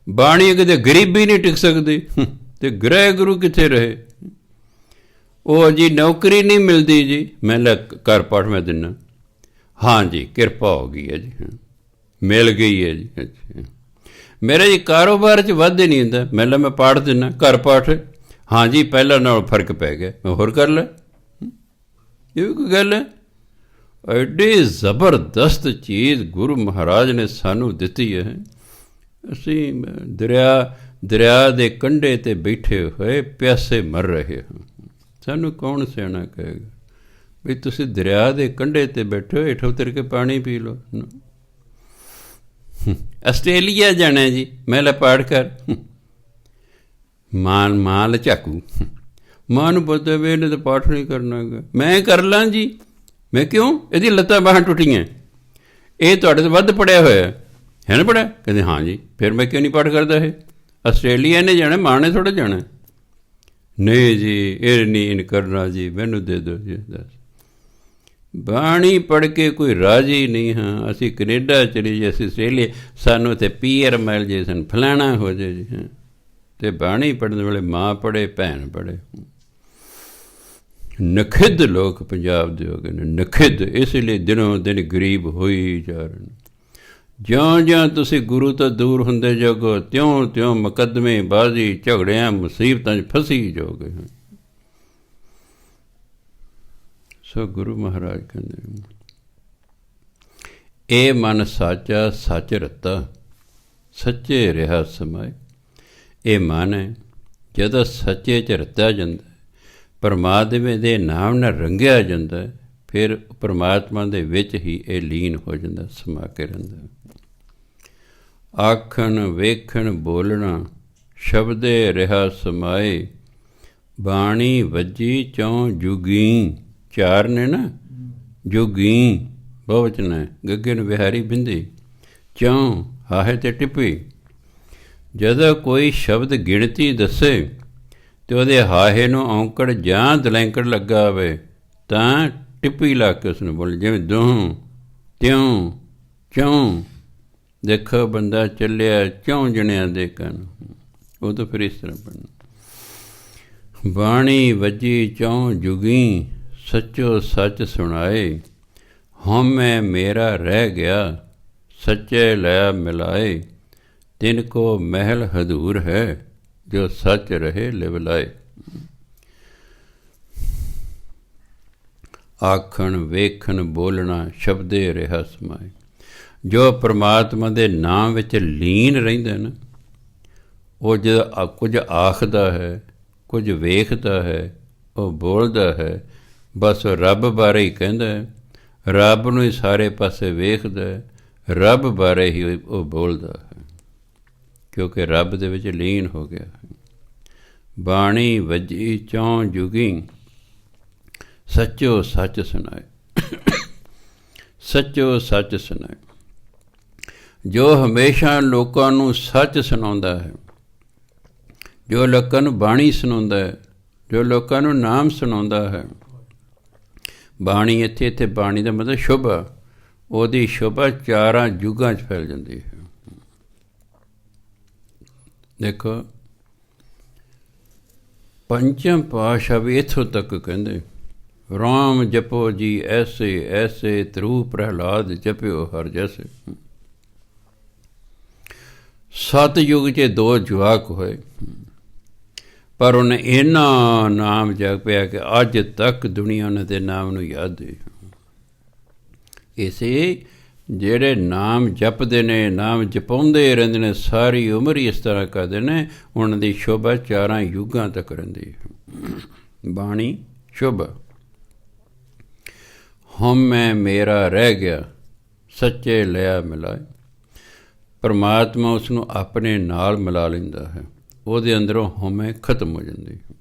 ਬਾਣੀ ਅੱਗੇ ਤਾਂ ਗਰੀਬੀ ਨਹੀਂ ਟਿਕ ਸਕਦੀ, ਅਤੇ ਗ੍ਰਹਿ ਗੁਰੂ ਕਿੱਥੇ ਰਹੇ। ਉਹ ਜੀ ਨੌਕਰੀ ਨਹੀਂ ਮਿਲਦੀ ਜੀ, ਮੈਂ ਲੈ ਘਰ ਪਾਠ ਮੈਂ ਦਿੰਦਾ, ਹਾਂ ਜੀ ਕਿਰਪਾ ਹੋ ਗਈ ਹੈ ਜੀ, ਮਿਲ ਗਈ ਹੈ ਜੀ। ਅੱਛਾ ਮੇਰਾ ਜੀ ਕਾਰੋਬਾਰ 'ਚ ਵਾਧੇ ਨਹੀਂ ਹੁੰਦਾ, ਮੈਂ ਮੈਂ ਪਾਠ ਦਿੰਦਾ ਘਰ ਪਾਠ, ਹਾਂ ਜੀ ਪਹਿਲਾਂ ਨਾਲ ਫਰਕ ਪੈ ਗਿਆ, ਮੈਂ ਹੋਰ ਕਰ ਲੈ। ਇਹ ਵੀ ਕੋਈ ਗੱਲ ਹੈ? ਐਡੀ ਜ਼ਬਰਦਸਤ ਚੀਜ਼ ਗੁਰੂ ਮਹਾਰਾਜ ਨੇ ਸਾਨੂੰ ਦਿੱਤੀ ਹੈ। ਅਸੀਂ ਦਰਿਆ ਦੇ ਕੰਢੇ 'ਤੇ ਬੈਠੇ ਹੋਏ ਪਿਆਸੇ ਮਰ ਰਹੇ ਹਾਂ। ਸਾਨੂੰ ਕੌਣ ਸਿਆਣਾ ਕਹੇਗਾ ਵੀ ਤੁਸੀਂ ਦਰਿਆ ਦੇ ਕੰਢੇ 'ਤੇ ਬੈਠੇ ਹੋ, ਹੇਠੋਂ ਉਤਰ ਕੇ ਪਾਣੀ ਪੀ ਲਓ। ਆਸਟ੍ਰੇਲੀਆ ਜਾਣਾ ਜੀ, ਮੈਂ ਲੈ ਪਾਠ ਕਰ। ਮਾਂ ਲਚਾਕੂ, ਮਾਂ ਨੂੰ ਪਤਾ ਵੀ ਇਹਨੇ ਤਾਂ ਪਾਠ ਨਹੀਂ ਕਰਨਾ ਗਾ। ਮੈਂ ਕਰ ਲਾਂ ਜੀ, ਮੈਂ ਕਿਉਂ, ਇਹਦੀ ਲੱਤਾਂ ਬਾਹਾਂ ਟੁੱਟੀਆਂ, ਇਹ ਤੁਹਾਡੇ ਤੋਂ ਵੱਧ ਪੜ੍ਹਿਆ ਹੋਇਆ ਹੈ ਨਾ ਪੜ੍ਹਿਆ? ਕਹਿੰਦੇ ਹਾਂ ਜੀ, ਫਿਰ ਮੈਂ ਕਿਉਂ ਨਹੀਂ ਪਾਠ ਕਰਦਾ? ਇਹ ਆਸਟ੍ਰੇਲੀਆ ਨੇ ਜਾਣਾ, ਮਾਂ ਨੇ ਥੋੜ੍ਹਾ ਜਾਣਾ। ਨਹੀਂ ਜੀ ਇਹ ਨਹੀਂ ਕਰਨਾ ਜੀ, ਮੈਨੂੰ ਦੇ ਦਿਓ ਜੀ। ਦੱਸ, ਬਾਣੀ ਪੜ੍ਹ ਕੇ ਕੋਈ ਰਾਜੀ ਨਹੀਂ ਹਾਂ। ਅਸੀਂ ਕੈਨੇਡਾ ਚਲੇ ਜੇ, ਅਸੀਂ ਆਸਟ੍ਰੇਲੀਆ, ਸਾਨੂੰ ਇੱਥੇ PR ਮਿਲ ਜੇ, ਸਾਨੂੰ ਫਲਾਣਾ ਹੋ ਜਾਏ ਜੀ। ਹਾਂ, ਅਤੇ ਬਾਣੀ ਪੜ੍ਹਨ ਵੇਲੇ ਮਾਂ ਪੜ੍ਹੇ, ਭੈਣ ਪੜ੍ਹੇ। ਨਖਿੱਧ ਲੋਕ ਪੰਜਾਬ ਦੇ ਹੋ ਗਏ ਨੇ, ਨਖਿੱਧ। ਇਸ ਲਈ ਦਿਨੋਂ ਦਿਨ ਗਰੀਬ ਹੋਈ ਜਾ ਰਹੇ ਨੇ। ਜਿਉਂ-ਜਿਉਂ ਤੁਸੀਂ ਗੁਰੂ ਤੋਂ ਦੂਰ ਹੁੰਦੇ ਜਾਓਗੇ, ਤਿਉਂ-ਤਿਉਂ ਮੁਕੱਦਮੇ ਬਾਜ਼ੀ, ਝਗੜਿਆਂ, ਮੁਸੀਬਤਾਂ 'ਚ ਫਸੀ ਜਾਓਗੇ। ਸੋ ਗੁਰੂ ਮਹਾਰਾਜ ਕਹਿੰਦੇ, ਇਹ ਮਨ ਸਾਚਾ ਸੱਚ ਰਤਾ, ਸੱਚੇ ਰਿਹਾ ਸਮਾਏ। ਇਹ ਮਨ ਹੈ ਜਦੋਂ ਸੱਚੇ 'ਚ ਰਤਿਆ ਜਾਂਦਾ, ਪਰਮਾਤਮਾ ਦੇ ਨਾਮ ਨਾਲ ਰੰਗਿਆ ਜਾਂਦਾ, ਫਿਰ ਪਰਮਾਤਮਾ ਦੇ ਵਿੱਚ ਹੀ ਇਹ ਲੀਨ ਹੋ ਜਾਂਦਾ, ਸਮਾ ਕੇ ਰਹਿੰਦਾ। ਆਖਣ ਵੇਖਣ ਬੋਲਣਾ ਸ਼ਬਦੇ ਰਿਹਾ ਸਮਾਏ, ਬਾਣੀ ਵੱਜੀ ਚੌਂ ਜੁਗੀ। ਚਾਰ ਨੇ ਨਾ, ਜੁਗੀ ਬਹੁਵਚਨ ਹੈ, ਗੱਗੇ ਨੂੰ ਵਿਹਾਰੀ ਬਿੰਦੀ। ਚੌਂ ਹਾਹੇ ਤੇ ਟਿੱਪੀ। ਜਦੋਂ ਕੋਈ ਸ਼ਬਦ ਗਿਣਤੀ ਦੱਸੇ ਅਤੇ ਉਹਦੇ ਹਾਹੇ ਨੂੰ ਔਂਕੜ ਜਾਂ ਦਲੈਂਕੜ ਲੱਗਾ ਹੋਵੇ ਤਾਂ ਟਿੱਪੀ ਲਾ ਕੇ ਉਸਨੂੰ ਬੋਲ, ਜਿਵੇਂ ਦੂੰ ਤਿਉਂ ਚੌਂ। ਦੇਖੋ ਬੰਦਾ ਚੱਲਿਆ ਚੌਂ ਜਣਿਆਂ ਦੇ ਕੰਨ, ਉਹ ਤਾਂ ਫਿਰ ਇਸ ਤਰ੍ਹਾਂ ਪੜ੍ਹਨਾ। ਬਾਣੀ ਵੱਜੀ ਚੌਂ ਜੁਗੀ, ਸੱਚੋ ਸੱਚ ਸੁਣਾਏ। ਹਉਮੈ ਮੇਰਾ ਰਹਿ ਗਿਆ, ਸੱਚੇ ਲਿਆ ਮਿਲਾਏ। ਤਿਨ ਕੋ ਮਹਿਲ ਹਦੂਰ ਹੈ, ਜੋ ਸੱਚ ਰਹੇ ਲਿਵਲਾਏ। ਆਖਣ ਵੇਖਣ ਬੋਲਣਾ ਸ਼ਬਦੇ ਰਿਹਾ ਸਮਾਏ। ਜੋ ਪਰਮਾਤਮਾ ਦੇ ਨਾਮ ਵਿੱਚ ਲੀਨ ਰਹਿੰਦਾ ਨਾ, ਉਹ ਜਦੋਂ ਕੁਝ ਆਖਦਾ ਹੈ, ਕੁਝ ਵੇਖਦਾ ਹੈ, ਉਹ ਬੋਲਦਾ ਹੈ, ਬਸ ਉਹ ਰੱਬ ਬਾਰੇ ਹੀ ਕਹਿੰਦਾ ਹੈ, ਰੱਬ ਨੂੰ ਹੀ ਸਾਰੇ ਪਾਸੇ ਵੇਖਦਾ ਹੈ, ਰੱਬ ਬਾਰੇ ਹੀ ਉਹ ਬੋਲਦਾ ਹੈ, ਕਿਉਂਕਿ ਰੱਬ ਦੇ ਵਿੱਚ ਲੀਨ ਹੋ ਗਿਆ ਹੈ। ਬਾਣੀ ਵੱਜੀ ਚੌਂ ਜੁਗੀ, ਸੱਚੋ ਸੱਚ ਸੁਣਾਏ। ਸੱਚੋ ਸੱਚ ਸੁਣਾਏ, ਜੋ ਹਮੇਸ਼ਾ ਲੋਕਾਂ ਨੂੰ ਸੱਚ ਸੁਣਾਉਂਦਾ ਹੈ, ਜੋ ਲੋਕਾਂ ਨੂੰ ਬਾਣੀ ਸੁਣਾਉਂਦਾ ਹੈ, ਜੋ ਲੋਕਾਂ ਨੂੰ ਨਾਮ ਸੁਣਾਉਂਦਾ ਹੈ। ਬਾਣੀ ਇੱਥੇ ਬਾਣੀ ਦਾ ਮਤਲਬ ਸ਼ੋਭਾ, ਉਹਦੀ ਸ਼ੋਭਾ ਚਾਰਾਂ ਯੁੱਗਾਂ 'ਚ ਫੈਲ ਜਾਂਦੀ ਹੈ। ਦੇਖੋ ਪੰਚਮ ਪਾਤਸ਼ਾਹ ਵੀ ਇੱਥੋਂ ਤੱਕ ਕਹਿੰਦੇ, ਰਾਮ ਜਪੋ ਜੀ ਐਸੇ ਐਸੇ, ਧਰੂ ਪ੍ਰਹਿਲਾਦ ਜਪਿਓ ਹਰ ਜੈਸੇ। 7 ਯੁੱਗ 'ਚ 2 ਜਵਾਕ ਹੋਏ, ਪਰ ਉਹਨੇ ਇੰਨਾ ਨਾਮ ਜਪਿਆ ਕਿ ਅੱਜ ਤੱਕ ਦੁਨੀਆ ਉਹਨਾਂ ਦੇ ਨਾਮ ਨੂੰ ਯਾਦ ਹੈ। ਇਸੇ ਜਿਹੜੇ ਨਾਮ ਜਪਦੇ ਨੇ, ਨਾਮ ਜਪਾਉਂਦੇ ਰਹਿੰਦੇ ਨੇ, ਸਾਰੀ ਉਮਰ ਹੀ ਇਸ ਤਰ੍ਹਾਂ ਕਰਦੇ ਨੇ, ਉਹਨਾਂ ਦੀ ਸ਼ੋਭਾ ਚਾਰਾਂ ਯੁੱਗਾਂ ਤੱਕ ਰਹਿੰਦੀ ਹੈ। ਬਾਣੀ ਸ਼ੋਭਾ। ਹਉਮੈ ਮੇਰਾ ਰਹਿ ਗਿਆ, ਸੱਚੇ ਲਿਆ ਮਿਲਾਏ। ਪਰਮਾਤਮਾ ਉਸ ਨੂੰ ਆਪਣੇ ਨਾਲ ਮਿਲਾ ਲੈਂਦਾ ਹੈ, ਉਹਦੇ ਅੰਦਰੋਂ ਹਉਮੈ ਖਤਮ ਹੋ ਜਾਂਦੀ ਹੈ।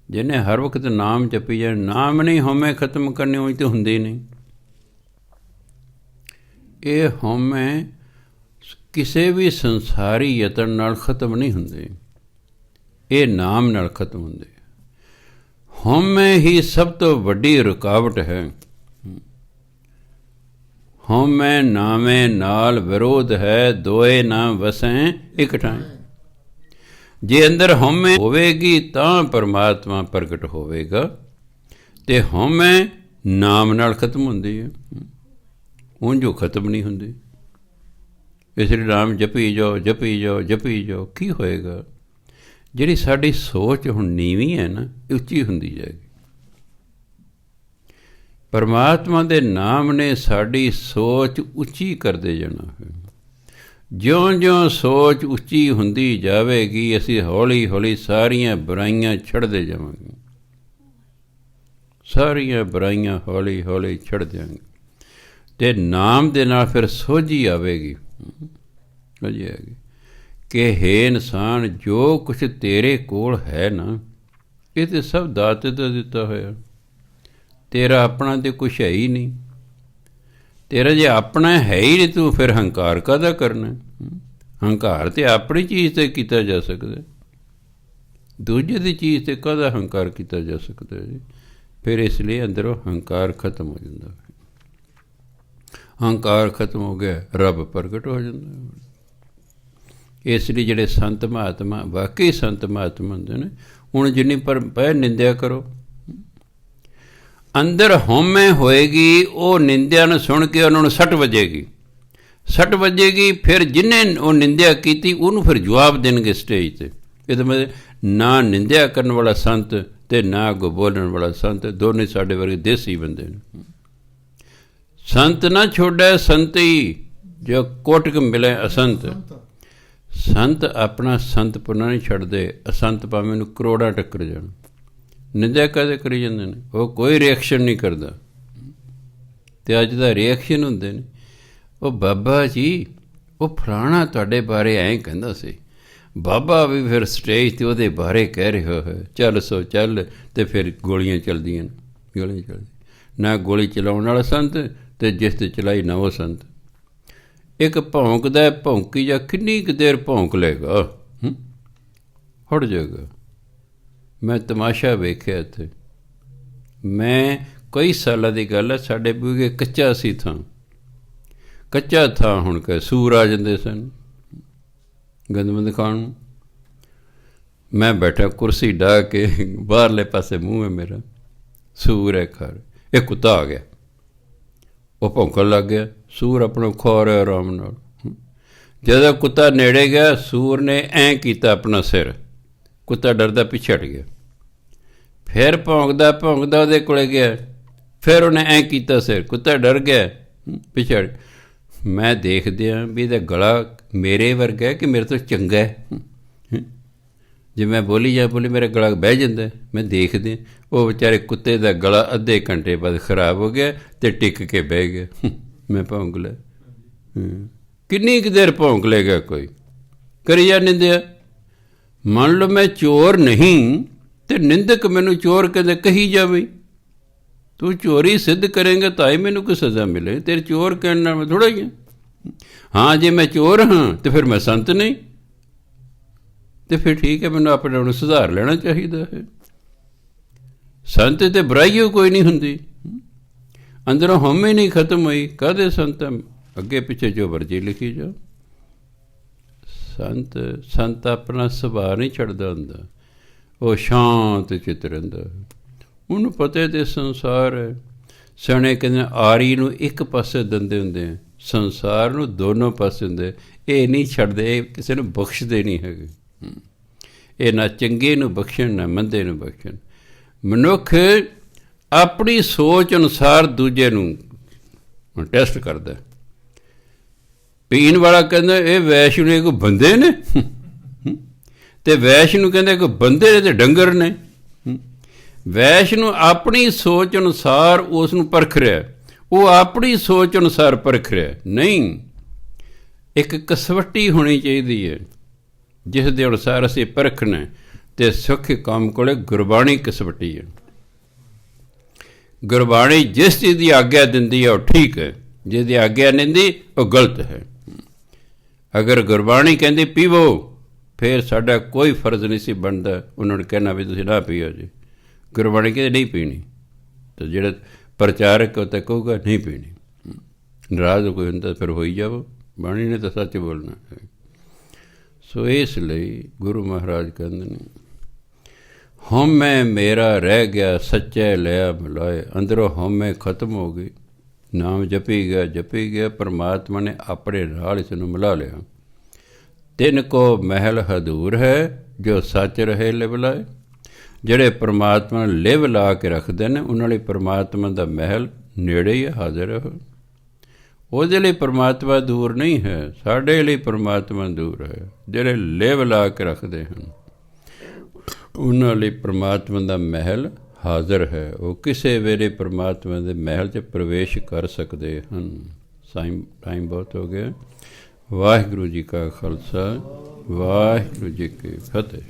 ਜਿਹਨੇ ਹਰ ਵਕਤ ਨਾਮ ਜਪੀ ਜਾਏ, ਨਾਮ ਨਹੀਂ ਹਉਮੈ ਖਤਮ ਕਰਨੀ, ਹੋਈ ਤਾਂ ਹੁੰਦੀ ਨਹੀਂ। ਇਹ ਹਉਮੈ ਕਿਸੇ ਵੀ ਸੰਸਾਰੀ ਯਤਨ ਨਾਲ ਖਤਮ ਨਹੀਂ ਹੁੰਦੇ, ਇਹ ਨਾਮ ਨਾਲ ਖਤਮ ਹੁੰਦੇ। ਹਉਮੈ ਹੀ ਸਭ ਤੋਂ ਵੱਡੀ ਰੁਕਾਵਟ ਹੈ। ਹਉਮੈ ਨਾਮੇ ਨਾਲ ਵਿਰੋਧ ਹੈ, ਦੋਏ ਨਾ ਵਸੈਂ ਇੱਕ ਠਾਂ। ਜੇ ਅੰਦਰ ਹਉਮੈ ਹੋਵੇਗੀ ਤਾਂ ਪਰਮਾਤਮਾ ਪ੍ਰਗਟ ਹੋਵੇਗਾ, ਅਤੇ ਹਉਮੈ ਨਾਮ ਨਾਲ ਖਤਮ ਹੁੰਦੀ ਹੈ, ਉਂਝ ਉਹ ਖਤਮ ਨਹੀਂ ਹੁੰਦੀ। ਇਸ ਲਈ ਨਾਮ ਜਪੀ ਜਾਓ, ਜਪੀ ਜਾਓ, ਜਪੀ ਜਾਓ। ਕੀ ਹੋਏਗਾ? ਜਿਹੜੀ ਸਾਡੀ ਸੋਚ ਹੁਣ ਨੀਵੀਂ ਹੈ ਨਾ, ਉੱਚੀ ਹੁੰਦੀ ਜਾਏਗੀ। ਪਰਮਾਤਮਾ ਦੇ ਨਾਮ ਨੇ ਸਾਡੀ ਸੋਚ ਉੱਚੀ ਕਰਦੇ ਜਾਣਾ ਹੈ। ਜਿਉਂ-ਜਿਉਂ ਸੋਚ ਉੱਚੀ ਹੁੰਦੀ ਜਾਵੇਗੀ, ਅਸੀਂ ਹੌਲੀ ਹੌਲੀ ਸਾਰੀਆਂ ਬੁਰਾਈਆਂ ਛੱਡਦੇ ਜਾਵਾਂਗੇ, ਸਾਰੀਆਂ ਬੁਰਾਈਆਂ ਹੌਲੀ ਹੌਲੀ ਛੱਡ ਦਿਆਂਗੇ, ਅਤੇ ਨਾਮ ਦੇ ਨਾਲ ਫਿਰ ਸੋਝੀ ਆਵੇਗੀ। ਸੋਝੀ ਆਵੇਗੀ ਕਿ ਹੇ ਇਨਸਾਨ, ਜੋ ਕੁਛ ਤੇਰੇ ਕੋਲ ਹੈ ਨਾ, ਇਹ ਤਾਂ ਸਭ ਦਾਤੇ ਦਾ ਦਿੱਤਾ ਹੋਇਆ। ਤੇਰਾ ਆਪਣਾ ਤਾਂ ਕੁਛ ਹੈ ਹੀ ਨਹੀਂ। ਤੇਰਾ ਜੇ ਆਪਣਾ ਹੈ ਹੀ ਨਹੀਂ, ਤੂੰ ਫਿਰ ਹੰਕਾਰ ਕਾਹਦਾ ਕਰਨਾ? ਹੰਕਾਰ ਤਾਂ ਆਪਣੀ ਚੀਜ਼ 'ਤੇ ਕੀਤਾ ਜਾ ਸਕਦਾ, ਦੂਜੇ ਦੀ ਚੀਜ਼ 'ਤੇ ਕਾਹਦਾ ਹੰਕਾਰ ਕੀਤਾ ਜਾ ਸਕਦਾ ਜੀ? ਫਿਰ ਇਸ ਲਈ ਅੰਦਰੋਂ ਹੰਕਾਰ ਖਤਮ ਹੋ ਜਾਂਦਾ। ਹੰਕਾਰ ਖਤਮ ਹੋ ਗਿਆ, ਰੱਬ ਪ੍ਰਗਟ ਹੋ ਜਾਂਦਾ। ਇਸ ਲਈ ਜਿਹੜੇ ਸੰਤ ਮਹਾਤਮਾ, ਵਾਕਈ ਸੰਤ ਮਹਾਤਮਾ ਹੁੰਦੇ ਨੇ, ਹੁਣ ਜਿੰਨੀ ਪੈ ਨਿੰਦਿਆ ਕਰੋ, ਅੰਦਰ ਹਉਮੈ ਹੋਏਗੀ, ਉਹ ਨਿੰਦਿਆ ਨੂੰ ਸੁਣ ਕੇ ਉਹਨਾਂ ਨੂੰ ਸੱਟ ਵੱਜੇਗੀ, ਸੱਟ ਵੱਜੇਗੀ। ਫਿਰ ਜਿਹਨੇ ਉਹ ਨਿੰਦਿਆ ਕੀਤੀ ਉਹਨੂੰ ਫਿਰ ਜਵਾਬ ਦੇਣਗੇ ਸਟੇਜ 'ਤੇ। ਇਹਦਾ ਮਤਲਬ ਨਾ ਨਿੰਦਿਆ ਕਰਨ ਵਾਲਾ ਸੰਤ ਅਤੇ ਨਾ ਅੱਗੋਂ ਬੋਲਣ ਵਾਲਾ ਸੰਤ, ਦੋਨੇ ਸਾਡੇ ਵਰਗੇ ਦੇਸੀ ਬੰਦੇ ਨੇ। ਸੰਤ ਨਾ ਛੋੜੈ ਸੰਤੀ, ਜੋ ਕੋਟਿਕ ਮਿਲੇ ਅਸੰਤ। ਸੰਤ ਆਪਣਾ ਸੰਤ ਪੁੰਨਾ ਨਹੀਂ ਛੱਡਦੇ, ਅਸੰਤ ਭਾਵੇਂ ਉਹਨੂੰ ਕਰੋੜਾਂ ਟੱਕਰ ਜਾਣ। ਨਿੰਦਿਆ ਕਦੇ ਕਰੀ ਜਾਂਦੇ ਨੇ, ਉਹ ਕੋਈ ਰਿਐਕਸ਼ਨ ਨਹੀਂ ਕਰਦਾ। ਅਤੇ ਅੱਜ ਦਾ ਰਿਐਕਸ਼ਨ ਹੁੰਦੇ ਨੇ, ਉਹ ਬਾਬਾ ਜੀ ਉਹ ਫਲਾਣਾ ਤੁਹਾਡੇ ਬਾਰੇ ਐਂ ਕਹਿੰਦਾ ਸੀ। ਬਾਬਾ ਵੀ ਫਿਰ ਸਟੇਜ 'ਤੇ ਉਹਦੇ ਬਾਰੇ ਕਹਿ ਰਿਹਾ ਹੈ, ਚੱਲ ਸੋ ਚੱਲ, ਅਤੇ ਫਿਰ ਗੋਲੀਆਂ ਚੱਲਦੀਆਂ ਨੇ, ਗੋਲੀਆਂ ਚੱਲਦੀਆਂ। ਨਾ ਗੋਲੀ ਚਲਾਉਣ ਵਾਲਾ ਸੰਤ, ਅਤੇ ਜਿਸ 'ਤੇ ਚਲਾਈ ਨਾ ਉਹ ਸੰਤ। ਇੱਕ ਭੌਂਕਦਾ ਭੌਂਕੀ ਜਾਂ ਕਿੰਨੀ ਕੁ ਦੇਰ ਭੌਂਕ ਲਏਗਾ, ਹਟ ਜਾਏਗਾ। ਮੈਂ ਤਮਾਸ਼ਾ ਵੇਖਿਆ ਇੱਥੇ। ਮੈਂ ਕਈ ਸਾਲਾਂ ਦੀ ਗੱਲ ਹੈ, ਸਾਡੇ ਬੂਹੇ ਕੱਚਾ ਸੀ ਥਾਂ, ਕੱਚਾ ਥਾਂ ਹੁਣ ਕਿ ਸੂਰ ਆ ਜਾਂਦੇ ਸਨ ਗੰਦਮੰਦ ਖਾਣ ਨੂੰ। ਮੈਂ ਬੈਠਾ ਕੁਰਸੀ ਢਾਹ ਕੇ, ਬਾਹਰਲੇ ਪਾਸੇ ਮੂੰਹ ਹੈ ਮੇਰਾ, ਸੂਰ ਹੈ ਘਰ। ਇਹ ਕੁੱਤਾ ਆ ਗਿਆ, ਉਹ ਭੌਂਕਣ ਲੱਗ ਗਿਆ। ਸੂਰ ਆਪਣਾ ਖਾ ਰਿਹਾ ਆਰਾਮ ਨਾਲ। ਜਦੋਂ ਕੁੱਤਾ ਨੇੜੇ ਗਿਆ, ਸੂਰ ਨੇ ਐਂ ਕੀਤਾ ਆਪਣਾ ਸਿਰ, ਕੁੱਤਾ ਡਰਦਾ ਪਿੱਛੇ ਹਟ ਗਿਆ। ਫਿਰ ਭੌਂਕਦਾ ਭੌਂਕਦਾ ਉਹਦੇ ਕੋਲ ਗਿਆ, ਫਿਰ ਉਹਨੇ ਐਂ ਕੀਤਾ ਸਿਰ, ਕੁੱਤਾ ਡਰ ਗਿਆ ਪਿੱਛੇ ਹਟ। ਮੈਂ ਦੇਖਦਿਆਂ ਵੀ ਇਹਦਾ ਗਲਾ ਮੇਰੇ ਵਰਗਾ ਹੈ ਕਿ ਮੇਰੇ ਤੋਂ ਚੰਗਾ ਹੈ। ਜੇ ਮੈਂ ਬੋਲੀ ਮੇਰਾ ਗਲਾ ਬਹਿ ਜਾਂਦਾ। ਮੈਂ ਦੇਖਦੇ ਉਹ ਵਿਚਾਰੇ ਕੁੱਤੇ ਦਾ ਗਲਾ ਅੱਧੇ ਘੰਟੇ ਬਾਅਦ ਖਰਾਬ ਹੋ ਗਿਆ ਅਤੇ ਟਿਕ ਕੇ ਬਹਿ ਗਿਆ। ਮੈਂ ਭੌਂਕ ਲਿਆ। ਕਿੰਨੀ ਕੁ ਦੇਰ ਭੌਂਕ ਲਏਗਾ ਕੋਈ, ਕਰੀ ਜਾ ਨਿੰਦਿਆ। ਮੰਨ ਲਓ ਮੈਂ ਚੋਰ ਨਹੀਂ ਅਤੇ ਨਿੰਦਕ ਮੈਨੂੰ ਚੋਰ ਕਹਿੰਦੇ ਕਹੀ ਜਾਵੇ, ਤੂੰ ਚੋਰੀ ਸਿੱਧ ਕਰੇਂਗਾ ਤਾਂ ਹੀ ਮੈਨੂੰ ਕੋਈ ਸਜ਼ਾ ਮਿਲੇ। ਤੇਰੇ ਚੋਰ ਕਹਿਣ ਨਾਲ ਮੈਂ ਥੋੜ੍ਹਾ ਹੀ ਹਾਂ। ਜੇ ਮੈਂ ਚੋਰ ਹਾਂ ਤਾਂ ਫਿਰ ਮੈਂ ਸੰਤ ਨਹੀਂ, ਅਤੇ ਫਿਰ ਠੀਕ ਹੈ, ਮੈਨੂੰ ਆਪਣੇ ਆਪ ਨੂੰ ਸੁਧਾਰ ਲੈਣਾ ਚਾਹੀਦਾ ਹੈ। ਸੰਤ ਤੇ ਬੁਰਾਈਓ ਕੋਈ ਨਹੀਂ ਹੁੰਦੀ, ਅੰਦਰੋਂ ਹਉਮੈ ਨਹੀਂ ਖਤਮ ਹੋਈ, ਕਾਹਦੇ ਸੰਤ? ਅੱਗੇ ਪਿੱਛੇ ਜੋ ਮਰਜ਼ੀ ਲਿਖੀ ਜਾਓ। ਸੰਤ ਆਪਣਾ ਸੁਭਾਅ ਨਹੀਂ ਛੱਡਦਾ ਹੁੰਦਾ, ਉਹ ਸ਼ਾਂਤ ਚਿੱਤ ਰਹਿੰਦਾ। ਉਹਨੂੰ ਪਤਾ ਤੇ ਸੰਸਾਰ ਹੈ। ਸਿਆਣੇ ਕਹਿੰਦੇ ਆਰੀ ਨੂੰ ਇੱਕ ਪਾਸੇ ਦਿੰਦੇ ਹੁੰਦੇ ਆ, ਸੰਸਾਰ ਨੂੰ ਦੋਨੋਂ ਪਾਸੇ ਹੁੰਦੇ। ਇਹ ਨਹੀਂ ਛੱਡਦੇ, ਇਹ ਕਿਸੇ ਨੂੰ ਬਖਸ਼ਦੇ ਨਹੀਂ ਹੈਗੇ। ਇਹ ਨਾ ਚੰਗੇ ਨੂੰ ਬਖਸ਼ਣ ਨਾ ਮੰਦੇ ਨੂੰ ਬਖਸ਼ਣ। ਮਨੁੱਖ ਆਪਣੀ ਸੋਚ ਅਨੁਸਾਰ ਦੂਜੇ ਨੂੰ ਟੈਸਟ ਕਰਦਾ। ਪੀਣ ਵਾਲਾ ਕਹਿੰਦਾ ਇਹ ਵੈਸ਼ ਨੂੰ ਕੋਈ ਬੰਦੇ ਨੇ, ਅਤੇ ਵੈਸ਼ ਨੂੰ ਕਹਿੰਦੇ ਕੋਈ ਬੰਦੇ ਨੇ ਅਤੇ ਡੰਗਰ ਨੇ। ਵੈਸ਼ ਨੂੰ ਆਪਣੀ ਸੋਚ ਅਨੁਸਾਰ ਉਸ ਨੂੰ ਪਰਖ ਰਿਹਾ, ਉਹ ਆਪਣੀ ਸੋਚ ਅਨੁਸਾਰ ਪਰਖ ਰਿਹਾ। ਨਹੀਂ, ਇੱਕ ਕਸਵੱਟੀ ਹੋਣੀ ਚਾਹੀਦੀ ਹੈ ਜਿਸ ਦੇ ਅਨੁਸਾਰ ਅਸੀਂ ਪਰਖਣਾ। ਅਤੇ ਸੁੱਖ ਕੰਮ ਕੋਲ ਗੁਰਬਾਣੀ ਕਸਵੱਟੀ ਹੈ। ਗੁਰਬਾਣੀ ਜਿਸ ਚੀਜ਼ ਦੀ ਆਗਿਆ ਦਿੰਦੀ ਹੈ ਉਹ ਠੀਕ ਹੈ, ਜਿਹਦੀ ਆਗਿਆ ਨਹੀਂ ਦਿੰਦੀ ਉਹ ਗਲਤ ਹੈ। ਅਗਰ ਗੁਰਬਾਣੀ ਕਹਿੰਦੀ ਪੀਵੋ, ਫਿਰ ਸਾਡਾ ਕੋਈ ਫਰਜ਼ ਨਹੀਂ ਸੀ ਬਣਦਾ ਉਹਨਾਂ ਨੂੰ ਕਹਿਣਾ ਵੀ ਤੁਸੀਂ ਨਾ ਪੀਓ ਜੀ। ਗੁਰਬਾਣੀ ਕਹਿੰਦੇ ਨਹੀਂ ਪੀਣੀ, ਤਾਂ ਜਿਹੜਾ ਪ੍ਰਚਾਰਕ ਉਹ ਤਾਂ ਕਹੂਗਾ ਨਹੀਂ ਪੀਣੀ। ਨਾਰਾਜ਼ ਕੋਈ ਹੁੰਦਾ ਫਿਰ ਹੋਈ ਜਾਵੋ, ਬਾਣੀ ਨੇ ਤਾਂ ਸੱਚ ਬੋਲਣਾ ਹੈ। ਸੋ ਇਸ ਲਈ ਗੁਰੂ ਮਹਾਰਾਜ ਕਹਿੰਦੇ ਨੇ ਹਉਮੈ ਮੇਰਾ ਰਹਿ ਗਿਆ ਸੱਚੇ ਲਿਆ ਮਿਲਾਏ। ਅੰਦਰੋਂ ਹਉਮੈ ਖਤਮ ਹੋ ਗਈ, ਨਾਮ ਜਪੀ ਗਿਆ, ਪਰਮਾਤਮਾ ਨੇ ਆਪਣੇ ਨਾਲ ਇਸ ਨੂੰ ਮਿਲਾ ਲਿਆ। ਤਿੰਨ ਕੋ ਮਹਿਲ ਹਦੂਰ ਹੈ ਜੋ ਸੱਚ ਰਹੇ ਲਿਵ ਲਾਏ। ਜਿਹੜੇ ਪਰਮਾਤਮਾ ਨੂੰ ਲਿਵ ਲਾ ਕੇ ਰੱਖਦੇ ਨੇ ਉਹਨਾਂ ਲਈ ਪਰਮਾਤਮਾ ਦਾ ਮਹਿਲ ਨੇੜੇ ਹੀ ਹਾਜ਼ਰ ਹੈ। ਉਹਦੇ ਲਈ ਪਰਮਾਤਮਾ ਦੂਰ ਨਹੀਂ ਹੈ, ਸਾਡੇ ਲਈ ਪਰਮਾਤਮਾ ਦੂਰ ਹੈ। ਜਿਹੜੇ ਲਿਵ ਲਾ ਕੇ ਰੱਖਦੇ ਹਨ ਉਹਨਾਂ ਲਈ ਪਰਮਾਤਮਾ ਦਾ ਮਹਿਲ ਹਾਜ਼ਰ ਹੈ। ਉਹ ਕਿਸੇ ਵੇਲੇ ਪਰਮਾਤਮਾ ਦੇ ਮਹਿਲ 'ਚ ਪ੍ਰਵੇਸ਼ ਕਰ ਸਕਦੇ ਹਨ। ਟਾਈਮ ਬਹੁਤ ਹੋ ਗਿਆ। ਵਾਹਿਗੁਰੂ ਜੀ ਕਾ ਖਾਲਸਾ, ਵਾਹਿਗੁਰੂ ਜੀ ਕੀ ਫਤਿਹ।